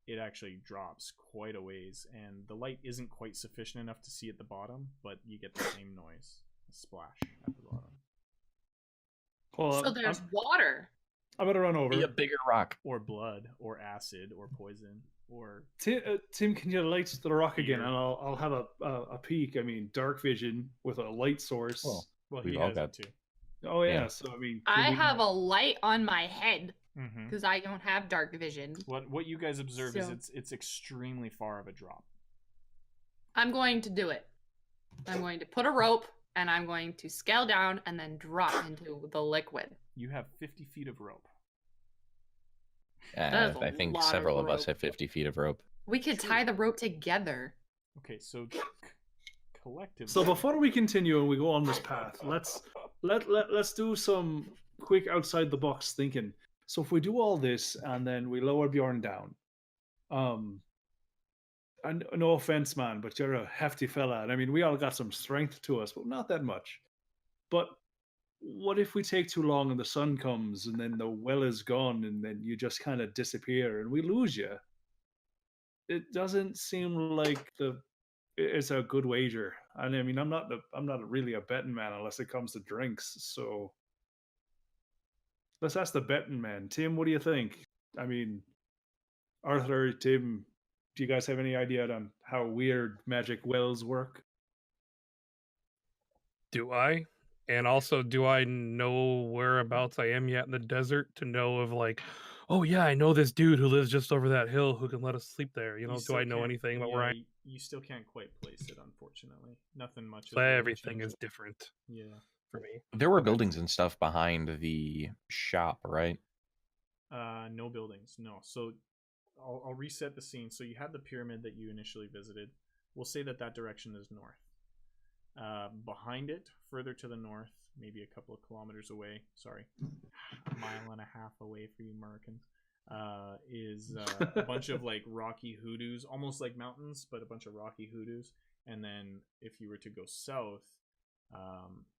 it actually drops quite a ways, and the light isn't quite sufficient enough to see at the bottom, but you get the same noise, a splash at the bottom. Well, So there's water. I'm gonna run over. Be a bigger rock. Or blood, or acid, or poison, or Tim, can you light the rock again, Here. and I'll have a peek. I mean, dark vision with a light source. well, We've he all has got- it too. Oh yeah, Yeah. so I mean, I have a light on my head Mm-hmm. because I don't have dark vision. What you guys observe is So- it's extremely far of a drop. I'm going to do it. I'm going to put a rope and I'm going to scale down and then drop into the liquid. You have 50 feet of rope. That is a I think lot of several of us rope. have 50 feet of rope. We could tie the rope together. Okay, so collectively. So before we continue and we go on this path, let's do some quick outside the box thinking. So if we do all this and then we lower Bjorn down, and no offense, man, but you're a hefty fella, and I mean we all got some strength to us, but not that much. But what if we take too long and the sun comes and then the well is gone and then you just kind of disappear and we lose you? It doesn't seem like it's a good wager. And I mean, I'm not really a betting man unless it comes to drinks. So let's ask the betting man. Tim, what do you think? I mean, Arthur, Tim, do you guys have any idea on how weird magic wells work? Do I? And also, do I know whereabouts I am yet in the desert to know of like, oh yeah, I know this dude who lives just over that hill who can let us sleep there. You know, do still I know can't- anything about yeah, where I? You still can't quite place it, unfortunately. Nothing much. So has really everything changed is it. different Yeah. for me. There were buildings and stuff behind the shop, right? No buildings. No. So I'll reset the scene. So you had the pyramid that you initially visited. We'll say that direction is north. Behind it, further to the north, maybe a couple of kilometers away. Sorry, a mile and a half away for you Americans. Is a bunch of like rocky hoodoos, almost like mountains, but a bunch of rocky hoodoos. And then if you were to go south,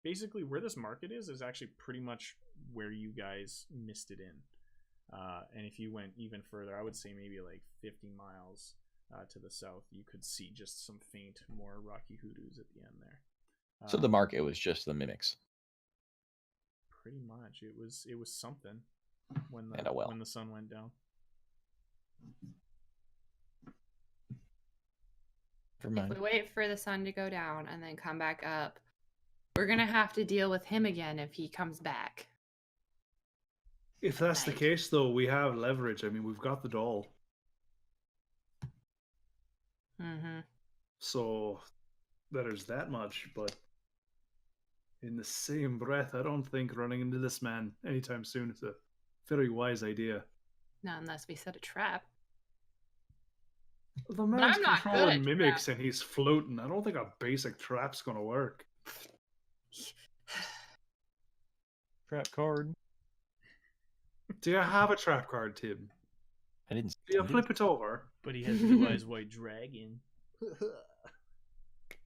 basically where this market is actually pretty much where you guys missed it in. And if you went even further, I would say maybe like 50 miles to the south, you could see just some faint, more rocky hoodoos at the end there. So the market was just the mimics. Pretty much, it was something when And a well. when the sun went down. Never If mind. we wait for the sun to go down and then come back up, we're gonna have to deal with him again if he comes back. If that's the Right. case, though, we have leverage. I mean, we've got the doll. Mm-hmm. So there's that much, but in the same breath, I don't think running into this man anytime soon is a very wise idea. Not unless we set a trap. The man's I'm not good controlling at mimics and he's floating. I don't think a basic trap's gonna work. Trap card. Do you have a trap card, Tim? I didn't. Do you flip it over? But he has Blue Eyes White Dragon.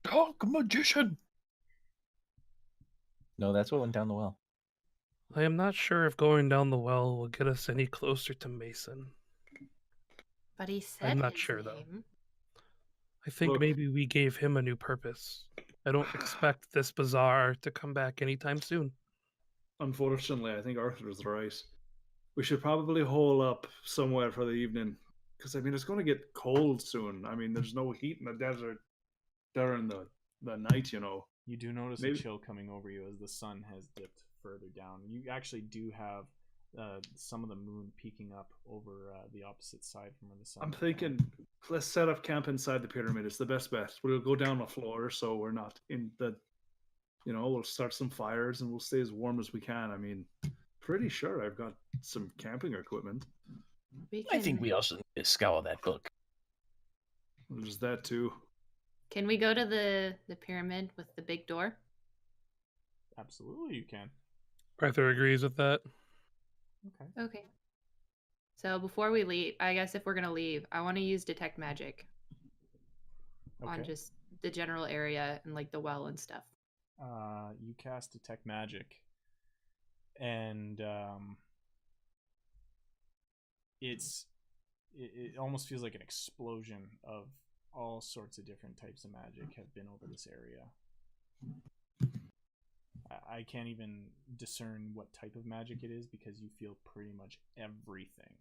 Dark magician. No, that's what went down the well. I am not sure if going down the well will get us any closer to Mason. But he said I'm not his sure, though. name. I think Look. maybe we gave him a new purpose. I don't expect this bazaar to come back anytime soon. Unfortunately, I think Arthur's right. We should probably hole up somewhere for the evening. Because, I mean, it's going to get cold soon. I mean, there's no heat in the desert during the night, you know. You do notice Maybe- a chill coming over you as the sun has dipped further down. You actually do have some of the moon peeking up over the opposite side from where the sun. I'm went down. thinking, let's set up camp inside the pyramid. It's the best bet. We'll go down the floor so we're not in the... You know, we'll start some fires and we'll stay as warm as we can. I mean, pretty sure I've got some camping equipment. I think we also need to scour that book. There's that too. Can we go to the pyramid with the big door? Absolutely, you can. Arthur agrees with that. Okay. Okay. So before we leave, I guess if we're gonna leave, I want to use detect magic on Okay. just the general area and like the well and stuff. You cast detect magic, and it almost feels like an explosion of all sorts of different types of magic have been over this area. I can't even discern what type of magic it is because you feel pretty much everything.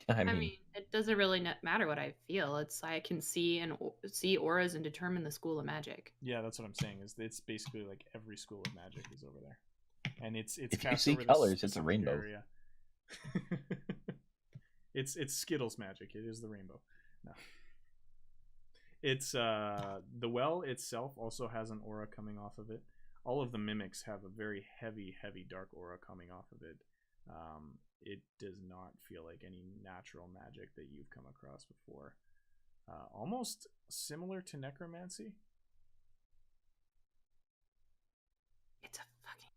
I I mean, mean, it doesn't really matter what I feel. It's I can see and see auras and determine the school of magic. Yeah, that's what I'm saying. Is it's basically like every school of magic is over there, and it's If you cast see over this colors, it's a specific rainbow. Area. It's Skittles magic. It is the rainbow. No. It's the well itself also has an aura coming off of it. All of the mimics have a very heavy dark aura coming off of it. It does not feel like any natural magic that you've come across before. Almost similar to necromancy. It's a fucking.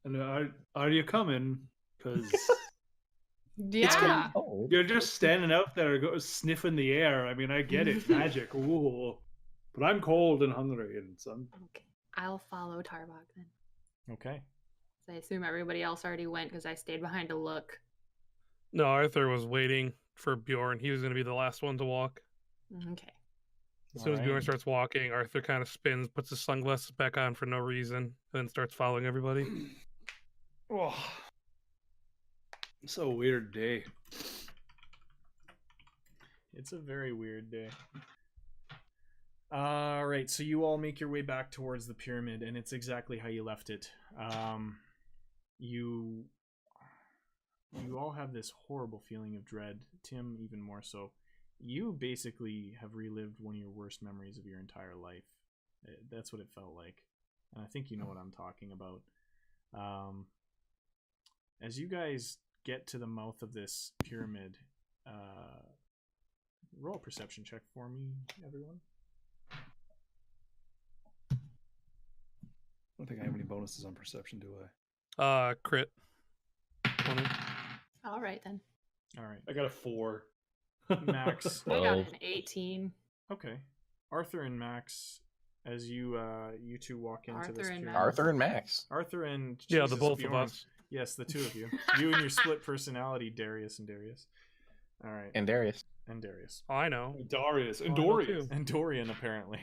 And are you coming? Because Yeah. oh, you're just standing out there sniffing the air. I mean, I get it, magic. Ooh. But I'm cold and hungry, and so Okay. I'll follow Tarbok then. Okay. So I assume everybody else already went because I stayed behind to look. No, Arthur was waiting for Bjorn. He was going to be the last one to walk. Okay. As soon as Alright. Bjorn starts walking, Arthur kind of spins, puts his sunglasses back on for no reason, and then starts following everybody. oh, it's a weird day. It's a very weird day. All right, so you all make your way back towards the pyramid, and it's exactly how you left it. You all have this horrible feeling of dread. Tim, even more so. You basically have relived one of your worst memories of your entire life. That's what it felt like, and I think you know what I'm talking about. As you guys get to the mouth of this pyramid, roll a perception check for me, everyone. I don't think I have any bonuses on perception, do I? Crit. 20. All right then. All right, I got a 4. Max. I got 12. an 18. Okay, Arthur and Max, as you two walk into Arthur this and pyramid. Max. Arthur and Max. Arthur and Yeah, Jesus, the both Bjorn. of us. Yes, the two of you. You and your split personality, Darius and Darius. All right, And Darius. and Darius. Oh, I know. Darius and Oh, I know Dorian. too. And Dorian, apparently.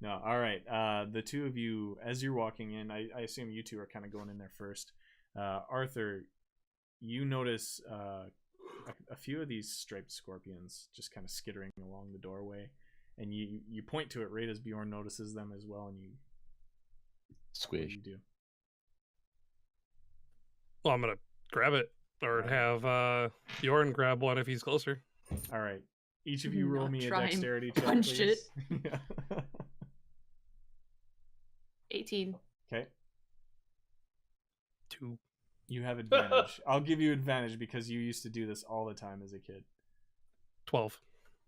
No, all right. The two of you, as you're walking in, I assume you two are kind of going in there first. Arthur, you notice a few of these striped scorpions just kind of skittering along the doorway, and you point to it right as Bjorn notices them as well, and what do Squish. you do? Well, I'm gonna grab it, or have Bjorn grab one if he's closer. All right. Each of you roll Not me a try and dexterity check, punch it. please. Yeah. 18. Okay. 2. You have advantage. I'll give you advantage because you used to do this all the time as a kid. 12.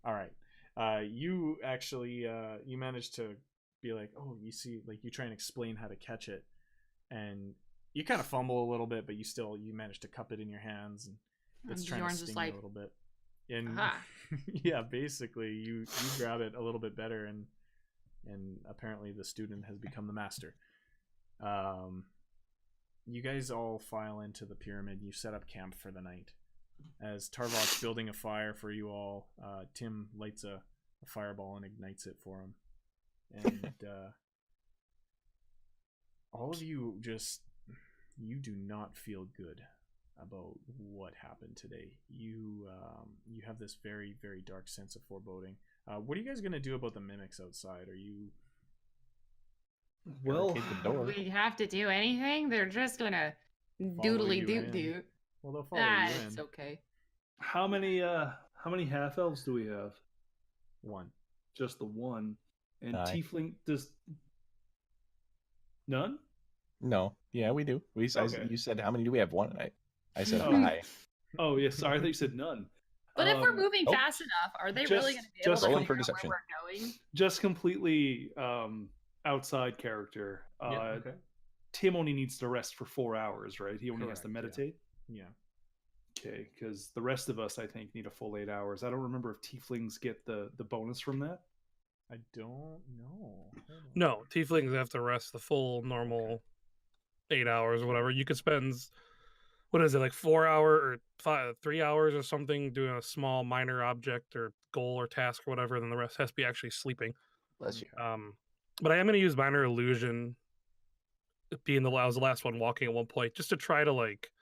All right. You actually you managed to be like, oh, you see, like you try and explain how to catch it, and you kind of fumble a little bit, but you manage to cup it in your hands, and it's And trying Bjorn's to just sting you like, a little bit. And aha. yeah, basically you grab it a little bit better, and apparently the student has become the master. You guys all file into the pyramid. You set up camp for the night. As Tarvok's building a fire for you all, Tim lights a fireball and ignites it for him. And all of you you do not feel good about what happened today. You have this very, very dark sense of foreboding. What are you guys going to do about the mimics outside? Are you... Well, Barricade the door. We have to do anything? They're just gonna Follow doodly you doot in. doot. Well, they'll follow Ah, you it's in. okay. how many half elves do we have? One. Just the one. And Aye. tiefling does none? No. Yeah, we do. Okay. You said how many do we have? One. I said Oh. hi. Oh yeah, sorry, I thought you said none. But if we're moving oh. fast enough, are they Just- really going to be able just to rolling figure for out deception. where we're going? Just completely outside character. Okay. Tim only needs to rest for 4 hours, right? He only has to Correct, yeah. meditate. Yeah. Okay, because the rest of us, I think, need a full 8 hours. I don't remember if tieflings get the bonus from that. I don't know. Hold on. No, tieflings have to rest the full normal 8 hours or whatever. You could spend, what is it, like 4 hour or 3 hours or something doing a small minor object or goal or task or whatever, then the rest has to be actually sleeping. Bless you. But I am going to use minor illusion, being I was the last one walking at one point, just to try to like